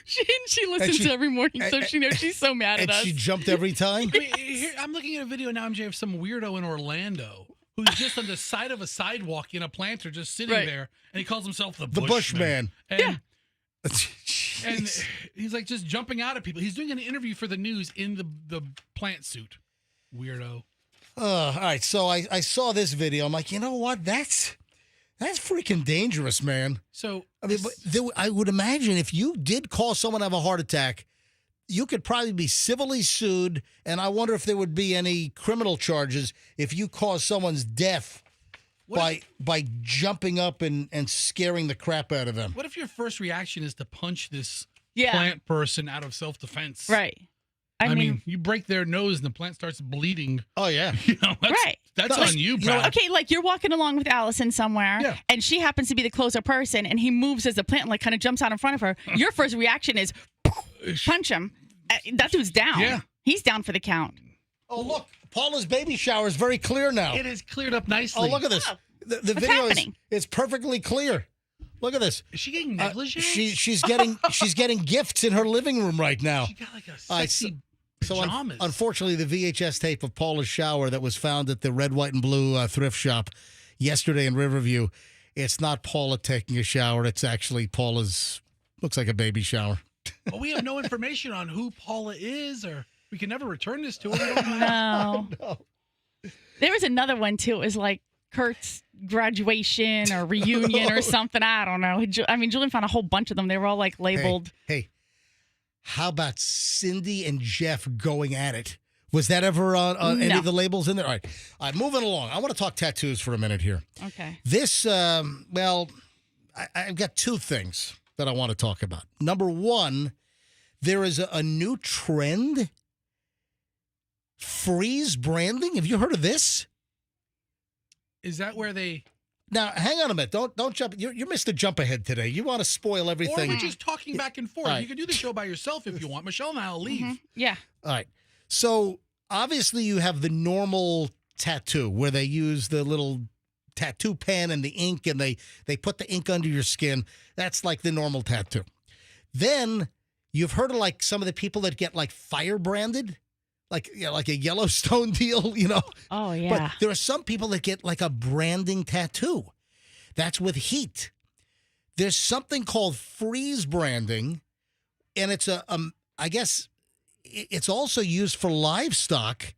She listens every morning, so she knows she's so mad at us. And she jumped every time? I mean, I'm looking at a video now, MJ, of some weirdo in Orlando who's just on the side of a sidewalk in a planter just sitting there, and he calls himself the Bushman. And, and he's like just jumping out at people. He's doing an interview for the news in the plant suit. Weirdo. All right, so I saw this video. I'm like, you know what? That's freaking dangerous, man. So I mean, I would imagine if you did cause someone to have a heart attack, you could probably be civilly sued, and I wonder if there would be any criminal charges if you caused someone's death by jumping up and scaring the crap out of them. What if your first reaction is to punch this plant person out of self-defense? Right. I mean, you break their nose and the plant starts bleeding. Oh, yeah. That's on you, bro. Okay, like you're walking along with Allison somewhere, and she happens to be the closer person, and he moves as the plant, like kind of jumps out in front of her. Your first reaction is punch him. That dude's down. Yeah. He's down for the count. Oh, look. Paula's baby shower is very clear now. It is cleared up nicely. Oh, look at this. The video is perfectly clear. Look at this. Is she getting negligee? She's getting gifts in her living room right now. She got like a sexy pajamas. Unfortunately, the VHS tape of Paula's shower that was found at the Red, White, and Blue thrift shop yesterday in Riverview, it's not Paula taking a shower. It's actually Paula's, looks like a baby shower. Well, we have no information on who Paula is, or we can never return this to her. No. There was another one, too. It was like Kurt's graduation or reunion or something. I don't know. I mean, Julian found a whole bunch of them. They were all like labeled. Hey, how about Cindy and Jeff going at it? Was that ever on any of the labels in there? All right, moving along. I want to talk tattoos for a minute here. Okay. This, I've got two things that I want to talk about. Number one, there is a new trend. Freeze branding. Have you heard of this? Is that where they... Now, hang on a minute. Don't jump. You're Mr. Jump Ahead today. You want to spoil everything. Or we're just talking back and forth. Right. You can do the show by yourself if you want. Michelle and I will leave. Mm-hmm. Yeah. All right. So, obviously, you have the normal tattoo where they use the little tattoo pen and the ink, and they put the ink under your skin. That's like the normal tattoo. Then, you've heard of like some of the people that get like fire branded. Like a Yellowstone deal, you know? Oh, yeah. But there are some people that get like a branding tattoo. That's with heat. There's something called freeze branding, and it's I guess it's also used for livestock,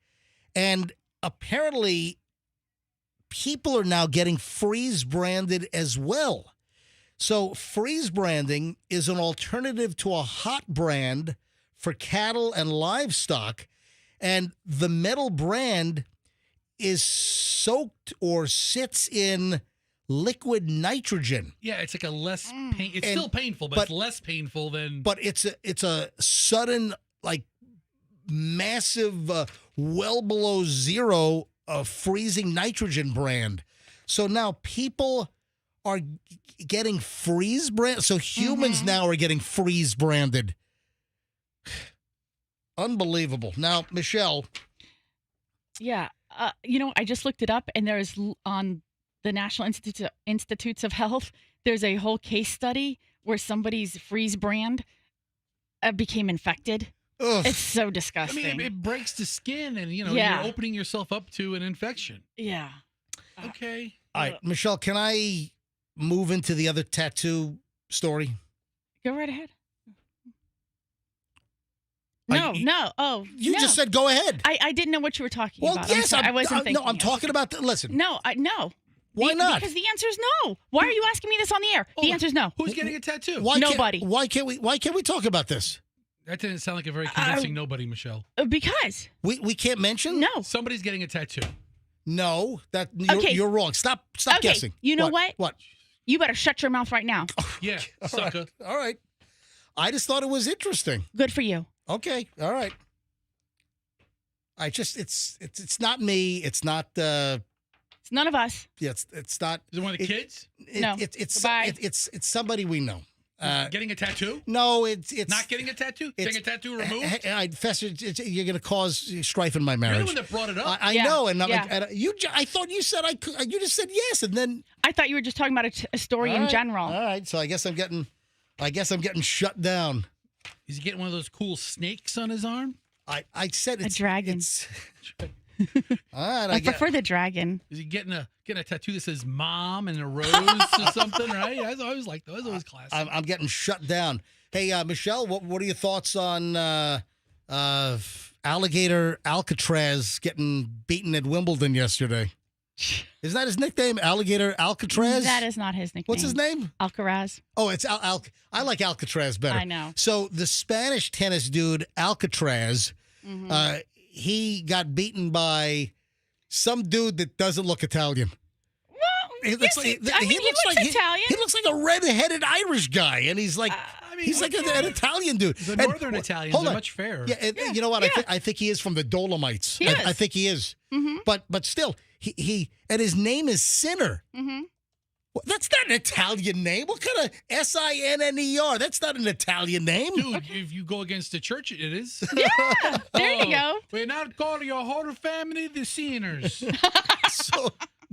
and apparently people are now getting freeze branded as well. So freeze branding is an alternative to a hot brand for cattle and livestock. And the metal brand is soaked or sits in liquid nitrogen. Yeah, it's like a less pain. It's still painful, but it's less painful than. But it's a sudden, like, massive, well below zero freezing nitrogen brand. So now people are getting freeze brand. So humans now are getting freeze branded. Unbelievable. Now, Michelle. Yeah. I just looked it up, and there's on the National Institutes of Health, there's a whole case study where somebody's freeze brand became infected. Ugh. It's so disgusting. I mean, it breaks the skin, and, you're opening yourself up to an infection. Yeah. Okay. All right, Michelle, can I move into the other tattoo story? Go right ahead. No. You just said go ahead. I didn't know what you were talking about. Well, yes, I wasn't thinking. No, I'm talking about listen. No. Why not? Because the answer is no. Why are you asking me this on the air? The answer is no. Who's getting a tattoo? Nobody. Why can't we talk about this? That didn't sound like a very convincing nobody, Michelle. Because we can't mention. No. Somebody's getting a tattoo. No, you're wrong. Stop guessing. You know what? What? You better shut your mouth right now. Yeah, sucker. All right. I just thought it was interesting. Good for you. Okay. All right. It's not me. It's not. It's none of us. Yeah. It's not. Is it one of the kids? No. It's somebody we know. Getting a tattoo? No, it's not getting a tattoo. Getting a tattoo removed. Fester, you're going to cause strife in my marriage. You're the one that brought it up. I know, and I thought you said I could. You just said yes, and then I thought you were just talking about a story in general. All right, so I guess I'm getting shut down. Is he getting one of those cool snakes on his arm? I said it's a dragon. All right, I prefer the dragon. Is he getting a tattoo that says "Mom" and a rose or something? Right? I always like those. Always classic. I'm getting shut down. Hey, Michelle, what are your thoughts on Alligator Alcatraz getting beaten at Wimbledon yesterday? Is that his nickname, Alligator Alcatraz? That is not his nickname. What's his name? Alcaraz. Oh, it's I like Alcatraz better. I know. So the Spanish tennis dude Alcatraz, he got beaten by some dude that doesn't look Italian. He looks like Italian. He looks like a red-headed Irish guy, and he's like he's like an Italian dude. The Northern Italians are much fairer. Yeah, and you know what? I think he is from the Dolomites. I think he is. But still, he and his name is Sinner. Well, that's not an Italian name. What kind of Sinner? That's not an Italian name. Dude, if you go against the church, it is. Yeah, there you go. We're not calling your whole family the sinners.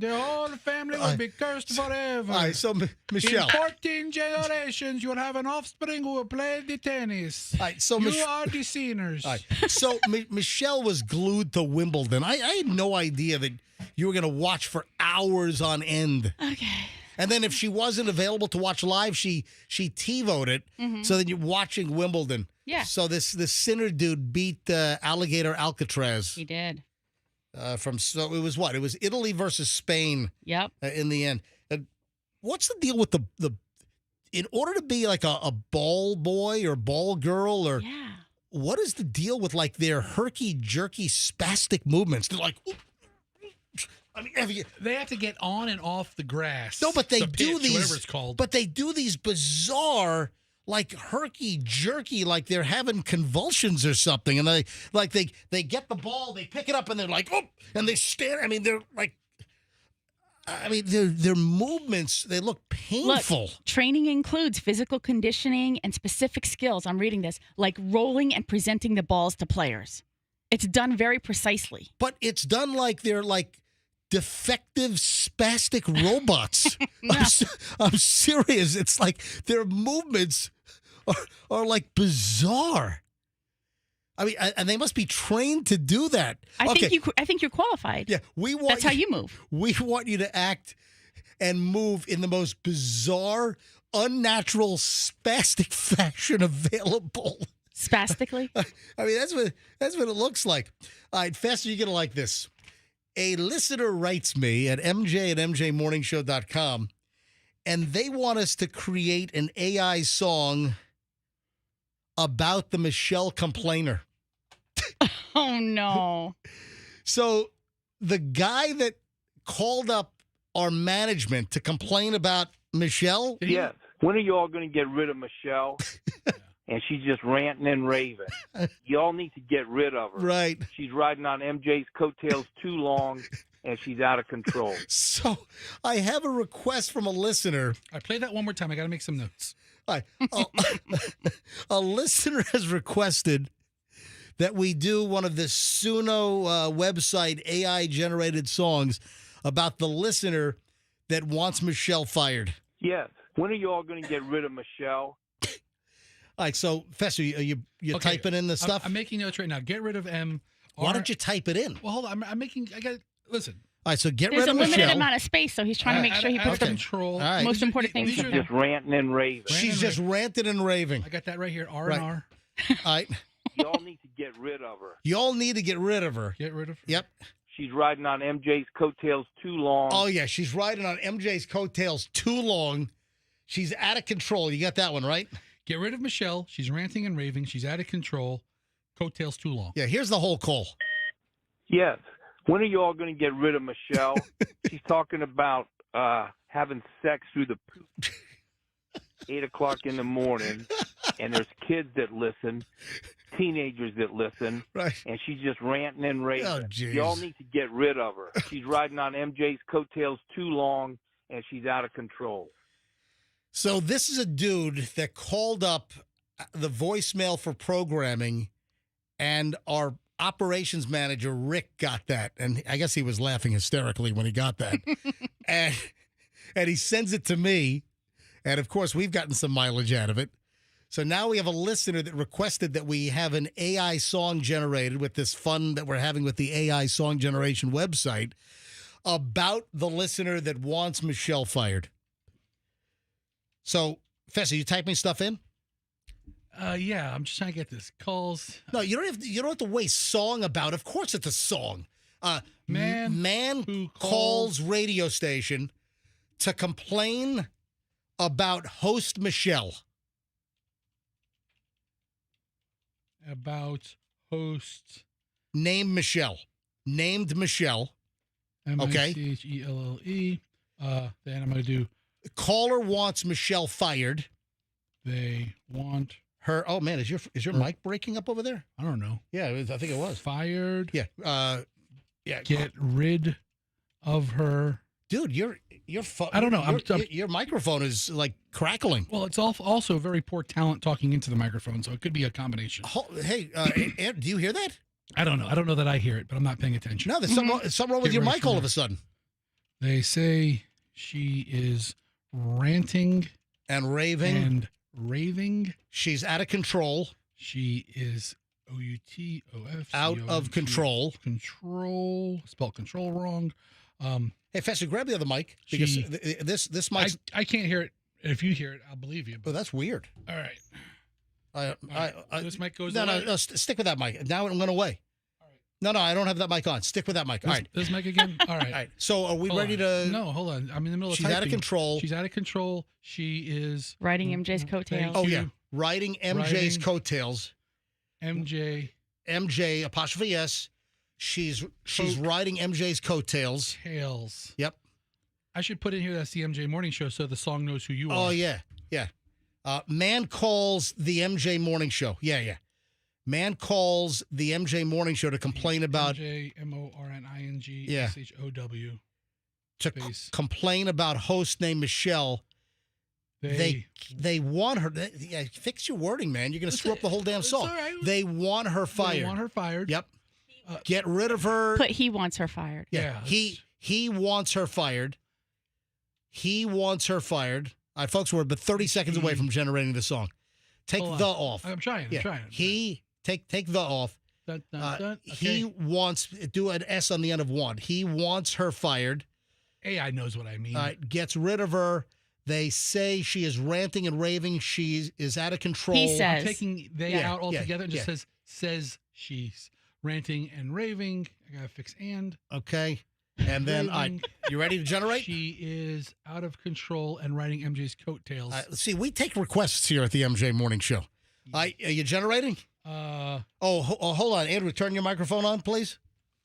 The whole family will be cursed forever. All right, so Michelle. In 14 generations, you'll have an offspring who will play the tennis. All right, so you are the sinners. All right, so Michelle was glued to Wimbledon. I had no idea that you were going to watch for hours on end. Okay. And then if she wasn't available to watch live, she TiVo'd it. So then you're watching Wimbledon. Yeah. So this Sinner dude beat Alligator Alcatraz. He did. So it was what? It was Italy versus Spain. Yep. In the end. What's the deal with the in order to be like a ball boy or ball girl or what is the deal with like their herky-jerky spastic movements? They're like, I mean, they have to get on and off the grass. No, but they pitch, do these. whatever it's called. But they do these bizarre, like herky-jerky, like they're having convulsions or something, and they get the ball, they pick it up, and they're like, oh, and they stand. I mean, they're like, their movements, they look painful. Look, training includes physical conditioning and specific skills. I'm reading this, like rolling and presenting the balls to players. It's done very precisely. But it's done like they're like defective spastic robots. I'm serious. It's like their movements are like bizarre. I mean, and they must be trained to do that. I think you're qualified. Yeah, that's how you move. We want you to act and move in the most bizarre, unnatural, spastic fashion available. Spastically? I mean, that's what it looks like. All right, Fester, you're gonna like this. A listener writes me at mj@mjmorningshow.com, and they want us to create an AI song about the Michelle complainer. Oh, no. So the guy that called up our management to complain about Michelle. Yes. When are you all going to get rid of Michelle? And she's just ranting and raving. Y'all need to get rid of her. Right. She's riding on MJ's coattails too long, and she's out of control. So I have a request from a listener. I play that one more time. I got to make some notes. All right. A listener has requested that we do one of the Suno website AI-generated songs about the listener that wants Michelle fired. Yes. When are you all going to get rid of Michelle? All right, so Fester, you're Okay, typing in the stuff. I'm making notes right now. Get rid of M. Why don't you type it in? Well, hold on. I'm making. I got. Listen. All right, so get There's rid of a Michelle. limited amount of space, so he's trying to make sure he puts the control. most important things. She's just ranting and raving. She's just ranting and raving. I got that right here. R Right. and R. All right. Y'all need to get rid of her. Y'all need to get rid of her. Get rid of her. Yep. She's riding on MJ's coattails too long. Oh, yeah, she's riding on MJ's coattails too long. She's out of control. You got that one, right? Get rid of Michelle. She's ranting and raving. She's out of control. Coattails too long. Yeah, here's the whole call. Yes. When are you all going to get rid of Michelle? She's talking about having sex through the poop 8 o'clock in the morning, and there's kids that listen, teenagers that listen, right? And she's just ranting and raving. Oh, jeez. Y'all need to get rid of her. She's riding on MJ's coattails too long, and she's out of control. So this is a dude that called up the voicemail for programming, and our operations manager, Rick, got that. And I guess he was laughing hysterically when he got that. and he sends it to me. And, of course, we've gotten some mileage out of it. So now we have a listener that requested that we have an AI song generated with this fun that we're having with the AI song generation website about the listener that wants Michelle fired. So, Fess, are you typing stuff in? Yeah, I'm just trying to get this. Calls. No, you don't have to waste song about. Of course it's a song. Man who calls radio station to complain about host Michelle. About host. Named Michelle. Okay. Michelle. Then I'm going to do. The caller wants Michelle fired. They want her. Oh man, is your mic breaking up over there? I don't know. Yeah, I think it was fired. Yeah. Yeah. Get rid of her. Dude, your phone. I don't know. Your microphone is like crackling. Well, it's also very poor talent talking into the microphone, so it could be a combination. Hey, do you hear that? I don't know. I don't know that I hear it, but I'm not paying attention. No, there's something wrong with your mic all of a sudden. They say she is ranting and raving. She's out of control. She is OUTOF. Out of control. Control. Spelled control wrong. Hey, Fester, grab the other mic because this mic. I can't hear it. If you hear it, I'll believe you. Oh, that's weird. All right. This mic goes. No, stick with that mic. Now it went away. All right. No, I don't have that mic on. Stick with that mic. All right. This mic again. All right. All right. So are we ready to? No, hold on. I'm in the middle of typing. She's out of control. She's out of control. She is riding MJ's coattails. Oh yeah, riding MJ's coattails. MJ apostrophe S. She's riding MJ's coattails. Tails. Yep. I should put in here that's the MJ Morning Show so the song knows who you are. Oh yeah. Man calls the MJ Morning Show. Yeah. Man calls the MJ Morning Show to complain about MJ MORNING SHOW. To complain about host named Michelle. They want her. Fix your wording, man. You're going to screw up the whole damn song. Right. They want her fired. They want her fired. Yep. Get rid of her. But he wants her fired. Yeah. He wants her fired. He wants her fired. All right, folks, we're but 30 seconds away from generating the song. Take the off. I'm trying. He take the off. Okay. He wants do an S on the end of one. He wants her fired. AI knows what I mean. All right, gets rid of her. They say she is ranting and raving. She is out of control. He says. I'm taking out altogether and just says she's ranting and raving. I got to fix and. Okay. And then, you ready to generate? She is out of control and riding MJ's coattails. See, we take requests here at the MJ Morning Show. Are you generating? Hold on. Andrew, turn your microphone on, please.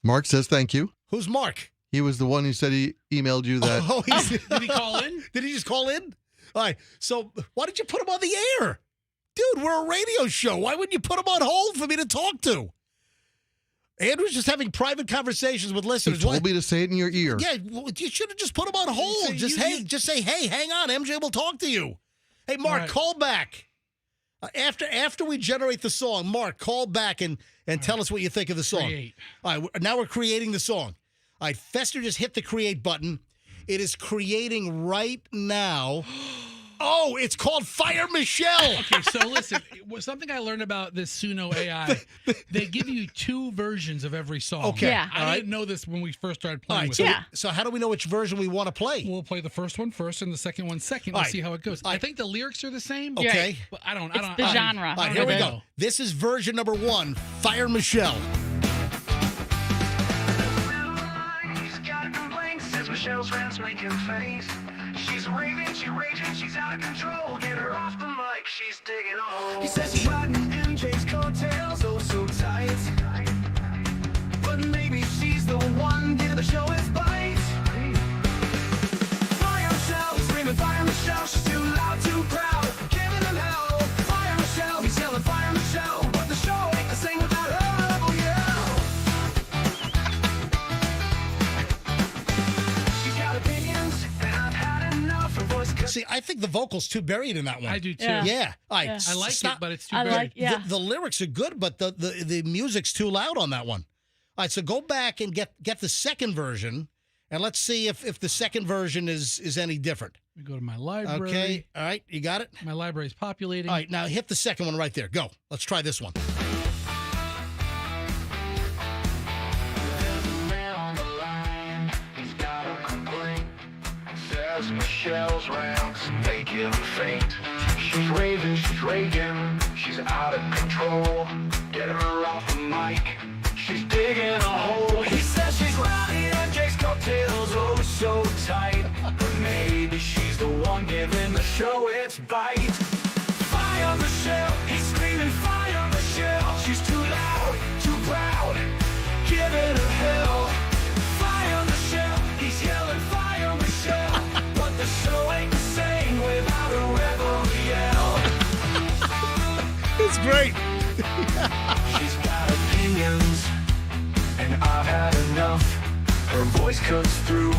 Mark says thank you. Who's Mark? He was the one who said he emailed you that. Did he call in? Did he just call in? All right. So why did you put him on the air? Dude, we're a radio show. Why wouldn't you put him on hold for me to talk to? Andrew's just having private conversations with listeners. He told me to say it in your ear. Yeah, well, you should have just put him on hold. Just say, hey, hang on. MJ will talk to you. Hey, Mark, call back. After we generate the song, Mark, call back and tell us what you think of the song. Create. All right, now we're creating the song. All right, Fester just hit the create button. It is creating right now. Oh, it's called Fire Michelle. Okay, so listen, something I learned about this Suno AI, they give you two versions of every song. Okay. Yeah. I didn't know this when we first started playing with it. So how do we know which version we want to play? We'll play the first one first and the second one second. We'll see how it goes. I think the lyrics are the same. Okay. But I don't. It's the genre. All right, here we go. This is version number 1, Fire Michelle. Michelle's friends make him face. She's raving, she's raging, she's out of control. Get her off the mic, she's digging a hole. He says he's riding MJ's coattails, oh so tight. But maybe she's the one, give the show its bite. Fire Michelle, he's screaming Fire Michelle. She's too loud, too proud, giving him hell. Fire Michelle, he's yelling Fire Michelle. But the show ain't the same without her, oh yeah. See, I think the vocal's too buried in that one. I do too. Yeah. All right, I like it, but it's too buried. The lyrics are good, but the music's too loud on that one. All right, so go back and get the second version, And let's see if the second version is any different. We go to my library. Okay. All right. You got it? My library is populating. All right. Now hit the second one right there. Go. Let's try this one. Michelle's rounds, they give her faint. She's raving, she's raging, she's out of control. Get her off the mic, she's digging a hole. He says she's rowdy and Jake's cocktails, oh so tight. But maybe she's the one giving the show its bite. Fire Michelle, he's screaming fire Michelle. She's too loud, too proud, giving her hell. Fire Michelle, he's yelling fire Michelle. The show ain't the same without a rebel yell. It's great. She's got opinions, and I've had enough. Her voice cuts through,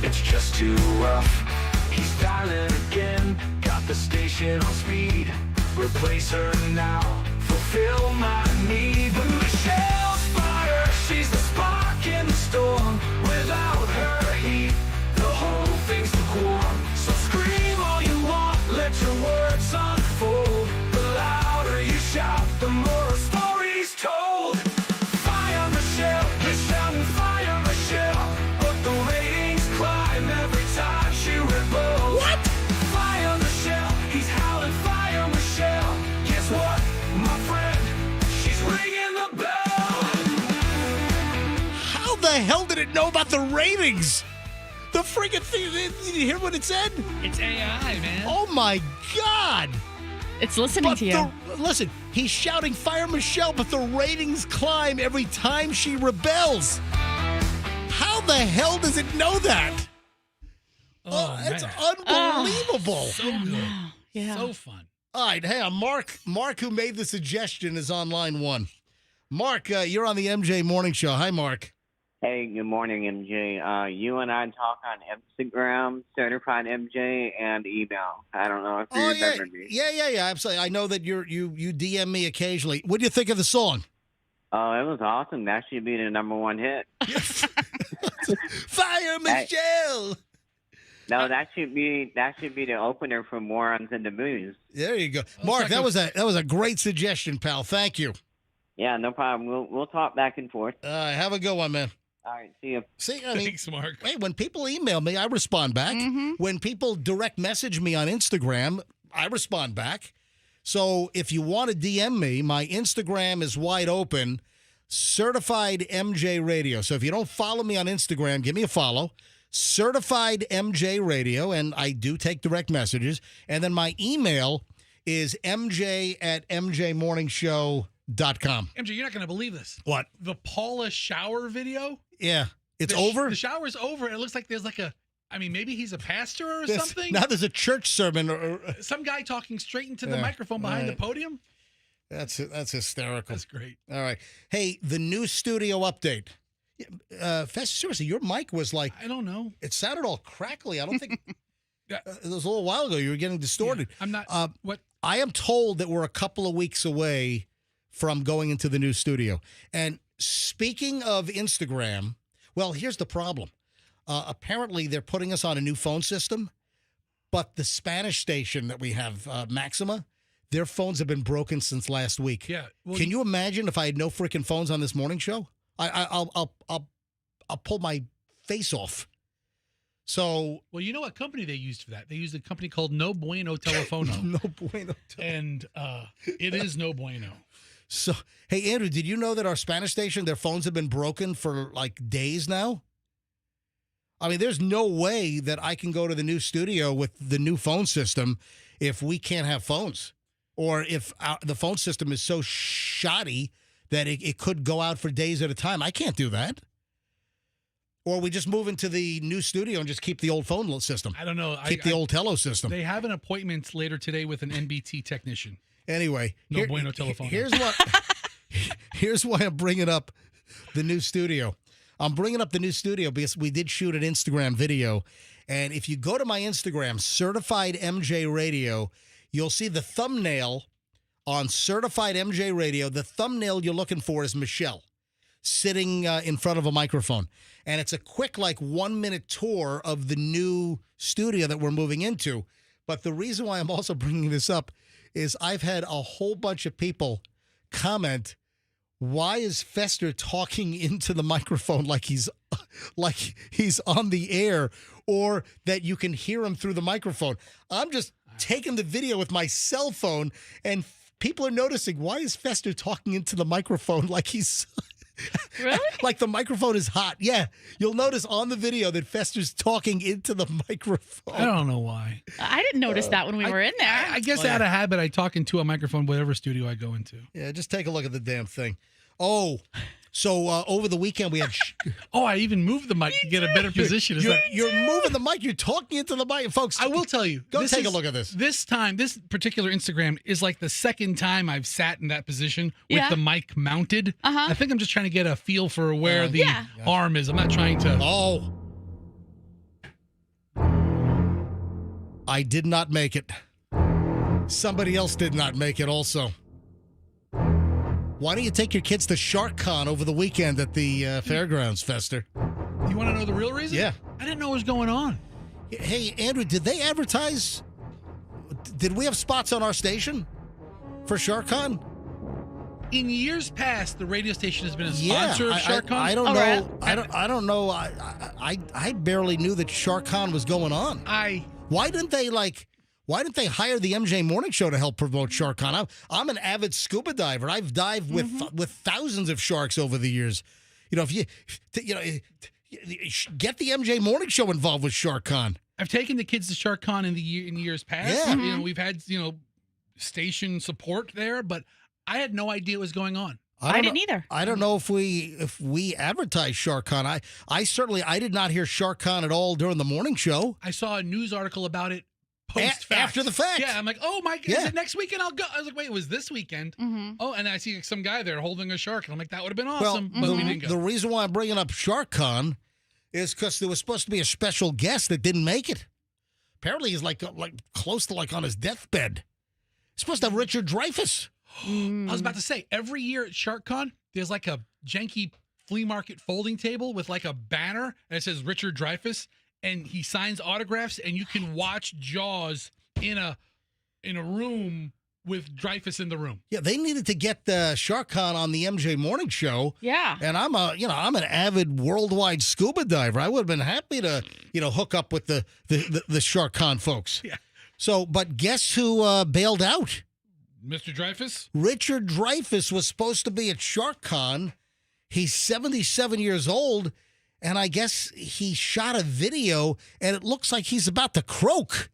it's just too rough. He's dialing again, got the station on speed. Replace her now, fulfill my need. But Michelle's fire, she's the spark in the storm. Without her heat, the whole thing's lukewarm. So scream all you want, let your words unfold. The louder you shout, the more a story's told. Fire Michelle, he's shouting fire Michelle. But the ratings climb every time she rebels. What? Fire Michelle, he's howling fire Michelle. Guess what, my friend? She's ringing the bell. How the hell did it know about the ratings? The freaking thing, did you hear what it said? It's AI, man. Oh, my God. It's listening to you. Listen, he's shouting fire Michelle, but the ratings climb every time she rebels. How the hell does it know that? Oh, it's unbelievable. So good. Yeah. So fun. All right, hey, Mark. Mark, who made the suggestion, is on line one. Mark, you're on the MJ Morning Show. Hi, Mark. Hey, good morning, MJ. You and I talk on Instagram, certified MJ, and email. I don't know if you remember me. Yeah, absolutely. I know that you DM me occasionally. What do you think of the song? Oh, it was awesome. That should be the #1 hit. Fire Michelle. No, that should be the opener for Morons in the Movies. There you go, Mark. That was a great suggestion, pal. Thank you. Yeah, no problem. We'll talk back and forth. Have a good one, man. All right, see you. See, I mean, thanks, Mark. Hey, when people email me, I respond back. When people direct message me on Instagram, I respond back. So if you want to DM me, my Instagram is wide open, Certified MJ Radio. So if you don't follow me on Instagram, give me a follow, Certified MJ Radio, and I do take direct messages. And then my email is mj@mjmorningshow.com. MJ, you're not going to believe this. What? The Paula shower video? Yeah. It's over? The shower's over. And it looks like there's like maybe he's a pastor or something? Now there's a church sermon. Or some guy talking straight into the microphone behind the podium? That's hysterical. That's great. All right. Hey, the new studio update. Seriously, your mic was like... I don't know. It sounded all crackly. I don't think... it was a little while ago. You were getting distorted. Yeah, I'm not... what? I am told that we're a couple of weeks away from going into the new studio. And speaking of Instagram, well, here's the problem. Apparently, they're putting us on a new phone system, but the Spanish station that we have, Maxima, their phones have been broken since last week. Yeah. Well, Can you imagine if I had no freaking phones on this morning show? I'll pull my face off. So, well, you know what company they used for that? They used a company called No Bueno Telefono. No Bueno. And it is No Bueno. So, hey, Andrew, did you know that our Spanish station, their phones have been broken for like days now? I mean, there's no way that I can go to the new studio with the new phone system if we can't have phones, or if the phone system is so shoddy that it could go out for days at a time. I can't do that. Or we just move into the new studio and just keep the old phone system. I don't know. Keep the old Tello system. They have an appointment later today with an NBT technician. Anyway. No Bueno Telephone. Here's why I'm bringing up the new studio. I'm bringing up the new studio because we did shoot an Instagram video. And if you go to my Instagram, Certified MJ Radio, you'll see the thumbnail on Certified MJ Radio. The thumbnail you're looking for is Michelle. sitting in front of a microphone. And it's a quick, 1 minute tour of the new studio that we're moving into. But the reason why I'm also bringing this up is I've had a whole bunch of people comment, why is Fester talking into the microphone like he's on the air, or that you can hear him through the microphone? I'm just taking the video with my cell phone, and people are noticing, why is Fester talking into the microphone like he's... Really? Like the microphone is hot. Yeah. You'll notice on the video that Fester's talking into the microphone. I don't know why. I didn't notice that when we were in there. I guess I had a habit. I talk into a microphone, whatever studio I go into. Yeah, just take a look at the damn thing. Oh, so over the weekend we had... I even moved the mic to get a better position. You're moving the mic. You're talking into the mic. Folks, I will tell you. Go take a look at this. This particular Instagram is like the second time I've sat in that position with the mic mounted. I think I'm just trying to get a feel for where the arm is. I'm not trying to... Oh. I did not make it. Somebody else did not make it also. Why don't you take your kids to Shark Con over the weekend at the fairgrounds, Fester? You want to know the real reason? Yeah. I didn't know what was going on. Hey, Andrew, did they advertise? Did we have spots on our station for Shark Con? In years past, the radio station has been a sponsor of Shark Con. I don't know. I don't know. I barely knew that Shark Con was going on. Why didn't they hire the MJ Morning Show to help promote Shark Con? I'm an avid scuba diver. I've dived with thousands of sharks over the years. If you get the MJ Morning Show involved with Shark Con. I've taken the kids to Shark Con in years past. Yeah. We've had station support there, but I had no idea what was going on. I didn't either. I don't know if we advertised Shark Con. I certainly did not hear Shark Con at all during the morning show. I saw a news article about it. After the fact. Yeah, I'm like, oh my God, is it next weekend? I'll go. I was like, wait, it was this weekend. Oh, and I see some guy there holding a shark. And I'm like, that would have been awesome, but we didn't go. The reason why I'm bringing up Shark Con is because there was supposed to be a special guest that didn't make it. Apparently he's like close to on his deathbed. He's supposed to have Richard Dreyfuss. I was about to say, every year at Shark Con, there's like a janky flea market folding table with like a banner and it says Richard Dreyfuss. And he signs autographs, and you can watch Jaws in a room with Dreyfuss in the room. Yeah, they needed to get the Shark Con on the MJ Morning Show. Yeah, and I'm an avid worldwide scuba diver. I would have been happy to hook up with the Shark Con folks. Yeah. So, but guess who bailed out? Mr. Dreyfuss? Richard Dreyfuss was supposed to be at Shark Con. He's 77 years old. And I guess he shot a video, and it looks like he's about to croak.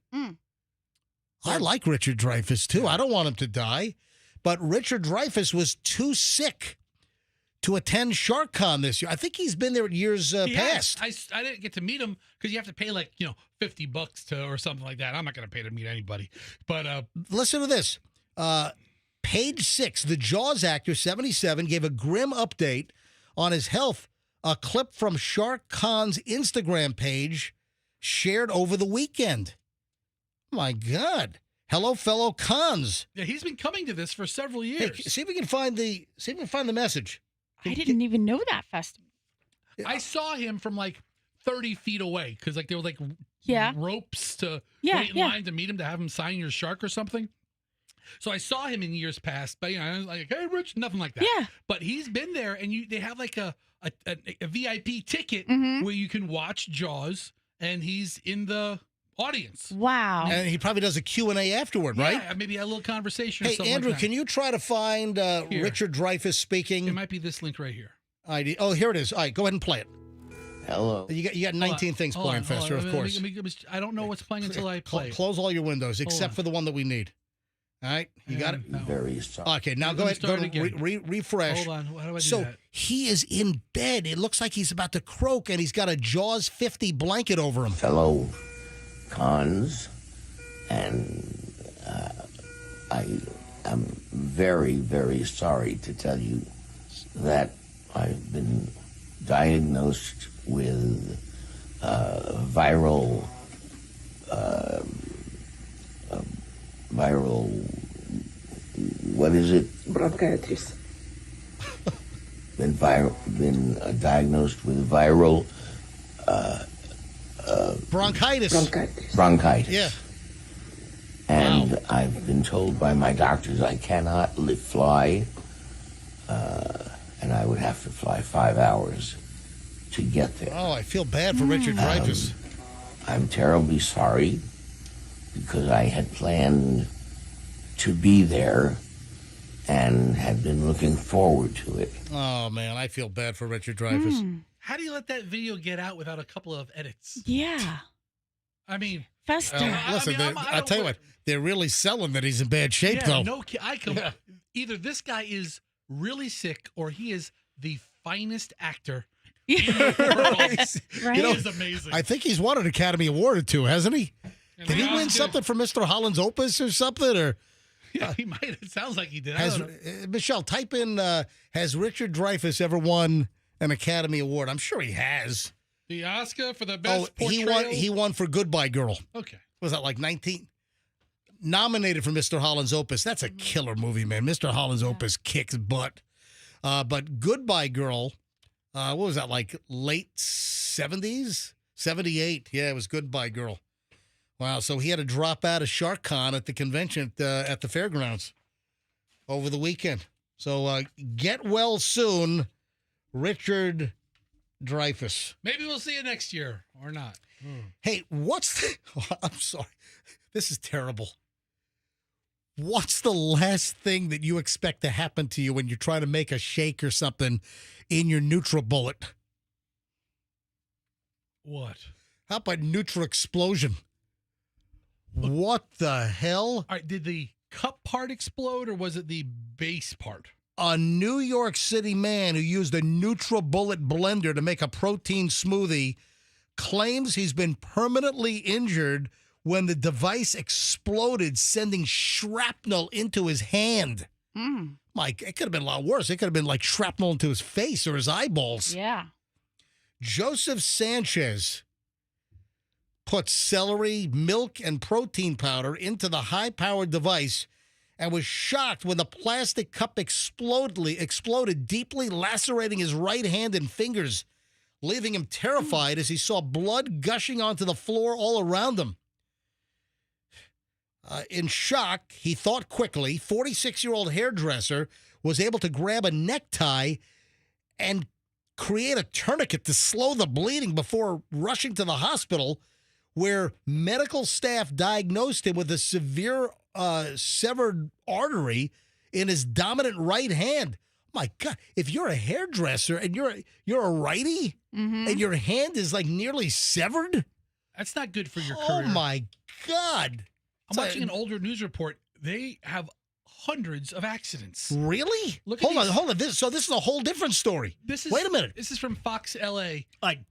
I like Richard Dreyfuss, too. I don't want him to die. But Richard Dreyfuss was too sick to attend Shark Con this year. I think he's been there at years past. I didn't get to meet him because you have to pay $50 or something like that. I'm not going to pay to meet anybody. But listen to this. Page 6, the Jaws actor, 77, gave a grim update on his health. A clip from Shark Con's Instagram page shared over the weekend. My God. Hello, fellow cons. Yeah, he's been coming to this for several years. Hey, see if we can find the message. I didn't even know that festival. I saw him from 30 feet away because there were ropes to wait in line to meet him to have him sign your shark or something. So I saw him in years past, but I was like, hey, Rich, nothing like that. Yeah. But he's been there, and they have a VIP ticket where you can watch Jaws, and he's in the audience. Wow. And he probably does a Q&A afterward, right? Yeah, maybe a little conversation. Hey, or something Andrew, like that. can you try to find Richard Dreyfuss speaking? It might be this link right here. Oh, here it is. All right, go ahead and play it. Hello. You got 19 things playing, Fester, of course. I don't know what's playing until I play. Close all your windows, except for the one that we need. All right, you got it? No. Very sorry. Okay, now go ahead. Refresh. Hold on. How do I do so that? he is in bed. It looks like he's about to croak, and he's got a Jaws 50 blanket over him. Fellow cons, and I am very, very sorry to tell you that I've been diagnosed with viral, what is it? Bronchitis. been diagnosed with viral bronchitis. Yeah. And I've been told by my doctors I cannot fly, and I would have to fly 5 hours to get there. Oh, I feel bad for Richard Dreyfuss. I'm terribly sorry because I had planned to be there and had been looking forward to it. Oh, man, I feel bad for Richard Dreyfuss. How do you let that video get out without a couple of edits? Yeah. I mean, Fester. Listen, I'll tell you what, they're really selling that he's in bad shape, though. Either this guy is really sick or he is the finest actor. Right. You know, He is amazing. I think he's won an Academy Award or two, hasn't he? Did he win something for Mr. Holland's Opus or something? Or Yeah, he might. It sounds like he did. Michelle, type in, has Richard Dreyfuss ever won an Academy Award? I'm sure he has. The Oscar for the best portrayal? He won for Goodbye Girl. Okay. Was that like 19? Nominated for Mr. Holland's Opus. That's a killer movie, man. Mr. Holland's Opus kicks butt. But Goodbye Girl, what was that, like late 70s? 78. Yeah, it was Goodbye Girl. Wow, so he had to drop out of Shark Con at the convention at the fairgrounds over the weekend. So get well soon, Richard Dreyfuss. Maybe we'll see you next year or not. Hey, I'm sorry. This is terrible. What's the last thing that you expect to happen to you when you're trying to make a shake or something in your NutriBullet? What? How about Nutri-Explosion? What the hell? All right, did the cup part explode or was it the base part? A New York City man who used a NutriBullet blender to make a protein smoothie claims he's been permanently injured when the device exploded, sending shrapnel into his hand. Mike, it could have been a lot worse. It could have been like shrapnel into his face or his eyeballs. Yeah. Joseph Sanchez put celery, milk, and protein powder into the high-powered device and was shocked when the plastic cup exploded, deeply lacerating his right hand and fingers, leaving him terrified as he saw blood gushing onto the floor all around him. In shock, he thought quickly. 46-year-old hairdresser was able to grab a necktie and create a tourniquet to slow the bleeding before rushing to the hospital, where medical staff diagnosed him with a severe severed artery in his dominant right hand. My God, if you're a hairdresser and you're a righty and your hand is like nearly severed, that's not good for your career. Oh my God. I'm watching an older news report. They have hundreds of accidents. Really? Hold on. This is a whole different story. Wait a minute. This is from Fox LA.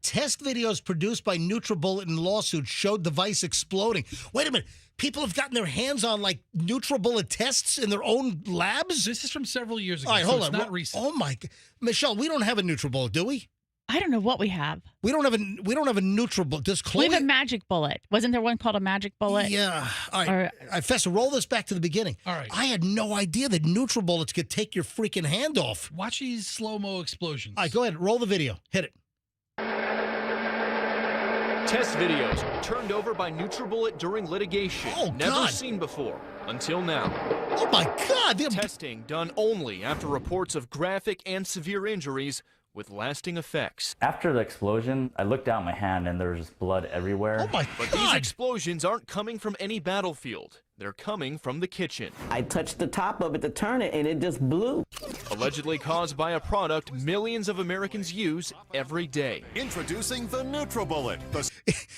Test videos produced by NutriBullet in lawsuit showed device exploding. Wait a minute. People have gotten their hands on like NutriBullet tests in their own labs? This is from several years ago. All right, hold on. Not recent. Oh my God. Michelle, we don't have a NutriBullet, do we? I don't know what we have. We don't have a NutriBullet. Does Chloe? We have a Magic Bullet. Wasn't there one called a Magic Bullet? Yeah. All right. Fessa, roll this back to the beginning. All right. I had no idea that NutriBullets could take your freaking hand off. Watch these slow-mo explosions. All right, go ahead. Roll the video. Hit it. Test videos turned over by NutriBullet during litigation. Oh, Never God. seen before until now. Oh, my God. Testing done only after reports of graphic and severe injuries with lasting effects. After the explosion, I looked down my hand and there was just blood everywhere. Oh my But these explosions aren't coming from any battlefield. They're coming from the kitchen. I touched the top of it to turn it and it just blew. Allegedly caused by a product millions of Americans use every day. Introducing the NutriBullet.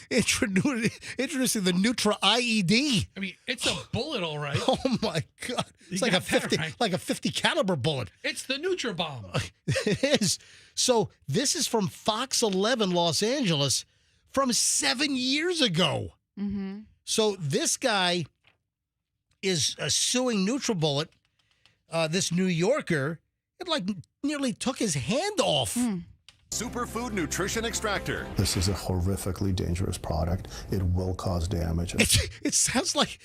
Introducing the Nutra IED. I mean, it's a bullet, all right. Oh my God. It's like a 50 caliber bullet. It's the NutriBomb. It is. So this is from Fox 11 Los Angeles from 7 years ago. Mm-hmm. So this guy is suing NutriBullet, this New Yorker. It like nearly took his hand off. Superfood Nutrition Extractor. This is a horrifically dangerous product. It will cause damage. It sounds like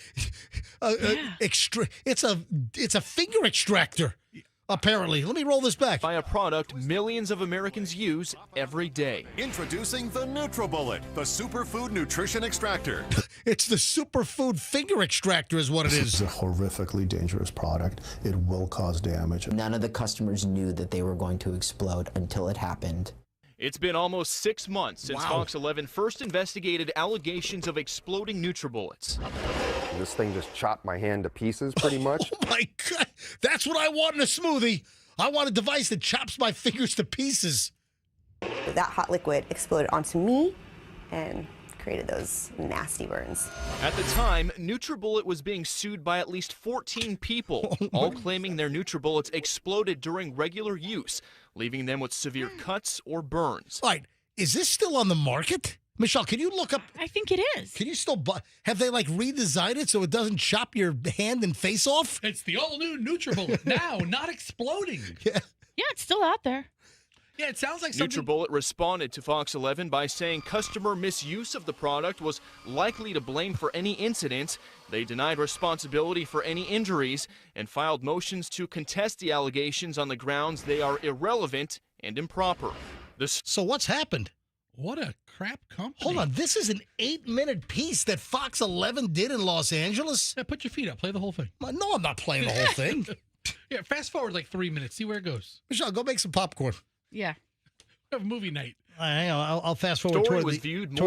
it's a finger extractor. Apparently. Let me roll this back. By a product millions of Americans use every day. Introducing the NutriBullet, the superfood nutrition extractor. It's the superfood finger extractor is what it is. It's a horrifically dangerous product. It will cause damage. None of the customers knew that they were going to explode until it happened. It's been almost 6 months since Fox 11 first investigated allegations of exploding NutriBullets. This thing just chopped my hand to pieces pretty much. Oh my God. That's what I want in a smoothie. I want a device that chops my fingers to pieces. That hot liquid exploded onto me and created those nasty burns. At the time, NutriBullet was being sued by at least 14 people, all claiming their NutriBullets exploded during regular use, leaving them with severe cuts or burns. All right. Is this still on the market? Michelle, can you look up? I think it is. Can you still buy? Have they like redesigned it so it doesn't chop your hand and face off? It's the all-new NutriBullet now, not exploding. Yeah. Yeah, it's still out there. Yeah, it sounds like something. NutriBullet responded to Fox 11 by saying customer misuse of the product was likely to blame for any incidents. They denied responsibility for any injuries and filed motions to contest the allegations on the grounds they are irrelevant and improper. So what's happened? What a crap company. Hold on. This is an 8-minute piece that Fox 11 did in Los Angeles? Yeah, put your feet up. Play the whole thing. No, I'm not playing the whole thing. Yeah, fast forward like 3 minutes. See where it goes. Michelle, go make some popcorn. Yeah. Have a movie night. Hang on, I'll fast forward toward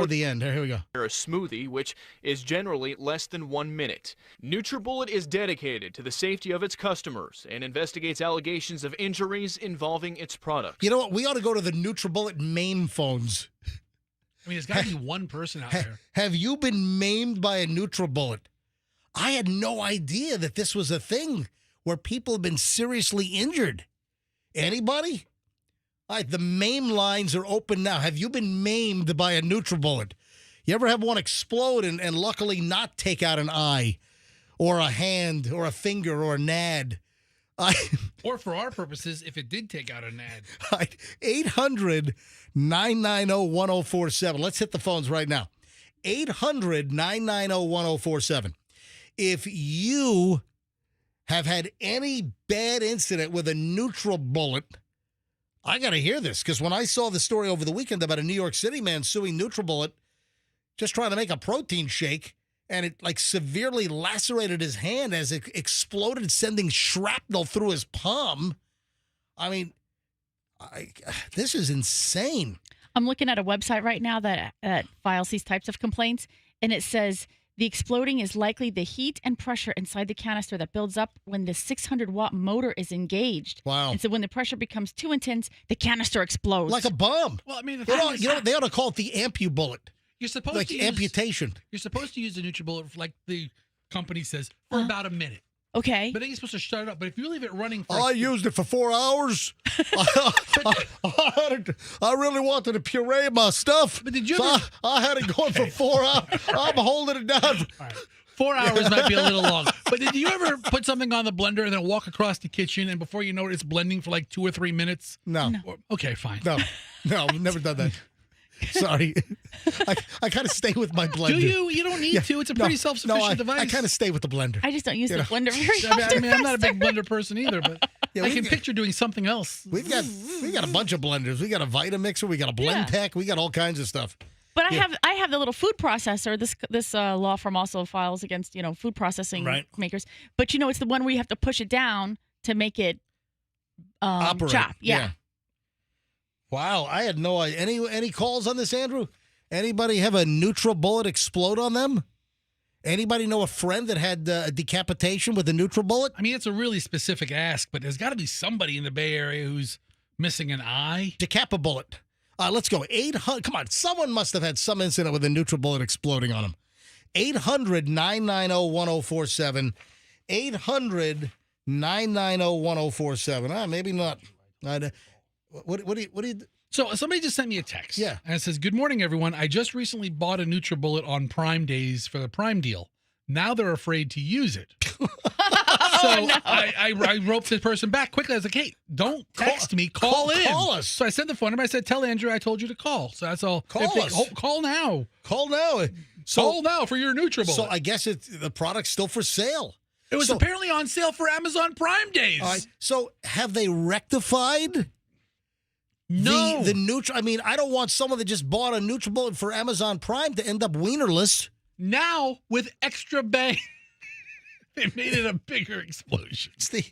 the end. Here we go. A smoothie, which is generally less than 1 minute. NutriBullet is dedicated to the safety of its customers and investigates allegations of injuries involving its products. You know what? We ought to go to the NutriBullet MAME phones. I mean, there's got to be one person out there. Have you been maimed by a NutriBullet? I had no idea that this was a thing where people have been seriously injured. Anybody? All right, the MAME lines are open now. Have you been maimed by a NutriBullet? You ever have one explode and luckily not take out an eye or a hand or a finger or a nad? Or for our purposes, if it did take out a nad. 800-990-1047. Let's hit the phones right now. 800-990-1047. If you have had any bad incident with a NutriBullet, I got to hear this, because when I saw the story over the weekend about a New York City man suing NutriBullet just trying to make a protein shake, and it like severely lacerated his hand as it exploded, sending shrapnel through his palm. I mean, this is insane. I'm looking at a website right now that files these types of complaints, and it says the exploding is likely the heat and pressure inside the canister that builds up when the 600-watt motor is engaged. Wow. And so when the pressure becomes too intense, the canister explodes. Like a bomb. Well, I mean, they ought to call it the AmpuBullet. You're supposed like to use amputation. You're supposed to use the NutriBullet, like the company says, for about a minute. Okay. But then you're supposed to start it up. But if you leave it running for I used it for 4 hours. I really wanted to puree my stuff. But did you so I had it going for 4 hours. I'm holding it down. All right. 4 hours might be a little long. But did you ever put something on the blender and then walk across the kitchen and before you know it, it's blending for like 2 or 3 minutes? No. Okay, fine. No, I've never done that. Sorry. I kind of stay with my blender. Do you? You don't need to. It's a pretty self-sufficient device. I kind of stay with the blender. I just don't use the blender very often. I mean, I'm not a big blender person either, but I can picture doing something else. We got a bunch of blenders. We got a Vitamixer. We got a Blend Tech. We got all kinds of stuff. But I have the little food processor. This law firm also files against food processing makers. But it's the one where you have to push it down to make it chop. Yeah. Wow, I had no idea. Any calls on this, Andrew? Anybody have a NutriBullet explode on them? Anybody know a friend that had a decapitation with a NutriBullet? I mean, it's a really specific ask, but there's got to be somebody in the Bay Area who's missing an eye. Decapabullet. Let's go. 800. Come on, someone must have had some incident with a NutriBullet exploding on them. 800-990-1047. 800-990-1047. Maybe not. What do you? So somebody just sent me a text. Yeah. And it says, "Good morning, everyone. I just recently bought a NutriBullet on Prime Days for the Prime deal. Now they're afraid to use it." I wrote this person back quickly. I was like, "Hey, don't text me. Call in. Call us." So I sent the phone number. I said, "Tell Andrew I told you to call." So that's all. Call us. Call now. Call now. Call now for your NutriBullet. So I guess the product's still for sale. It was apparently on sale for Amazon Prime days. All right. So have they rectified? No. The neutral. I mean, I don't want someone that just bought a NutriBullet for Amazon Prime to end up wienerless. Now with extra bang, they made it a bigger explosion. It's the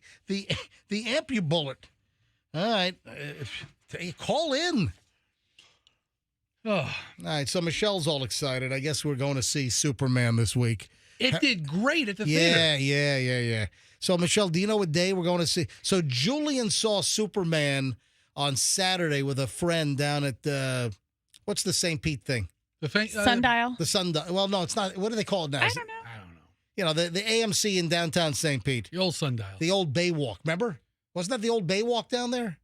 AmpuBullet. All right, call in. Oh. All right, so Michelle's all excited. I guess we're going to see Superman this week. It did great at the theater. Yeah. So, Michelle, do you know what day we're going to see? So, Julian saw Superman on Saturday with a friend down at, what's the St. Pete thing? The Sundial? The Sundial. Well, no, it's not. What do they call it now? I don't know. You know, the AMC in downtown St. Pete. The old Sundial. The old Baywalk, remember? Wasn't that the old Baywalk down there?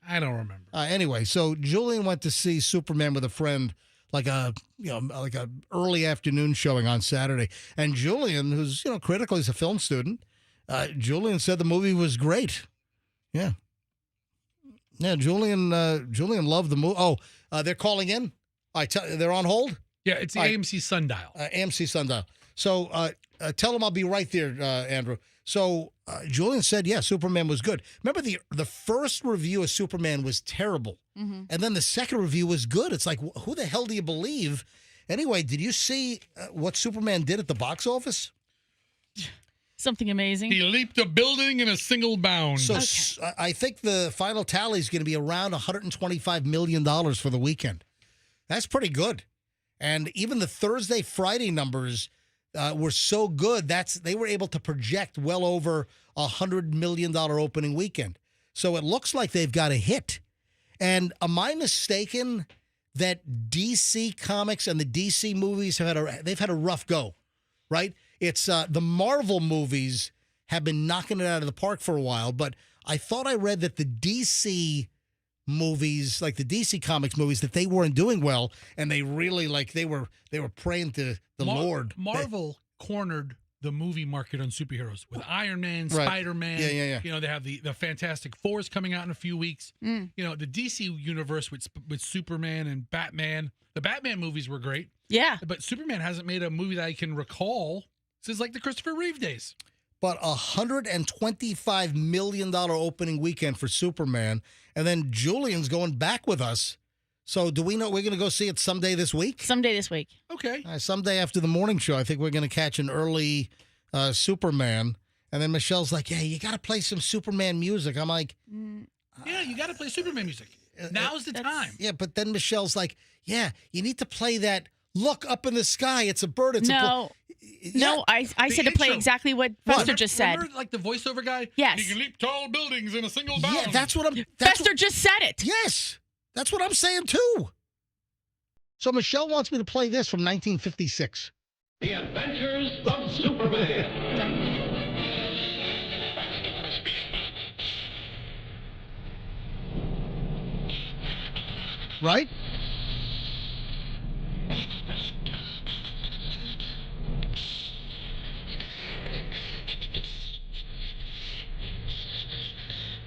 I don't remember. Anyway, so Julian went to see Superman with a friend, like a early afternoon showing on Saturday. And Julian, who's critical, he's a film student. Julian said the movie was great. Yeah. Julian loved the movie. Oh, they're calling in. They're on hold. Yeah, it's the AMC Sundial. AMC Sundial. So tell them I'll be right there, Andrew. So Julian said, yeah, Superman was good. Remember the first review of Superman was terrible. Mm-hmm. And then the second review was good. It's like, who the hell do you believe? Anyway, did you see what Superman did at the box office? Something amazing. He leaped a building in a single bound. So I think the final tally is going to be around $125 million for the weekend. That's pretty good. And even the Thursday, Friday numbers were so good they were able to project well over $100 million opening weekend. So it looks like they've got a hit. And am I mistaken that DC Comics and the DC movies they've had a rough go, right? It's the Marvel movies have been knocking it out of the park for a while, but I thought I read that the DC movies, like the DC Comics movies, that they weren't doing well, and they really they were praying to the Lord. Marvel cornered the movie market on superheroes with Iron Man, Right. Spider-Man. Yeah. You know, they have the Fantastic Fours coming out in a few weeks. Mm. You know, the DC universe with Superman and Batman. The Batman movies were great. Yeah. But Superman hasn't made a movie that I can recall since like the Christopher Reeve days. But $125 million opening weekend for Superman, and then Julian's going back with us. So do we know we're going to go see it someday this week? Someday this week. Okay. Someday after the morning show, I think we're going to catch an early Superman. And then Michelle's like, yeah, you got to play some Superman music. I'm like, yeah, you got to play Superman music. Now's the time. Yeah, but then Michelle's like, yeah, you need to play that. Look up in the sky. It's a bird. It's No, I said to play exactly what Fester just said. Remember, like the voiceover guy? Yes. You can leap tall buildings in a single bound. Yeah, that's what I'm. Fester just said it. Yes, that's what I'm saying too. So Michelle wants me to play this from 1956. The Adventures of Superman. Right?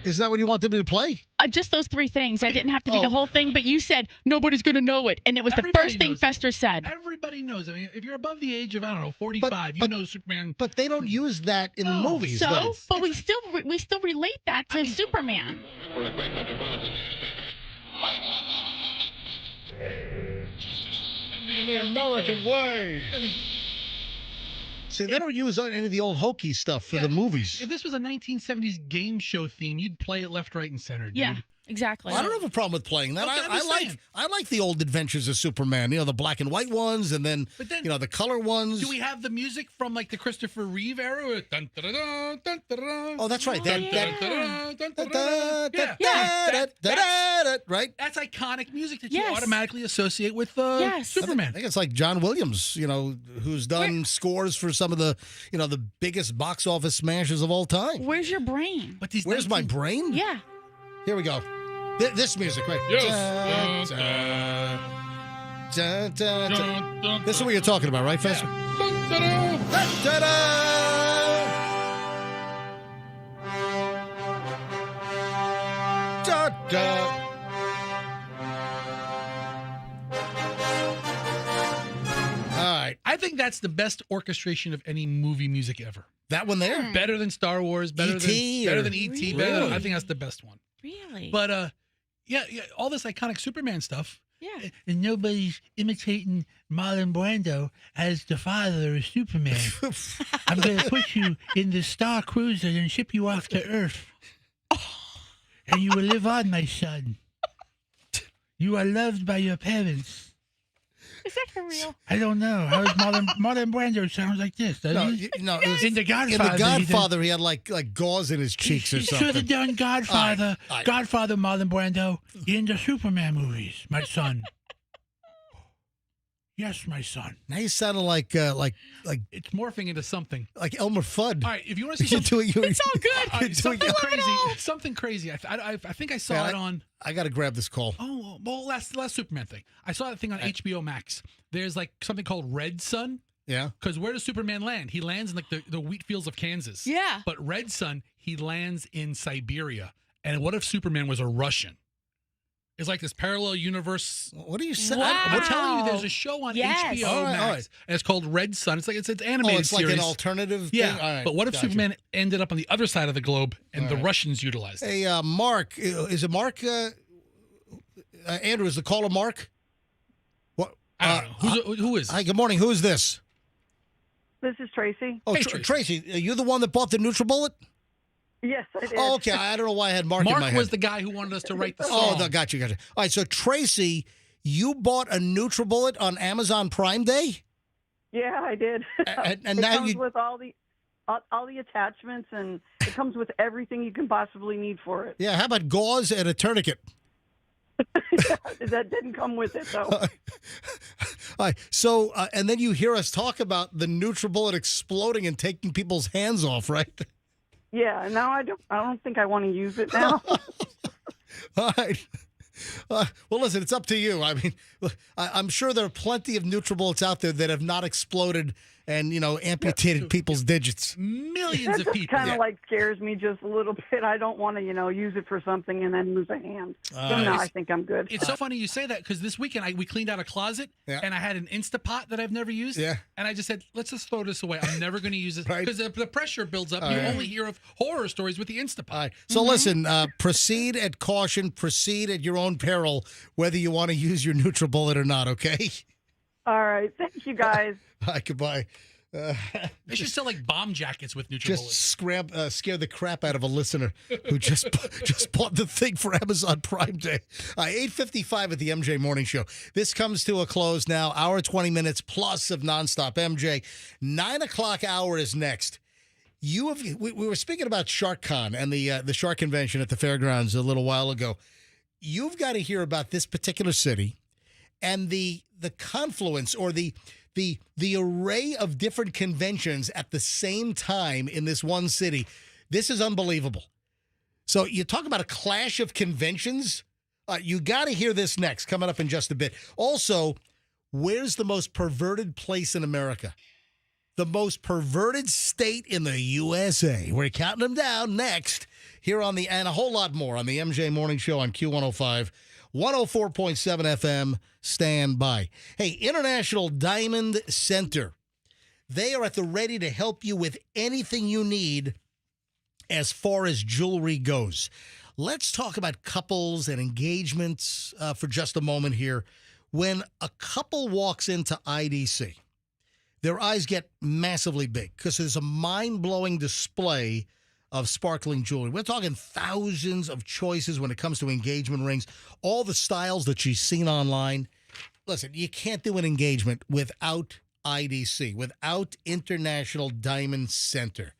Is that what you wanted me to play? Just those three things. I didn't have to do the whole thing, but you said nobody's going to know it. And it was the first thing Fester said. Everybody knows. I mean, if you're above the age of, 45, you know Superman. But they don't use that in the movies. So, though. but we still relate that to Superman. The American way. See, they don't use any of the old hokey stuff for the movies. If this was a 1970s game show theme, you'd play it left, right, and center, dude. Yeah, exactly. I don't have a problem with playing that. Okay, I like the old Adventures of Superman. You know, the black and white ones, and then, the color ones. Do we have the music from like the Christopher Reeve era? Oh, that's right. Right. That's iconic music that you automatically associate with Superman. I think it's like John Williams, who's done scores for some of the, the biggest box office smashes of all time. Where's your brain? But these Where's my brain? Yeah. Here we go. This music, right? Yes. This is what you're talking about, right, Fester? All right. I think that's the best orchestration of any movie music ever. That one there? Better than Star Wars, better E.T. than E.T. Better than, Really? I think that's the best one. Really? But yeah, all this iconic Superman stuff. Yeah. And nobody's imitating Marlon Brando as the father of Superman. I'm going to put you in the Star Cruiser and ship you off to Earth. And you will live on, my son. You are loved by your parents. Is that for real? I don't know. How does Marlon Brando sounds like this? Doesn't he? No, In The Godfather. In The Godfather, he had like gauze in his cheeks or He something. should have done Godfather. All right. Godfather Marlon Brando in the Superman movies, my son. Yes, my son. Now you sounded like It's morphing into something. like Elmer Fudd. All right, if you want to see something, It's all good. all right, something crazy. Something crazy. I think I saw it on. I got to grab this call. Oh, well, last Superman thing. I saw that thing on HBO Max. There's like something called Red Sun. Yeah. Because where does Superman land? He lands in like the wheat fields of Kansas. Yeah. But Red Sun, he lands in Siberia. And what if Superman was a Russian? It's like this parallel universe. What are you saying? Wow. I'm telling you, there's a show on Yes. HBO All right, Max, all right. and it's called Red Sun. It's like it's an animated It's like series. an alternative Yeah, thing? All right, but what if gotcha. Superman ended up on the other side of the globe and the Russians utilized it? Hey, Mark, is it Mark? Andrew, is the caller Mark? What? I don't know. Who is? Hi, good morning. Who is this? This is Tracy. Oh, Hey, Tracy, are you the one that bought the NutriBullet? Yes, I did. Oh, okay. I don't know why I had Mark in my Mark head. was the guy who wanted us to write the song. Oh, no, got you. All right, so Tracy, you bought a NutriBullet on Amazon Prime Day? Yeah, I did. And it now comes you- with all the attachments, and it comes with everything you can possibly need for it. Yeah, how about gauze and a tourniquet? That didn't come with it, though. All right, so, and then you hear us talk about the NutriBullet exploding and taking people's hands off, right? Yeah, now I don't think I want to use it now. All right. Well, listen, it's up to you. I mean, I'm sure there are plenty of NutriBullets out there that have not exploded and, amputated people's digits. Millions That of people. kind of scares me just a little bit. I don't want to, use it for something and then lose a hand. So no, I think I'm good. It's so funny you say that because this weekend we cleaned out a closet and I had an Instapot that I've never used. Yeah. And I just said, let's just throw this away. I'm never going to use it because the pressure builds up. All You right. only hear of horror stories with the Instapot. All right. So listen, proceed at caution, proceed at your own peril, whether you want to use your NutriBullet or not, okay? All right. Thank you, guys. All right, goodbye. They should sell like bomb jackets with NutriBullets. Just scare the crap out of a listener who just bought the thing for Amazon Prime Day. 8:55 at the MJ Morning Show. This comes to a close now. Hour 20 minutes plus of nonstop MJ. 9 o'clock hour is next. We were speaking about SharkCon and the shark convention at the fairgrounds a little while ago. You've got to hear about this particular city and the confluence or the array of different conventions at the same time in this one city. This is unbelievable. So you talk about a clash of conventions. You got to hear this next, coming up in just a bit. Also, where's the most perverted place in America? The most perverted state in the USA. We're counting them down next here on and a whole lot more on the MJ Morning Show on Q105. 104.7 FM, stand by. Hey, International Diamond Center. They are at the ready to help you with anything you need as far as jewelry goes. Let's talk about couples and engagements for just a moment here. When a couple walks into IDC, their eyes get massively big because there's a mind-blowing display of sparkling jewelry. We're talking thousands of choices when it comes to engagement rings, all the styles that she's seen online. Listen, you can't do an engagement without IDC, without International Diamond Center.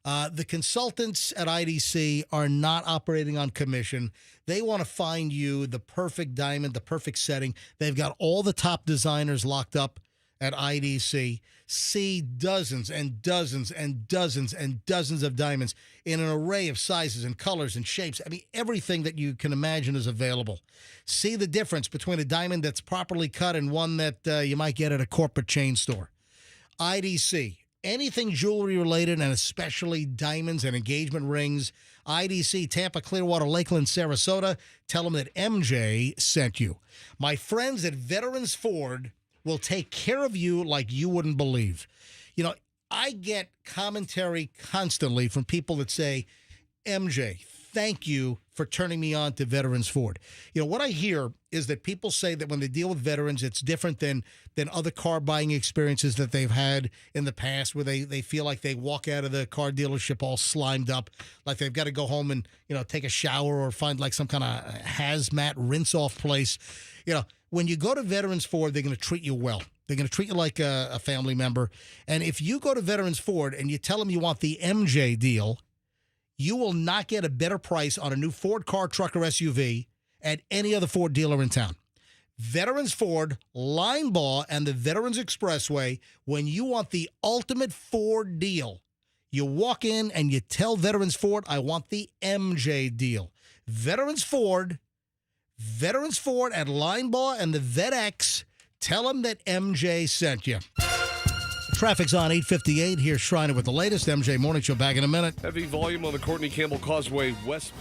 The consultants at IDC are not operating on commission. They want to find you the perfect diamond, the perfect setting. They've got all the top designers locked up at IDC. See dozens and dozens and dozens and dozens of diamonds in an array of sizes and colors and shapes. I mean, everything that you can imagine is available. See the difference between a diamond that's properly cut and one that you might get at a corporate chain store. IDC, anything jewelry related, and especially diamonds and engagement rings. IDC, Tampa, Clearwater, Lakeland, Sarasota. Tell them that MJ sent you. My friends at Veterans Ford will take care of you like you wouldn't believe. I get commentary constantly from people that say, MJ, thank you for turning me on to Veterans Ford. You know, what I hear is that people say that when they deal with veterans, it's different than other car buying experiences that they've had in the past, where they feel like they walk out of the car dealership all slimed up, like they've got to go home and, take a shower or find like some kind of hazmat rinse-off place. When you go to Veterans Ford, they're going to treat you well. They're going to treat you like a family member. And if you go to Veterans Ford and you tell them you want the MJ deal, you will not get a better price on a new Ford car, truck, or SUV at any other Ford dealer in town. Veterans Ford, Line Bar, and the Veterans Expressway, when you want the ultimate Ford deal, you walk in and you tell Veterans Ford, I want the MJ deal. Veterans Ford at Line Bar and the VetX, tell them that MJ sent you. Traffic's on 858. Here's Shriner with the latest. MJ Morning Show back in a minute. Heavy volume on the Courtney Campbell Causeway west.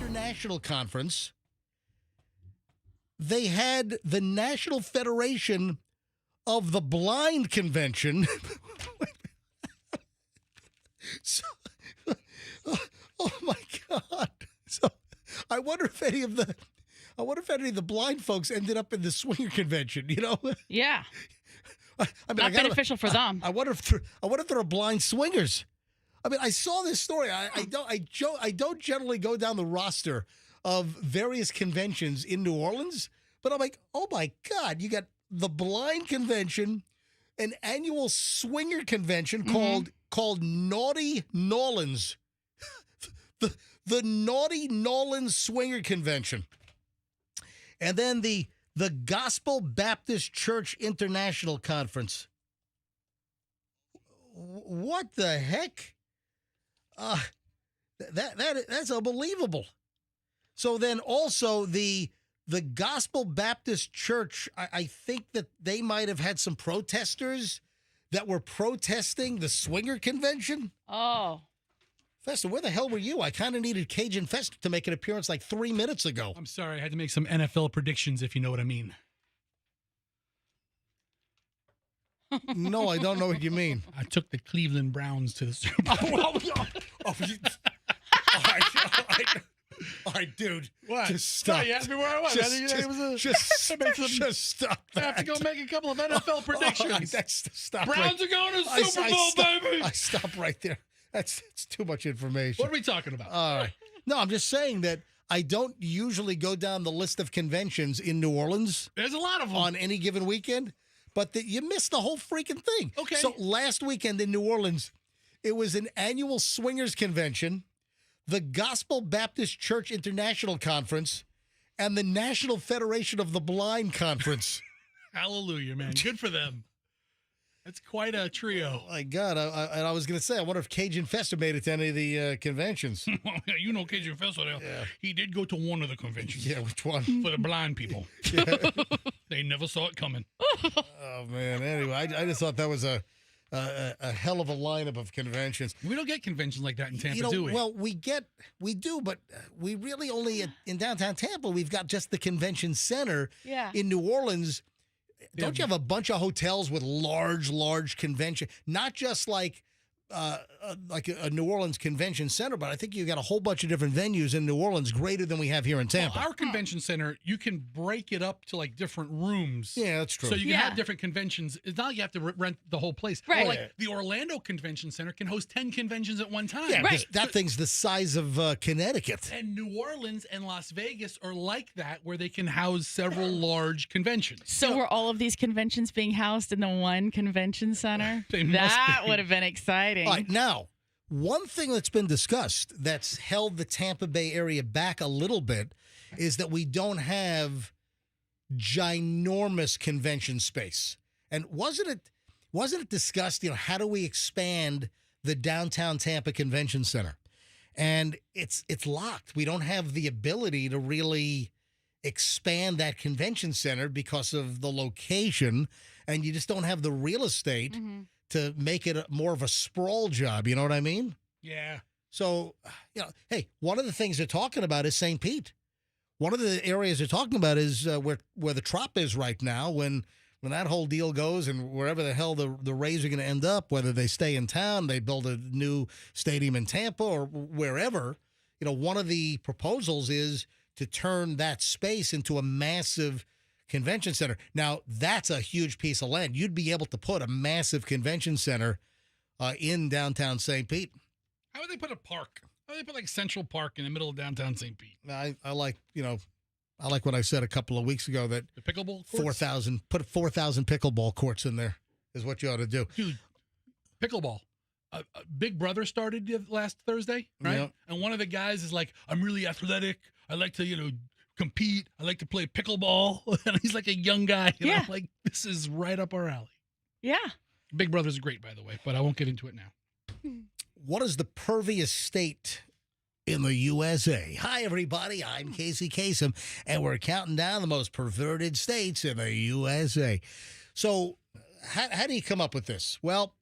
International Conference, they had the National Federation of the Blind Convention. Oh my God. So I wonder if any of the blind folks ended up in the swinger convention, Yeah. I mean, Not beneficial for them. I wonder if there are blind swingers. I mean, I saw this story. I don't generally go down the roster of various conventions in New Orleans, but I'm like, oh my God, you got the Blind Convention, an annual swinger convention called Naughty Nolans. the Naughty Nolans Swinger Convention. And then the Gospel Baptist Church International Conference. What the heck? That's unbelievable. So then also the Gospel Baptist Church, I think that they might have had some protesters that were protesting the swinger convention. Oh. Fester, where the hell were you? I kind of needed Cajun Fester to make an appearance like 3 minutes ago. I'm sorry. I had to make some NFL predictions, if you know what I mean. No, I don't know what you mean. I took the Cleveland Browns to the Super Bowl. All right, dude. What? Just stop. What, you asked me where I was. Just stop I have to go make a couple of NFL predictions. Stop. Browns are going to the Super Bowl, baby. I stop right there. It's too much information. What are we talking about? All right. No, I'm just saying that I don't usually go down the list of conventions in New Orleans. There's a lot of them. On any given weekend. But you missed the whole freaking thing. Okay. So last weekend in New Orleans, it was an annual swingers convention, the Gospel Baptist Church International Conference, and the National Federation of the Blind Conference. Hallelujah, man. Good for them. That's quite a trio. Oh, my God. I was going to say, I wonder if Cajun Fester made it to any of the conventions. You know Cajun Fester. Yeah. He did go to one of the conventions. Yeah, which one? For the blind people. They never saw it coming. Oh, man. Anyway, I just thought that was a hell of a lineup of conventions. We don't get conventions like that in Tampa, do we? Well, we do, but we really only, in downtown Tampa, we've got just the convention center. Yeah. In New Orleans, don't you have a bunch of hotels with large convention? Not just like a New Orleans convention center, but I think you got a whole bunch of different venues in New Orleans greater than we have here in Tampa. Well, our convention center, you can break it up to like different rooms. Yeah, that's true. So you can have different conventions. It's not like you have to rent the whole place. Right. Well, like the Orlando Convention Center can host 10 conventions at one time. Yeah, right. That thing's the size of Connecticut. And New Orleans and Las Vegas are like that, where they can house several large conventions. So were all of these conventions being housed in the one convention center? That would have been exciting. All right, now, one thing that's been discussed that's held the Tampa Bay area back a little bit is that we don't have ginormous convention space. And wasn't it discussed, how do we expand the downtown Tampa Convention Center? And it's locked. We don't have the ability to really expand that convention center because of the location, and you just don't have the real estate to make it more of a sprawl job. You know what I mean? Yeah. So, hey, one of the things they're talking about is St. Pete. One of the areas they're talking about is where the Trop is right now. When that whole deal goes, and wherever the hell the Rays are going to end up, whether they stay in town, they build a new stadium in Tampa or wherever, one of the proposals is to turn that space into a massive convention center. Now, that's a huge piece of land. You'd be able to put a massive convention center in downtown St. Pete. How would they put a park? How would they put like Central Park in the middle of downtown St. Pete? I like what I said a couple of weeks ago that the pickleball courts? 4,000 pickleball courts in there is what you ought to do. Dude, pickleball. Big Brother started last Thursday, right? Yep. And one of the guys is like, I'm really athletic. I like to, compete. I like to play pickleball. And he's like a young guy. And I'm like, this is right up our alley. Yeah. Big Brother's great, by the way, but I won't get into it now. What is the perviest state in the USA? Hi, everybody. I'm Casey Kasem, and we're counting down the most perverted states in the USA. So how do you come up with this? Well,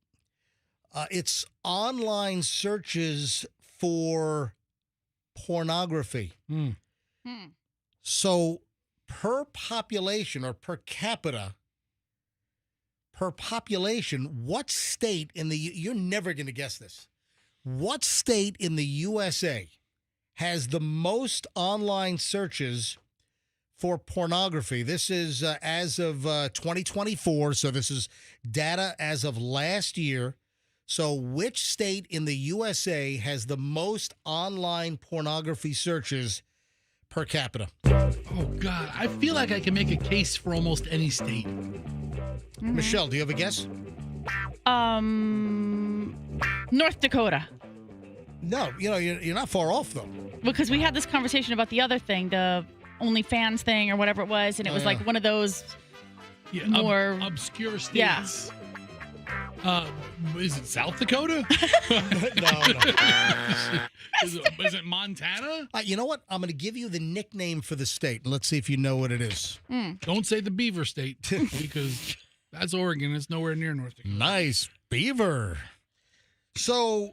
it's online searches for pornography. So per population or per capita, what state in you're never going to guess this. What state in the USA has the most online searches for pornography? This is as of 2024, so this is data as of last year. So which state in the USA has the most online pornography searches per capita? Oh, God. I feel like I can make a case for almost any state. Michelle, do you have a guess? North Dakota. No, you're not far off, though. Because we had this conversation about the other thing, the OnlyFans thing or whatever it was, and it was like one of those more obscure states. Yeah. Is it South Dakota? No. Is it Montana? You know what? I'm going to give you the nickname for the state, and let's see if you know what it is. Don't say the Beaver State, because that's Oregon. It's nowhere near North Dakota. Nice. Beaver. So...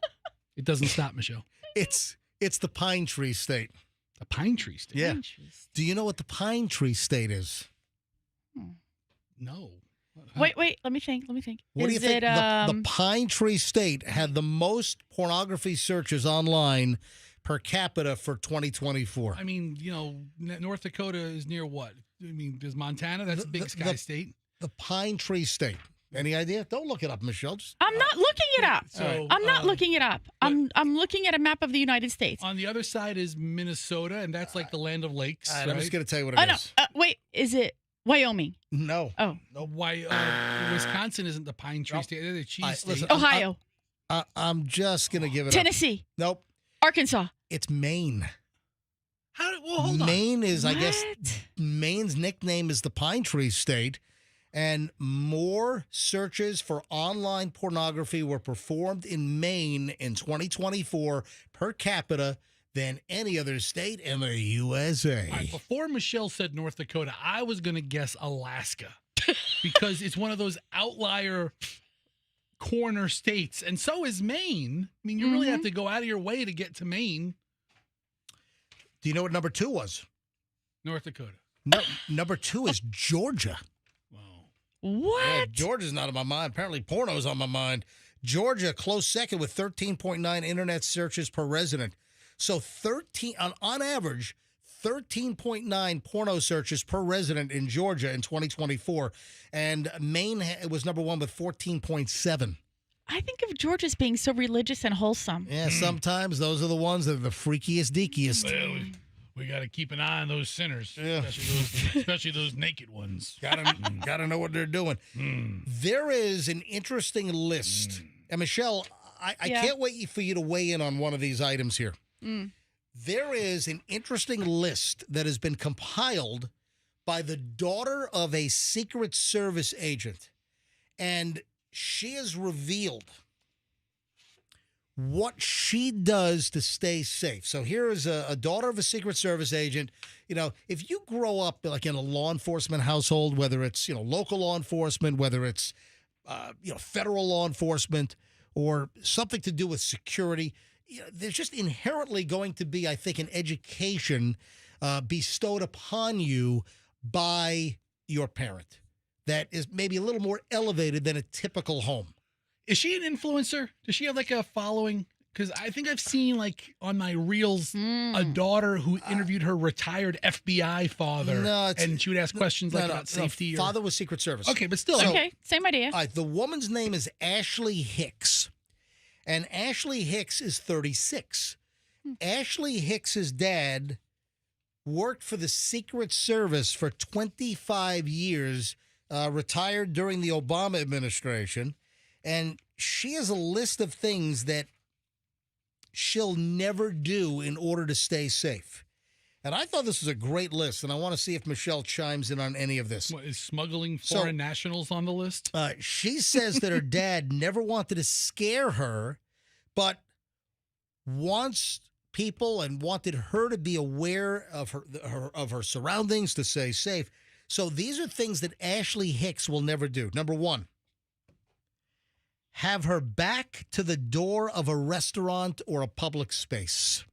It doesn't stop, Michelle. It's the Pine Tree State. The Pine Tree State? Yeah. Do you know what the Pine Tree State is? No. Wait. Let me think. What do you think? The Pine Tree State had the most pornography searches online per capita for 2024. I mean, North Dakota is near what? I mean, there's Montana. That's a big sky state. The Pine Tree State. Any idea? Don't look it up, Michelle. I'm not looking it up. I'm not looking it up. I'm looking at a map of the United States. On the other side is Minnesota, and that's like the land of lakes. I'm just going to tell you what it is. Wait, is it Wyoming? No. Oh. No. Wisconsin isn't the Pine Tree State. They're the cheese state. Listen, Ohio. I'm just going to give it Tennessee. Nope. Arkansas. It's Maine. Hold on. Maine is, I guess, Maine's nickname is the Pine Tree State. And more searches for online pornography were performed in Maine in 2024 per capita than any other state in the USA. Right, before Michelle said North Dakota, I was going to guess Alaska because it's one of those outlier corner states. And so is Maine. I mean, you really have to go out of your way to get to Maine. Do you know what number 2 was? North Dakota. No, number 2 is Georgia. What? Yeah, Georgia's not on my mind. Apparently, porno's on my mind. Georgia, close second with 13.9 internet searches per resident. So on average, 13.9 porno searches per resident in Georgia in 2024. And Maine was number 1 with 14.7. I think of Georgia as being so religious and wholesome. Yeah, sometimes those are the ones that are the freakiest, deakiest. Well, we got to keep an eye on those sinners, especially those naked ones. Gotta know what they're doing. There is an interesting list. And Michelle, I can't wait for you to weigh in on one of these items here. There is an interesting list that has been compiled by the daughter of a Secret Service agent. And she has revealed what she does to stay safe. So here is a daughter of a Secret Service agent. If you grow up like in a law enforcement household, whether it's, local law enforcement, whether it's, federal law enforcement or something to do with security, there's just inherently going to be, I think, an education bestowed upon you by your parent that is maybe a little more elevated than a typical home. Is she an influencer? Does she have like a following? Because I think I've seen like on my reels a daughter who interviewed her retired FBI father, and she would ask questions about safety. Father was Secret Service. Okay, but still. Okay, same idea. All right, the woman's name is Ashley Hicks, and Ashley Hicks is 36. Ashley Hicks's dad worked for the Secret Service for 25 years, retired during the Obama administration. And she has a list of things that she'll never do in order to stay safe. And I thought this was a great list, and I want to see if Michelle chimes in on any of this. What, is smuggling foreign nationals on the list? She says that her dad never wanted to scare her, but wants people and wanted her to be aware of her surroundings to stay safe. So these are things that Ashley Hicks will never do. Number 1. Have her back to the door of a restaurant or a public space.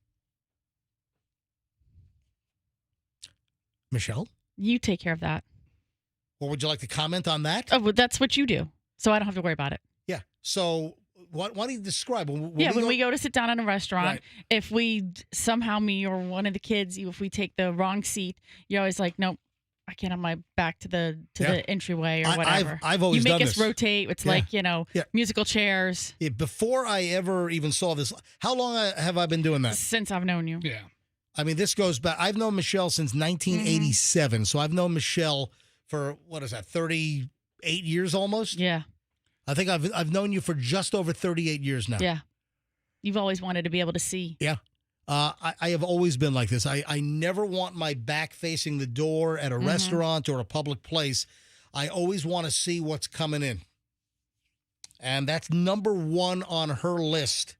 Michelle? You take care of that. Or would you like to comment on that? Oh, well, that's what you do, so I don't have to worry about it. Yeah. So why don't you describe? When we go to sit down in a restaurant, if we somehow, me or one of the kids, if we take the wrong seat, you're always like, nope, I can't have my back to the entryway or whatever. I've always done done us this. rotate. It's like musical chairs. Yeah, before I ever even saw this, how long have I been doing that? Since I've known you. Yeah. I mean, this goes back. I've known Michelle since 1987, so I've known Michelle for 38 years almost. Yeah. I think I've known you for just over 38 years now. Yeah. You've always wanted to be able to see. Yeah. I have always been like this. I never want my back facing the door at a restaurant or a public place. I always want to see what's coming in. And that's number one on her list.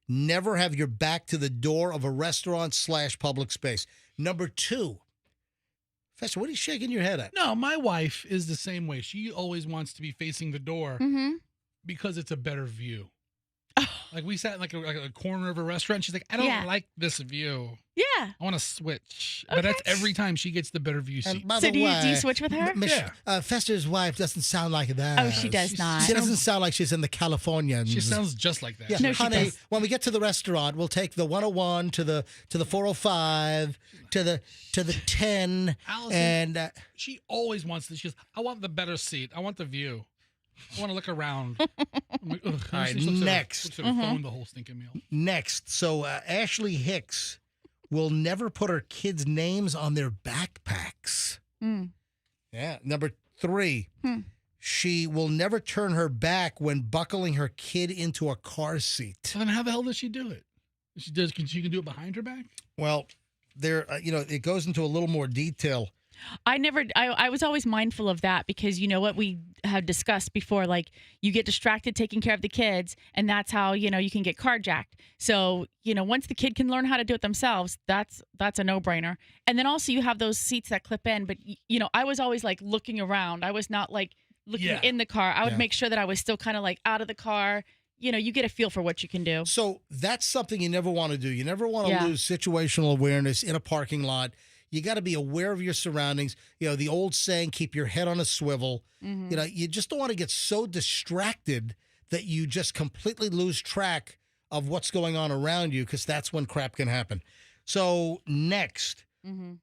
Never have your back to the door of a restaurant / public space. Number two. Fester, what are you shaking your head at? No, my wife is the same way. She always wants to be facing the door because it's a better view. Like we sat in like a corner of a restaurant. She's like, I don't like this view. Yeah. I want to switch. But that's every time she gets the better view seat. So do you switch with her? Fester's wife doesn't sound like that. Oh, she does not. She doesn't sound like she's in the Californians. She sounds just like that. Yeah. No, honey, she does. when we get to the restaurant, we'll take the 101 to the 405 to the 10. Allison, and she always wants this. She goes, I want the better seat. I want the view. I want to look around. I'm like, ugh. All right, She looks next. at her phone the whole stinking meal. Next. So Ashley Hicks will never put her kids' names on their backpacks. Yeah. Number 3. She will never turn her back when buckling her kid into a car seat. So then how the hell does she do it? She can do it behind her back? Well, there, it goes into a little more detail. I was always mindful of that because you know what we had discussed before, like you get distracted taking care of the kids and that's how, you can get carjacked. So, once the kid can learn how to do it themselves, that's a no-brainer. And then also you have those seats that clip in, but I was always like looking around. I was not like looking in the car. I would make sure that I was still kind of like out of the car. You get a feel for what you can do. So that's something you never want to do. You never want to lose situational awareness in a parking lot. You got to be aware of your surroundings. The old saying, keep your head on a swivel. You just don't want to get so distracted that you just completely lose track of what's going on around you because that's when crap can happen. So next,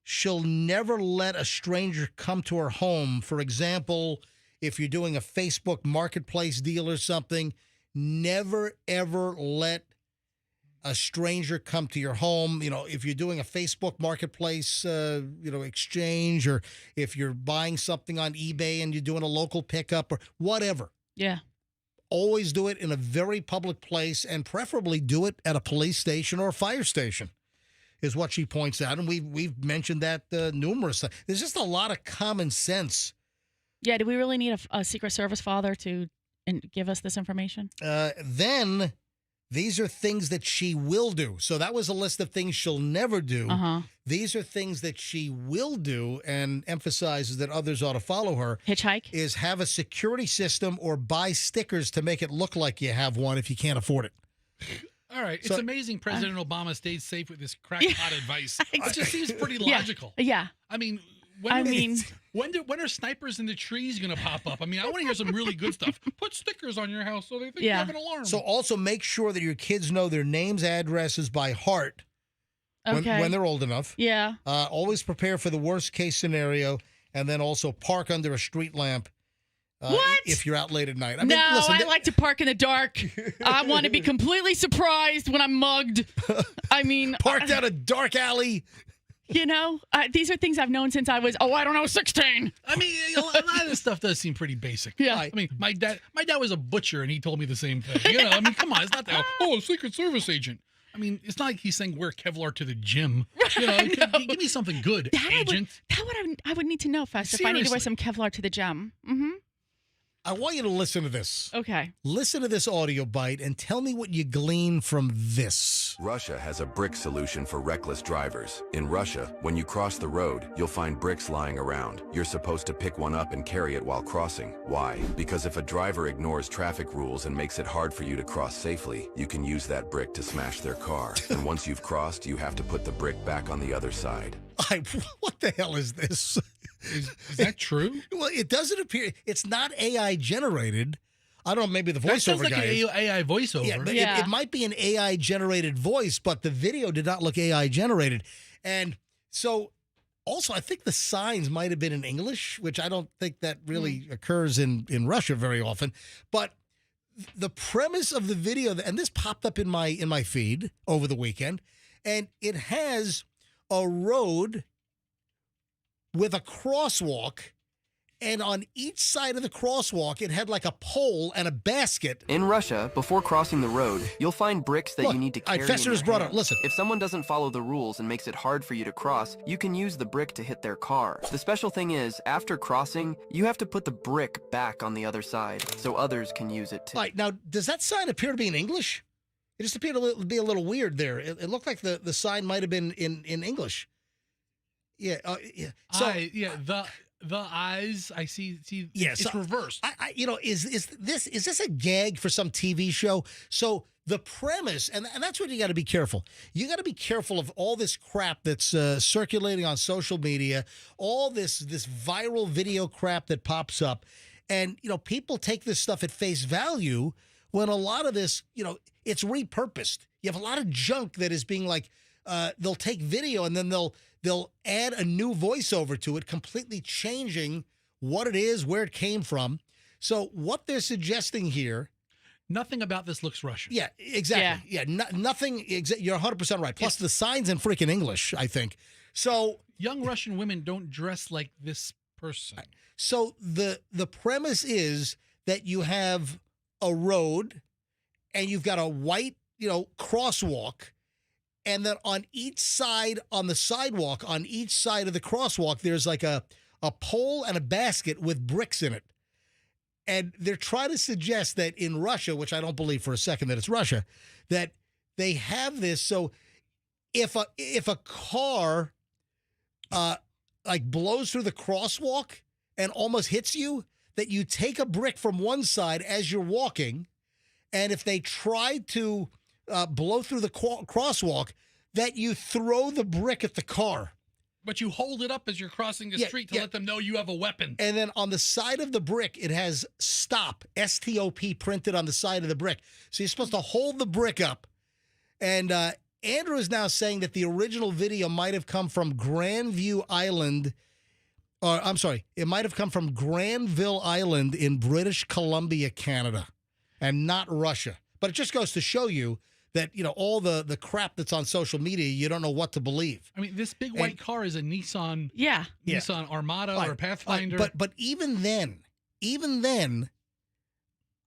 she'll never let a stranger come to her home. For example, if you're doing a Facebook marketplace deal or something, never, ever let a stranger come to your home. If you're doing a Facebook marketplace, exchange, or if you're buying something on eBay and you're doing a local pickup or whatever. Yeah. Always do it in a very public place and preferably do it at a police station or a fire station is what she points out. And we've mentioned that numerous times. There's just a lot of common sense. Yeah. Do we really need a Secret Service father to give us this information? Then these are things that she will do. So that was a list of things she'll never do. These are things that she will do and emphasizes that others ought to follow her. Hitchhike? Is have a security system or buy stickers to make it look like you have one if you can't afford it. All right. It's amazing President Obama stayed safe with this crackpot advice. It just seems pretty logical. Yeah. I mean, when are snipers in the trees going to pop up? I mean, I want to hear some really good stuff. Put stickers on your house so they think you have an alarm. So also make sure that your kids know their names, addresses by heart when they're old enough. Yeah. Always prepare for the worst case scenario and then also park under a street lamp. What? If you're out late at night. I like to park in the dark. I want to be completely surprised when I'm mugged. I mean, park down a dark alley. These are things I've known since I was, 16. I mean, a lot of this stuff does seem pretty basic. Yeah. I mean, my dad was a butcher and he told me the same thing. I mean, come on, it's not that, Secret Service agent. I mean, it's not like he's saying wear Kevlar to the gym. Give me something good, agent. I would need to know first if I need to wear some Kevlar to the gym. I want you to listen to this. Okay. Listen to this audio bite and tell me what you glean from this. Russia has a brick solution for reckless drivers. In Russia, when you cross the road, you'll find bricks lying around. You're supposed to pick one up and carry it while crossing. Why? Because if a driver ignores traffic rules and makes it hard for you to cross safely, you can use that brick to smash their car. And once you've crossed, you have to put the brick back on the other side. What the hell is this? Is that true? Well, it doesn't appear. It's not AI generated. I don't know. Maybe the voiceover that sounds like guy. An AI voiceover. Yeah, but it might be an AI generated voice, but the video did not look AI generated. And so Also, I think the signs might have been in English, which I don't think that really occurs in Russia very often. But the premise of the video, and this popped up in my feed over the weekend, and it has a road with a crosswalk, and on each side of the crosswalk, it had like a pole and a basket. In Russia, before crossing the road, you'll find bricks that you need to carry in your hand. Listen. If someone doesn't follow the rules and makes it hard for you to cross, you can use the brick to hit their car. The special thing is, after crossing, you have to put the brick back on the other side so others can use it too. All right, now, does that sign appear to be in English? It just appeared to be a little weird there. It looked like the sign might have been in English. Yeah. So, the eyes, I see. Yeah, it's reversed. Is this a gag for some TV show? So the premise, and that's what you got to be careful. You got to be careful of all this crap that's circulating on social media, all this viral video crap that pops up, and people take this stuff at face value when a lot of this, it's repurposed. You have a lot of junk that is being like, they'll take video and then they'll add a new voiceover to it, completely changing what it is, where it came from. So what they're suggesting here... Nothing about this looks Russian. Yeah, exactly. Yeah, nothing... You're 100% right. Plus, the sign's in freaking English, I think. So... Young Russian women don't dress like this person. So the premise is that you have a road and you've got a white, crosswalk, and then on each side, on the sidewalk, on each side of the crosswalk, there's like a pole and a basket with bricks in it. And they're trying to suggest that in Russia, which I don't believe for a second that it's Russia, that they have this. So if a car like blows through the crosswalk and almost hits you, that you take a brick from one side as you're walking, and if they try to blow through the crosswalk, that you throw the brick at the car. But you hold it up as you're crossing the street to let them know you have a weapon. And then on the side of the brick, it has stop, S-T-O-P, printed on the side of the brick. So you're supposed to hold the brick up. And Andrew is now saying that the original video might have come from Grandview Island. Or I'm sorry, it might have come from Granville Island in British Columbia, Canada, and not Russia. But it just goes to show you that, all the crap that's on social media, you don't know what to believe. I mean, this big white car is a Nissan Nissan Armada or Pathfinder. But even then,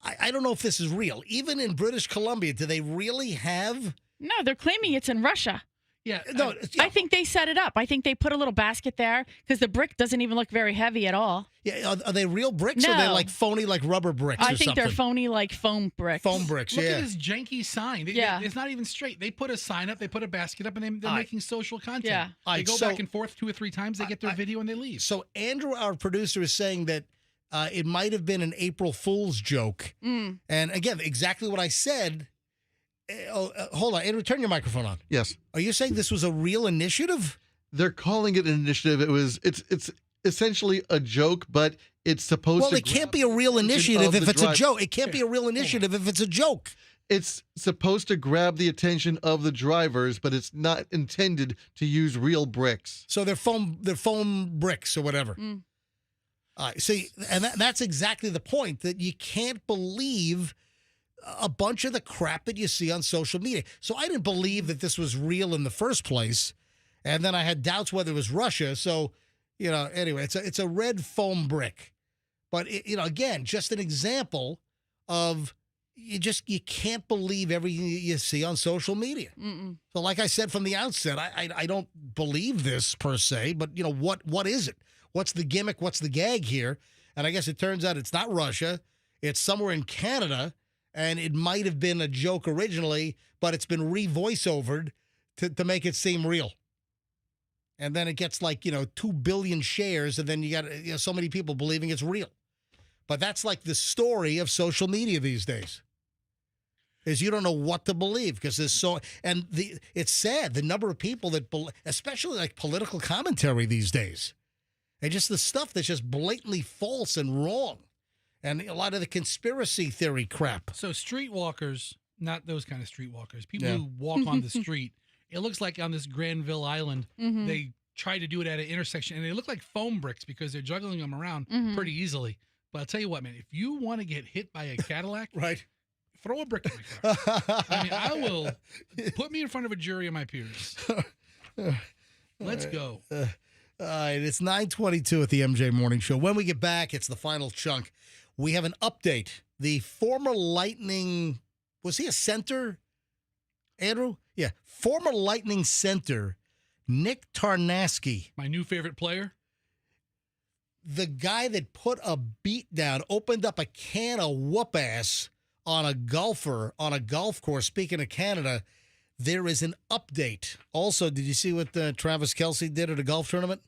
I don't know if this is real. Even in British Columbia, do they really have... No, they're claiming it's in Russia. Yeah. No, I think they set it up. I think they put a little basket there because the brick doesn't even look very heavy at all. Yeah, are they real bricks or are they like phony, like rubber bricks I think they're phony, like foam bricks. Foam bricks, Look at this janky sign. Yeah. It's not even straight. They put a sign up, they put a basket up, and they're making social content. Yeah. They go back and forth 2 or 3 times, they get their video, and they leave. So Andrew, our producer, is saying that it might have been an April Fool's joke. And again, exactly what I said. Hold on, Andrew, turn your microphone on. Yes. Are you saying this was a real initiative? They're calling it an initiative. It's essentially a joke, but it's supposed to... Well, it can't be a real initiative if it's a joke. It can't be a real initiative if it's a joke. It's supposed to grab the attention of the drivers, but it's not intended to use real bricks. So they're foam bricks or whatever. See, and that's exactly the point, that you can't believe a bunch of the crap that you see on social media. So I didn't believe that this was real in the first place, and then I had doubts whether it was Russia. So, anyway, it's a red foam brick. But, again, just an example of you can't believe everything you see on social media. So like I said from the outset, I don't believe this per se, but, what is it? What's the gimmick? What's the gag here? And I guess it turns out it's not Russia. It's somewhere in Canada. And it might have been a joke originally, but it's been re-voiceovered to make it seem real. And then it gets like, 2 billion shares, and then you got so many people believing it's real. But that's like the story of social media these days, is you don't know what to believe because there's so... And it's sad, the number of people that... Especially like political commentary these days. And just the stuff that's just blatantly false and wrong. And a lot of the conspiracy theory crap. So streetwalkers, not those kind of streetwalkers, people who walk on the street, it looks like on this Granville Island, they try to do it at an intersection, and they look like foam bricks because they're juggling them around pretty easily. But I'll tell you what, man, if you want to get hit by a Cadillac, right, throw a brick in my car. I mean, I will put me in front of a jury of my peers. Let's go. All right, it's 9:22 at the MJ Morning Show. When we get back, it's the final chunk. We have an update. The former Lightning, was he a center, Andrew? Yeah, former Lightning center, Nick Tarnasky. My new favorite player. The guy that put a beat down, opened up a can of whoop ass on a golfer on a golf course. Speaking of Canada, there is an update. Also, did you see what Travis Kelce did at a golf tournament?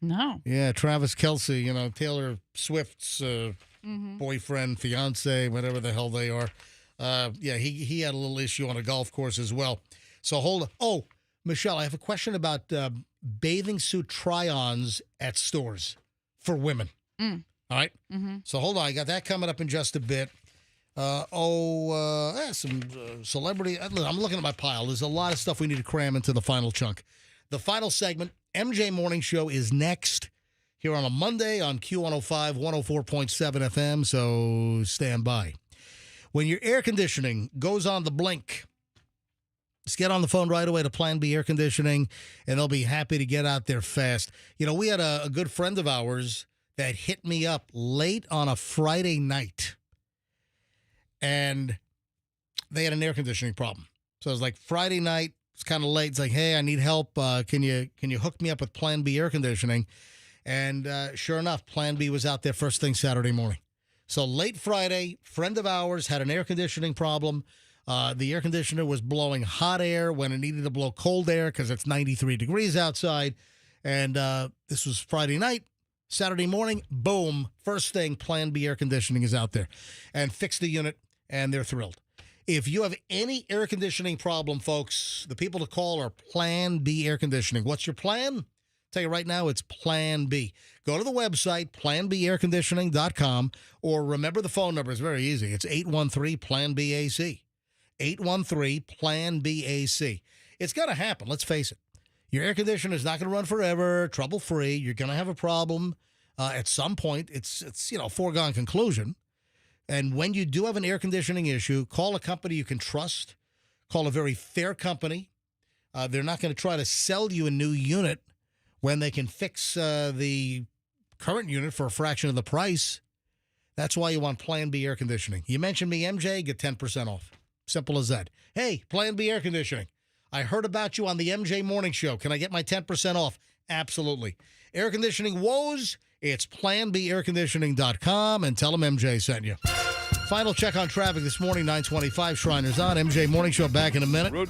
No. Yeah, Travis Kelce, Taylor Swift's boyfriend, fiance, whatever the hell they are. Yeah, he had a little issue on a golf course as well. So hold on. Oh, Michelle, I have a question about bathing suit try-ons at stores for women. All right? So hold on. I got that coming up in just a bit. Some celebrity. I'm looking at my pile. There's a lot of stuff we need to cram into the final chunk. The final segment, MJ Morning Show, is next here on a Monday on Q105, 104.7 FM, so stand by. When your air conditioning goes on the blink, just get on the phone right away to Plan B Air Conditioning, and they'll be happy to get out there fast. We had a good friend of ours that hit me up late on a Friday night, and they had an air conditioning problem. So it was like Friday night, it's kind of late. It's like, hey, I need help. Can you hook me up with Plan B Air Conditioning? And sure enough, Plan B was out there first thing Saturday morning. So late Friday, friend of ours had an air conditioning problem. The air conditioner was blowing hot air when it needed to blow cold air because it's 93 degrees outside. And this was Friday night. Saturday morning, boom, first thing, Plan B Air Conditioning is out there and fixed the unit, and they're thrilled. If you have any air conditioning problem, folks, the people to call are Plan B Air Conditioning. What's your plan? Tell you right now, it's Plan B. Go to the website, planbairconditioning.com, or remember the phone number. It's very easy. It's 813-PLAN-BAC. 813-PLAN-BAC. It's going to happen. Let's face it. Your air conditioner is not going to run forever, trouble-free. You're going to have a problem. At some point, it's a foregone conclusion. And when you do have an air conditioning issue, call a company you can trust. Call a very fair company. They're not going to try to sell you a new unit when they can fix the current unit for a fraction of the price. That's why you want Plan B Air Conditioning. You mentioned me, MJ, get 10% off. Simple as that. Hey, Plan B Air Conditioning. I heard about you on the MJ Morning Show. Can I get my 10% off? Absolutely. Air conditioning woes, it's planbairconditioning.com, and tell them MJ sent you. Final check on traffic this morning, 9:25, Shriners on. MJ Morning Show back in a minute.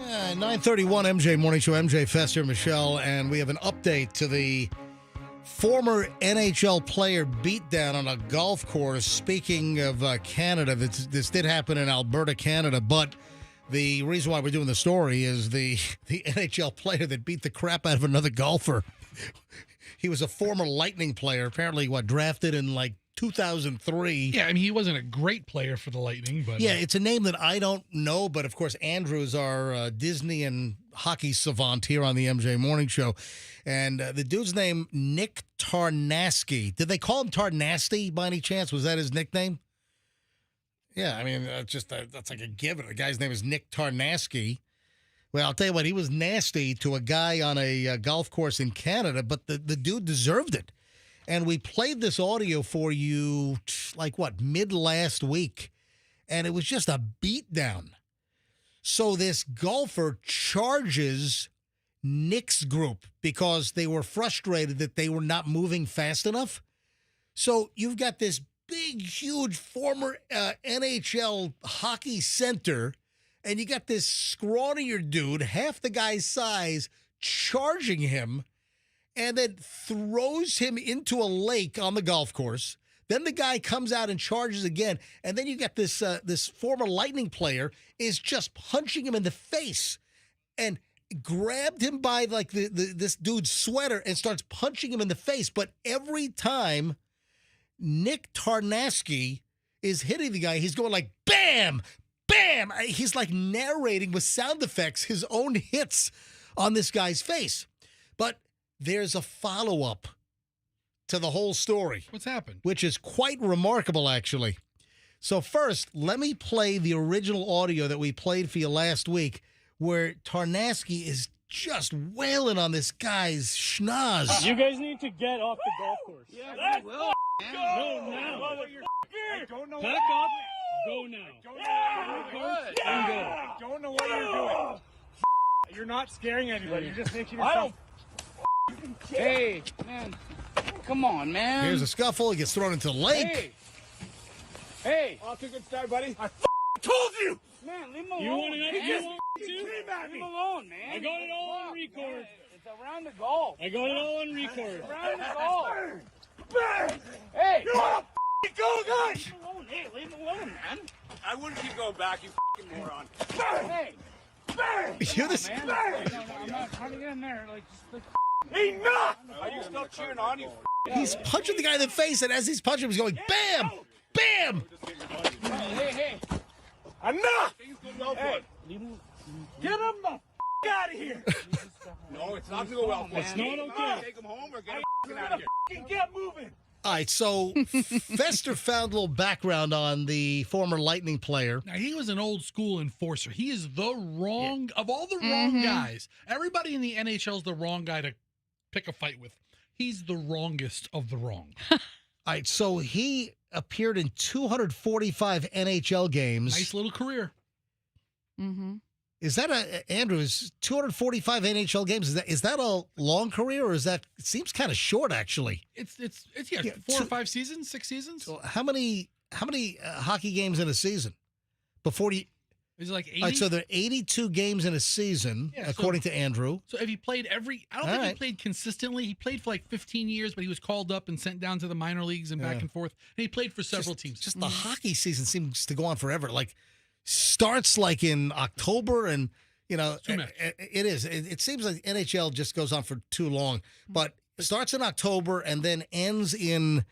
Yeah, 9:31 MJ Morning Show, MJ Fester, Michelle, and we have an update to the former NHL player beatdown on a golf course. Speaking of Canada, this did happen in Alberta, Canada, but the reason why we're doing the story is the NHL player that beat the crap out of another golfer. He was a former Lightning player, apparently, drafted in like 2003. Yeah, I mean, he wasn't a great player for the Lightning, but... Yeah, it's a name that I don't know, but of course, Andrew's our Disney and hockey savant here on the MJ Morning Show. And the dude's name, Nick Tarnasky. Did they call him Tarnasty by any chance? Was that his nickname? Yeah, I mean, that's like a given. The guy's name is Nick Tarnasky. Well, I'll tell you what, he was nasty to a guy on a golf course in Canada, but the dude deserved it. And we played this audio for you, mid last week. And it was just a beatdown. So this golfer charges Nick's group because they were frustrated that they were not moving fast enough. So you've got this big, huge former NHL hockey center, and you got this scrawnier dude, half the guy's size, charging him, and then throws him into a lake on the golf course. Then the guy comes out and charges again. And then you got this this former Lightning player is just punching him in the face and grabbed him by this dude's sweater and starts punching him in the face. But every time Nick Tarnasky is hitting the guy, he's going like, bam, bam. He's like narrating with sound effects his own hits on this guy's face. But there's a follow-up to the whole story. What's happened? Which is quite remarkable, actually. So first, let me play the original audio that we played for you last week where Tarnasky is just wailing on this guy's schnoz. You guys need to get off the golf course. Yeah, let's go. go now. I don't know Pack up, go now. I don't know what you're doing. You're not scaring anybody. You're just making I yourself... Hey, man. Come on, man. Here's a scuffle. He gets thrown into the lake. Hey. Off to a good start, buddy. I told you. Man, leave him alone. You want to man. Leave him alone, man. I got it all on record. Man. It's around the golf. I got it all on record. It's around the golf. Hey. You want to go, guys? Leave him alone. Hey, leave him alone, man. I wouldn't keep going back, you moron. Hey. You're this... I'm not trying to get in there. Enough! Are you still cheering on you? He's punching the guy in the face, and as he's punching him, he's going, bam, bam. Hey. Enough! Hey. Get him the out of here! No, it's not going to go well for It's not okay. Take him home or get him out of here. Get moving! All right, so Fester found a little background on the former Lightning player. Now, he was an old school enforcer. He is the wrong, of all the wrong guys. Everybody in the NHL is the wrong guy to pick a fight with. He's the wrongest of the wrong. All right, so he appeared in 245 NHL games. Nice little career. Mm-hmm. Is that Andrews, 245 NHL games? Is that a long career, or is that, it seems kind of short, actually? It's 4 or 5 seasons, 6 seasons. So how many hockey games in a season? Before you, is it like 80? All right, so there are 82 games in a season, according to Andrew. So if he played I don't think he played consistently. He played for like 15 years, but he was called up and sent down to the minor leagues and back and forth. And he played for several teams. Just the hockey season seems to go on forever. Like, starts like in October, and it is. It seems like NHL just goes on for too long, but it starts in October and then ends in,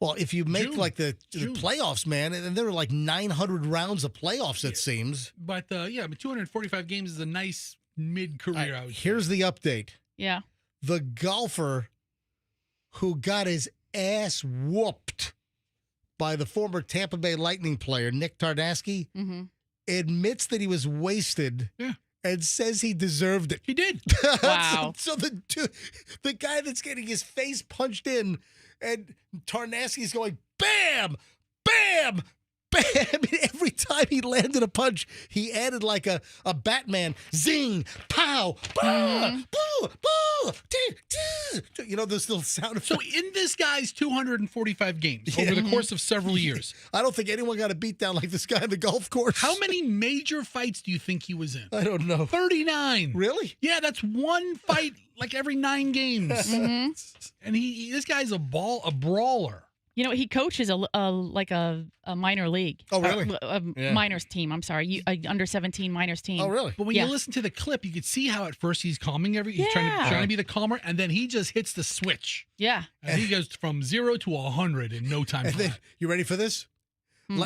well, if you make June. Like the playoffs, man, and there are like 900 rounds of playoffs, it seems. But 245 games is a nice mid-career. Right, here's the update. Yeah. The golfer who got his ass whooped by the former Tampa Bay Lightning player, Nick Tarnasky, admits that he was wasted and says he deserved it. He did. Wow. So the guy that's getting his face punched in And Tarnasky's going, bam, bam, bam. I mean, every time he landed a punch, he added like a Batman, zing, pow, bah, boo, boo, dee, dee. You know, those little sound effects. So in this guy's 245 games over the course of several years, I don't think anyone got a beat down like this guy on the golf course. How many major fights do you think he was in? I don't know. 39. Really? Yeah, that's one fight like every 9 games. Mm-hmm. And this guy's a brawler. You know, he coaches a minor league. Oh, really? Minors team. I'm sorry, under 17 minors team. Oh, really? But when you listen to the clip, you could see how at first he's calming he's trying to be the calmer, and then he just hits the switch. Yeah. And he goes from 0 to 100 in no time. You ready for this?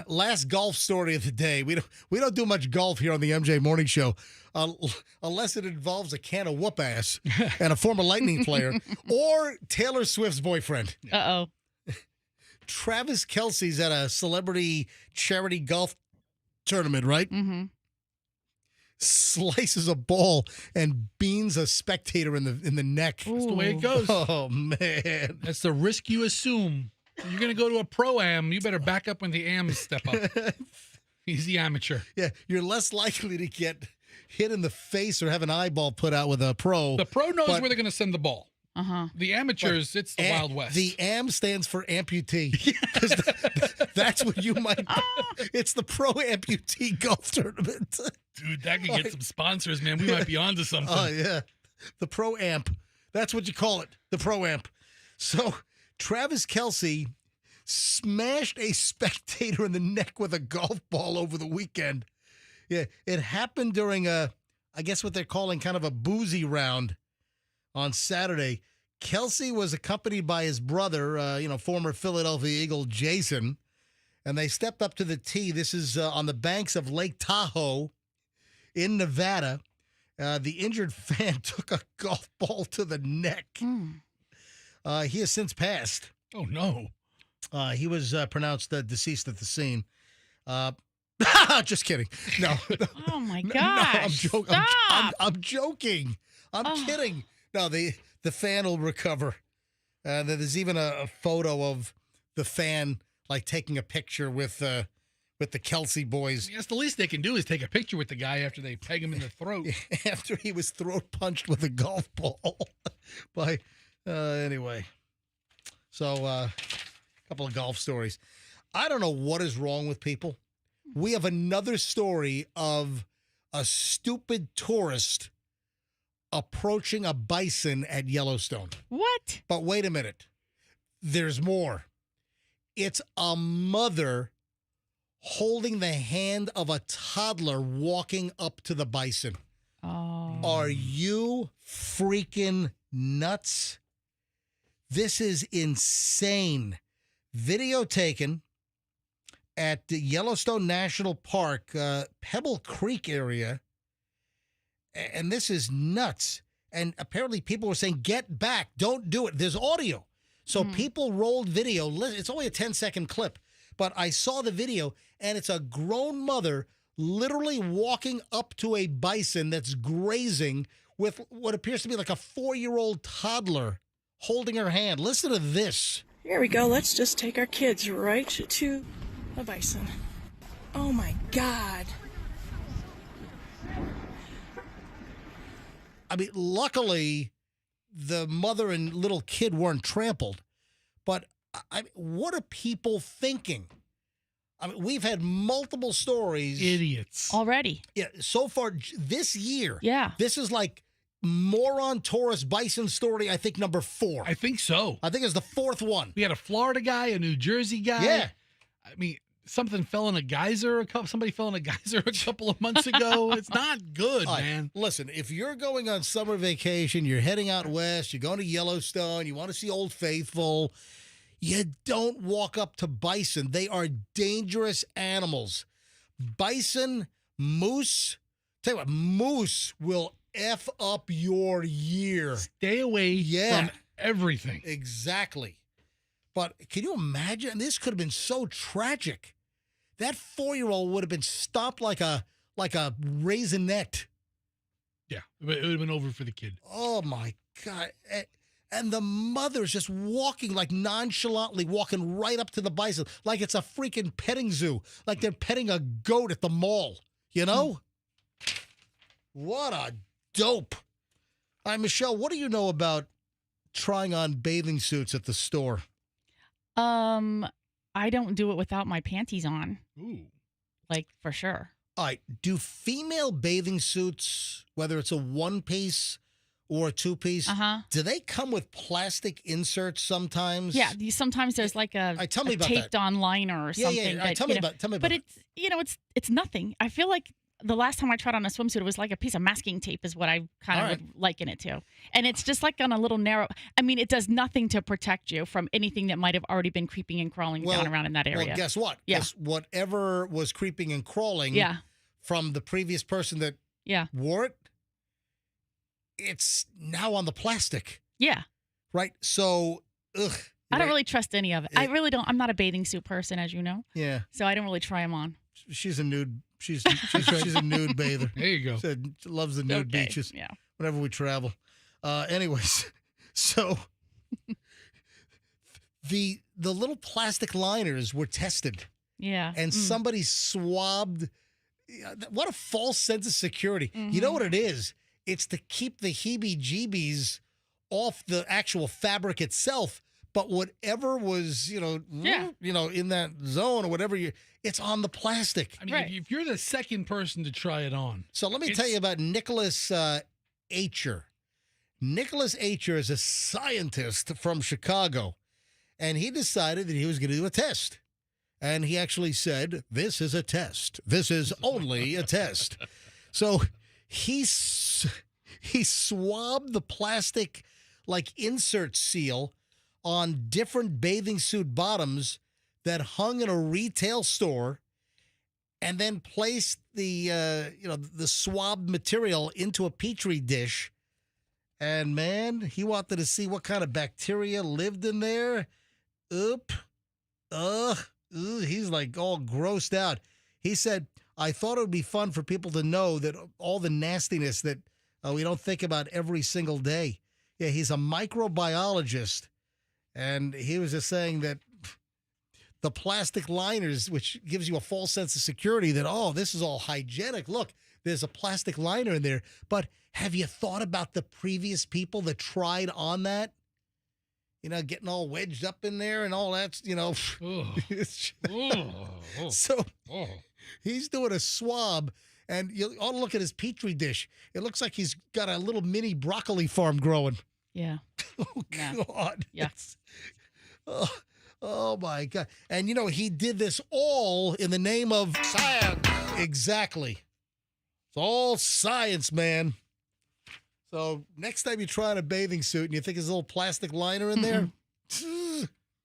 Last golf story of the day. We don't do much golf here on the MJ Morning Show, unless it involves a can of whoop ass and a former Lightning player or Taylor Swift's boyfriend. Uh-oh. Travis Kelce's at a celebrity charity golf tournament, right? Mm-hmm. Slices a ball and beans a spectator in the neck. That's the way it goes. Oh, man. That's the risk you assume. You're going to go to a pro-am, you better back up when the AMs step up. He's the amateur. Yeah, you're less likely to get hit in the face or have an eyeball put out with a pro. The pro knows where they're going to send the ball. Uh-huh. The amateurs, it's the Wild West. The AM stands for amputee. That's what you might. It's the pro amputee golf tournament. Dude, that could get some sponsors, man. We might be onto something. Oh, yeah. The pro amp. That's what you call it. The pro amp. So Travis Kelce smashed a spectator in the neck with a golf ball over the weekend. Yeah, it happened during I guess what they're calling kind of a boozy round. On Saturday, Kelce was accompanied by his brother, former Philadelphia Eagle Jason, and they stepped up to the tee. This is on the banks of Lake Tahoe in Nevada. The injured fan took a golf ball to the neck. He has since passed. Oh, no. He was pronounced deceased at the scene. Just kidding. No. Oh, my gosh. No, I'm joking. I'm kidding. No, the fan will recover. There's even a photo of the fan like taking a picture with the Kelce boys. Yes, the least they can do is take a picture with the guy after they peg him in the throat. After he was throat punched with a golf ball. Anyway. So a couple of golf stories. I don't know what is wrong with people. We have another story of a stupid tourist approaching a bison at Yellowstone. What? But wait a minute. There's more. It's a mother holding the hand of a toddler walking up to the bison. Oh. Are you freaking nuts? This is insane. Video taken at the Yellowstone National Park, Pebble Creek area. And this is nuts. And apparently people were saying, get back, don't do it. There's audio. So people rolled video. It's only a 10-second clip. But I saw the video, and it's a grown mother literally walking up to a bison that's grazing with what appears to be like a 4-year-old toddler holding her hand. Listen to this. Here we go. Let's just take our kids right to a bison. Oh, my God. I mean, luckily, the mother and little kid weren't trampled. But what are people thinking? I mean, we've had multiple stories. Idiots. Already. Yeah, so far this year. Yeah. This is like moron tourist bison story, I think, number 4. I think so. I think it's the 4th one. We had a Florida guy, a New Jersey guy. Yeah. I mean, somebody fell in a geyser a couple of months ago. It's not good, man. Listen, if you're going on summer vacation, you're heading out west, you're going to Yellowstone, you want to see Old Faithful, you don't walk up to bison. They are dangerous animals. Bison, moose, tell you what, moose will F up your year. Stay away from everything. Exactly. But can you imagine? This could have been so tragic. That 4-year-old would have been stomped like a raisinette. Yeah, it would have been over for the kid. Oh, my God. And the mother's just walking, like nonchalantly walking right up to the bison, like it's a freaking petting zoo, like they're petting a goat at the mall, you know? What a dope. All right, Michelle, what do you know about trying on bathing suits at the store? I don't do it without my panties on. Ooh. Like, for sure. All right, do female bathing suits, whether it's a one-piece or a two-piece, do they come with plastic inserts sometimes? Yeah, sometimes there's like a taped-on liner or something. Yeah. Tell me about But it. it's nothing. I feel like the last time I tried on a swimsuit, it was like a piece of masking tape is what I kind of would liken it to. And it's just like on a little narrow, I mean, it does nothing to protect you from anything that might have already been creeping and crawling down around in that area. Well, guess what? Yeah. Guess whatever was creeping and crawling from the previous person that wore it, it's now on the plastic. Yeah. Right? So, I don't really trust any of it. I really don't. I'm not a bathing suit person, as you know. Yeah. So I don't really try them on. She's a nude. She's a nude bather. There you go. She loves the nude beaches. Yeah. Whenever we travel. Anyways, so the little plastic liners were tested. Yeah. And somebody swabbed. What a false sense of security. You know what it is? It's to keep the heebie-jeebies off the actual fabric itself. But whatever was, in that zone or whatever, it's on the plastic. I mean, if you're the second person to try it on. So let me tell you about Nicholas Acher. Nicholas Acher is a scientist from Chicago, and he decided that he was going to do a test. And he actually said, "This is a test. This is only a test." So he swabbed the plastic, like, insert seal on different bathing suit bottoms that hung in a retail store, and then placed the swabbed material into a petri dish. And man, he wanted to see what kind of bacteria lived in there. He's like all grossed out. He said, "I thought it would be fun for people to know that all the nastiness that we don't think about every single day." Yeah, he's a microbiologist. And he was just saying that the plastic liners, which gives you a false sense of security that, this is all hygienic. Look, there's a plastic liner in there. But have you thought about the previous people that tried on that? Getting all wedged up in there and all that, So he's doing a swab, and you ought to look at his petri dish. It looks like he's got a little mini broccoli farm growing. Yeah. God. Yes. Oh, my God. And, he did this all in the name of science. Exactly. It's all science, man. So next time you try on a bathing suit and you think there's a little plastic liner in there.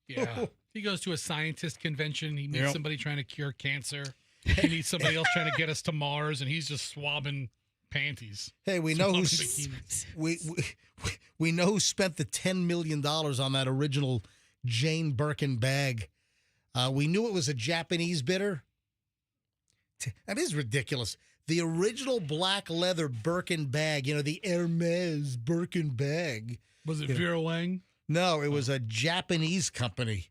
Yeah. He goes to a scientist convention. He meets somebody trying to cure cancer. He meets somebody else trying to get us to Mars, and he's just swabbing panties. Hey, we know we know who spent the $10 million on that original Jane Birkin bag. We knew it was a Japanese bidder. That is ridiculous. The original black leather Birkin bag, the Hermes Birkin bag. Was it Vera Wang? No, it was a Japanese company.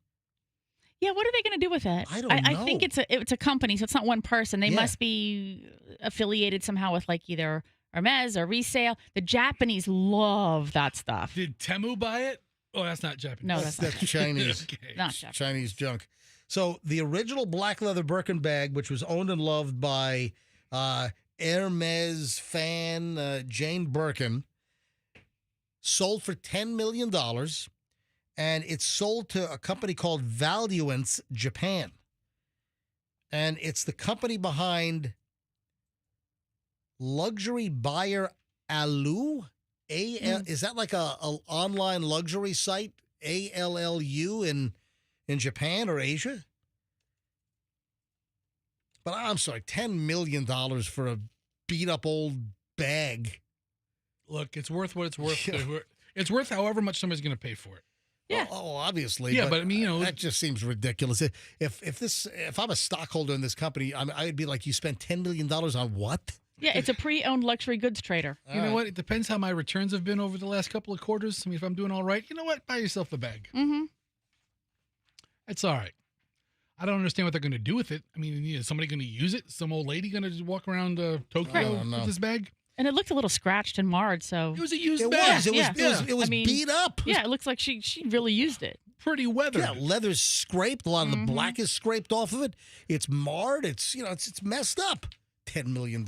Yeah, what are they going to do with it? I don't know. I think it's a company, so it's not one person. They must be affiliated somehow with like either Hermes or resale. The Japanese love that stuff. Did Temu buy it? Oh, that's not Japanese. No, that's Chinese. Okay. Not Japanese. Chinese junk. So the original black leather Birkin bag, which was owned and loved by Hermes fan Jane Birkin, sold for $10 million, and it's sold to a company called Valuance Japan. And it's the company behind luxury buyer Allu. Is that like a online luxury site? ALLU in Japan or Asia? But I'm sorry, $10 million for a beat-up old bag. Look, it's worth what it's worth. Yeah. It's worth however much somebody's going to pay for it. Yeah. Oh, obviously. Yeah, but I mean, that just seems ridiculous. If I'm a stockholder in this company, I'd be like, you spent $10 million on what? Yeah, it's a pre-owned luxury goods trader. You know what? It depends how my returns have been over the last couple of quarters. I mean, if I'm doing all right, you know what? Buy yourself a bag. Mm-hmm. It's all right. I don't understand what they're going to do with it. I mean, is somebody going to use it? Some old lady going to just walk around Tokyo with this bag? And it looked a little scratched and marred, so it was a used bag. It was beat up. Yeah, it looks like she really used it. Pretty weathered. Yeah, leather's scraped. A lot of the black is scraped off of it. It's marred. It's it's messed up. $10 million.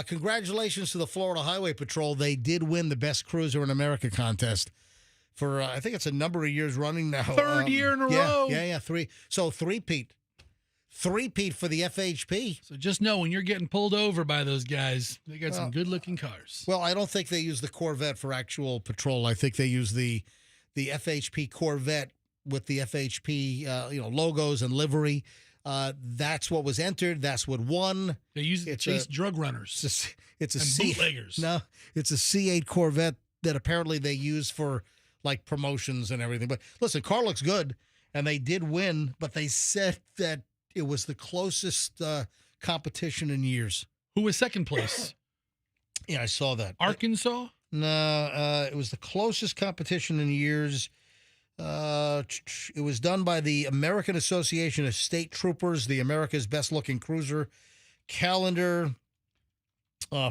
Congratulations to the Florida Highway Patrol. They did win the Best Cruiser in America contest for I think it's a number of years running now. Third year in a row. Yeah. Three-peat for the FHP. So just know when you're getting pulled over by those guys, they got some good-looking cars. Well, I don't think they use the Corvette for actual patrol. I think they use the FHP Corvette with the FHP logos and livery. That's what was entered. That's what won. They use it to chase drug runners. It's a bootleggers. No, it's a C8 Corvette that apparently they use for like promotions and everything. But listen, car looks good, and they did win. But they said that it was the closest competition in years. Who was second place? Yeah, I saw that. Arkansas? No, it was the closest competition in years. It was done by the American Association of State Troopers, the America's Best Looking Cruiser calendar.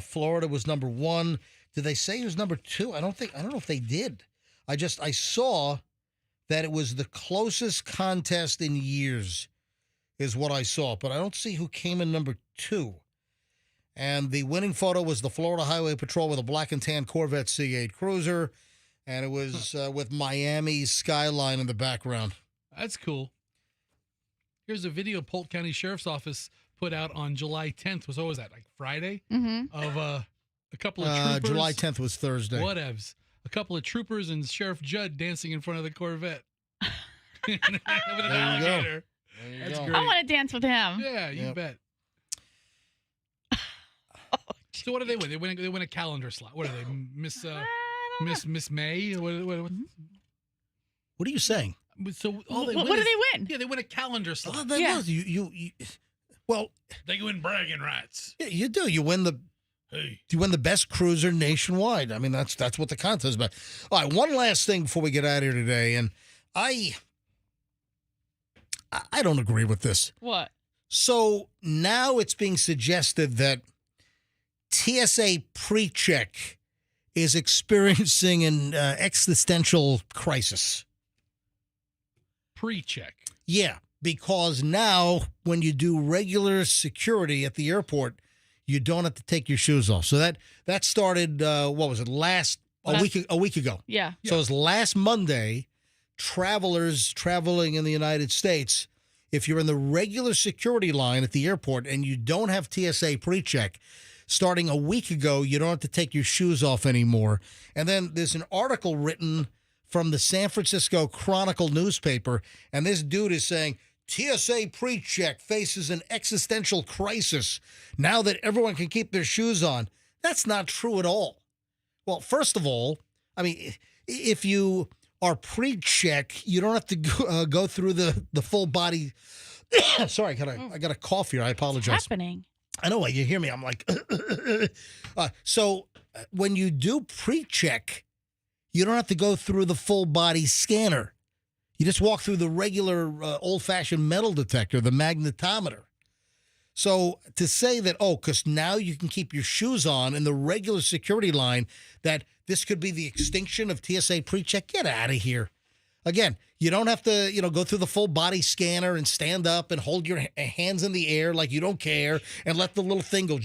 Florida was number 1. Did they say it was number 2? I don't know if they did. I saw that it was the closest contest in years is what I saw, but I don't see who came in number 2. And the winning photo was the Florida Highway Patrol with a black and tan Corvette C8 Cruiser. And it was with Miami's skyline in the background. That's cool. Here's a video Polk County Sheriff's Office put out on July 10th. What was that, like Friday? Of a couple of troopers. July 10th was Thursday. Whatevs. A couple of troopers and Sheriff Judd dancing in front of the Corvette. With an alligator. That's great. I want to dance with him. Yeah, you bet. So what do they win? They win a calendar slot. What are they? Miss May? What are you saying? So what do they win? Yeah, they win a calendar slot. Well, they win bragging rights. Yeah, you do. You win the best cruiser nationwide. I mean, that's what the contest is about. All right, one last thing before we get out of here today, and I don't agree with this. What? So now it's being suggested that TSA Precheck is experiencing an existential crisis. Precheck. Yeah, because now when you do regular security at the airport, you don't have to take your shoes off. So that started, what was it, a week ago. Yeah. So it was last Monday, travelers traveling in the United States, if you're in the regular security line at the airport and you don't have TSA Precheck, starting a week ago, you don't have to take your shoes off anymore. And then there's an article written from the San Francisco Chronicle newspaper, and this dude is saying, TSA Precheck faces an existential crisis now that everyone can keep their shoes on. That's not true at all. Well, first of all, I mean, if you are pre-check, you don't have to go through the full body. Sorry, I got a cough here. I apologize. What's happening? I know, you hear me. I'm like, so when you do pre-check, you don't have to go through the full body scanner. You just walk through the regular old-fashioned metal detector, the magnetometer. So to say that, because now you can keep your shoes on in the regular security line, that this could be the extinction of TSA Precheck, get out of here. Again, you don't have to, go through the full body scanner and stand up and hold your hands in the air like you don't care and let the little thing go,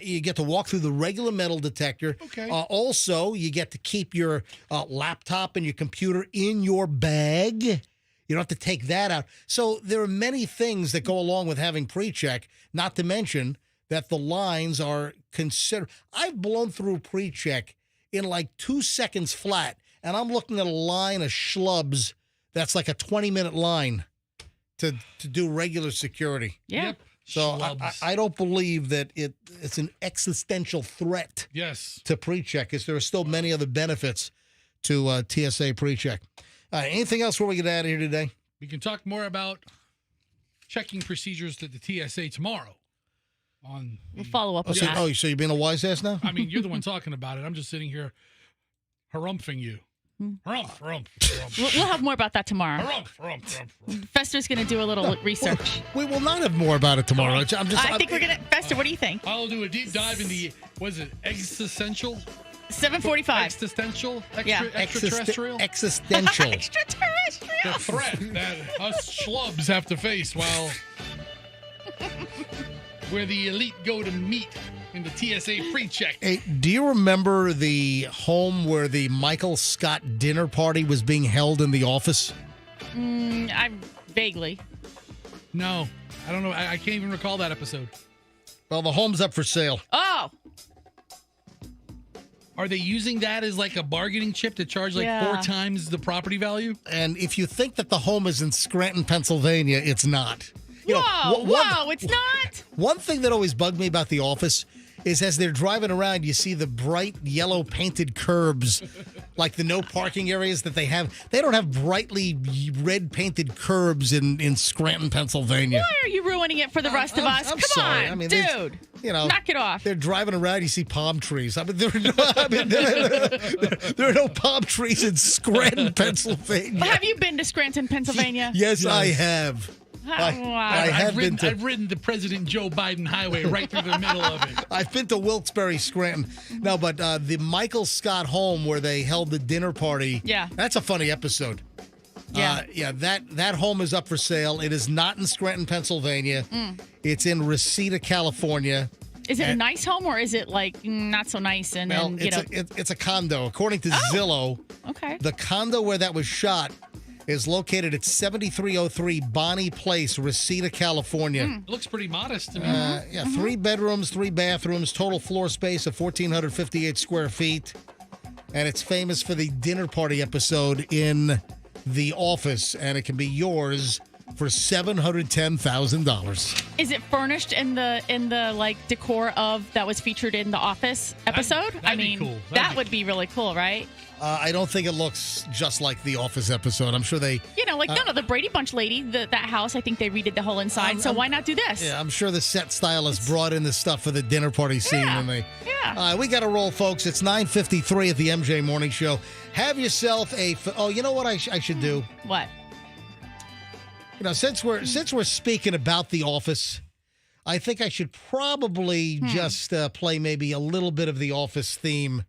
you get to walk through the regular metal detector. Okay. Also, you get to keep your laptop and your computer in your bag. You don't have to take that out. So there are many things that go along with having pre-check, not to mention that the lines are considered. I've blown through pre-check in like 2 seconds flat, and I'm looking at a line of schlubs that's like a 20-minute line to do regular security. Yeah. Yep. So I don't believe that it's an existential threat. Yes. To pre-check, because there are still many other benefits to TSA Precheck. Anything else before we get out of here today? We can talk more about checking procedures at the TSA tomorrow We'll follow up with that. So you're being a wise ass now? I mean, you're the one talking about it. I'm just sitting here harumphing you. Harumph. We'll have more about that tomorrow. Harumph. Fester's going to do a little research. We will not have more about it tomorrow. I think we're going to... Fester, what do you think? I'll do a deep dive in the, was it existential? 7:45. Existential? Extraterrestrial? Extraterrestrial. The threat that us schlubs have to face while where the elite go to meet in the TSA Precheck. Hey, do you remember the home where the Michael Scott dinner party was being held in the office? Vaguely. No, I don't know. I can't even recall that episode. Well, the home's up for sale. Oh. Are they using that as like a bargaining chip to charge 4 times the property value? And if you think that the home is in Scranton, Pennsylvania, it's not. Whoa, it's not? One thing that always bugged me about The Office is as they're driving around, you see the bright yellow painted curbs, like the no parking areas that they have. They don't have brightly red painted curbs in Scranton, Pennsylvania. Why are you ruining it for the rest of us? I'm Come sorry. on, I mean, dude. Knock it off. They're driving around, you see palm trees. I mean, there are no palm trees in Scranton, Pennsylvania. Have you been to Scranton, Pennsylvania? Yes, I have. I've ridden the President Joe Biden highway right through the middle of it. I've been to Wilkes-Barre, Scranton. No, but the Michael Scott home where they held the dinner party. Yeah. That's a funny episode. Yeah. That home is up for sale. It is not in Scranton, Pennsylvania. It's in Reseda, California. Is it a nice home or is it like not so nice? It's a condo. According to Zillow, the condo where that was shot is located at 7303 Bonnie Place, Reseda, California. It looks pretty modest to me. 3 bedrooms, 3 bathrooms, total floor space of 1,458 square feet. And it's famous for the dinner party episode in The Office, and it can be yours for $710,000. Is it furnished in the like decor of that was featured in the Office episode? That'd be cool. That would be really cool, right? I don't think it looks just like the Office episode. I'm sure they... the Brady Bunch lady, that house, I think they redid the whole inside, so why not do this? Yeah, I'm sure the set stylist brought in the stuff for the dinner party scene. We got to roll, folks. It's 9:53 at the MJ Morning Show. Have yourself you know what I should do? What? Since we're speaking about The Office, I think I should probably just play maybe a little bit of The Office theme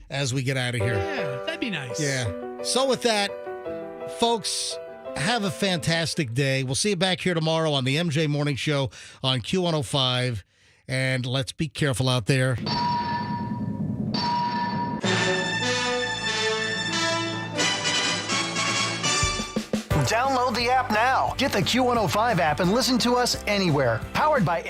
as we get out of here. Yeah, that'd be nice. Yeah. So with that, folks, have a fantastic day. We'll see you back here tomorrow on the MJ Morning Show on Q105. And let's be careful out there. Download the app now. Get the Q105 app and listen to us anywhere. Powered by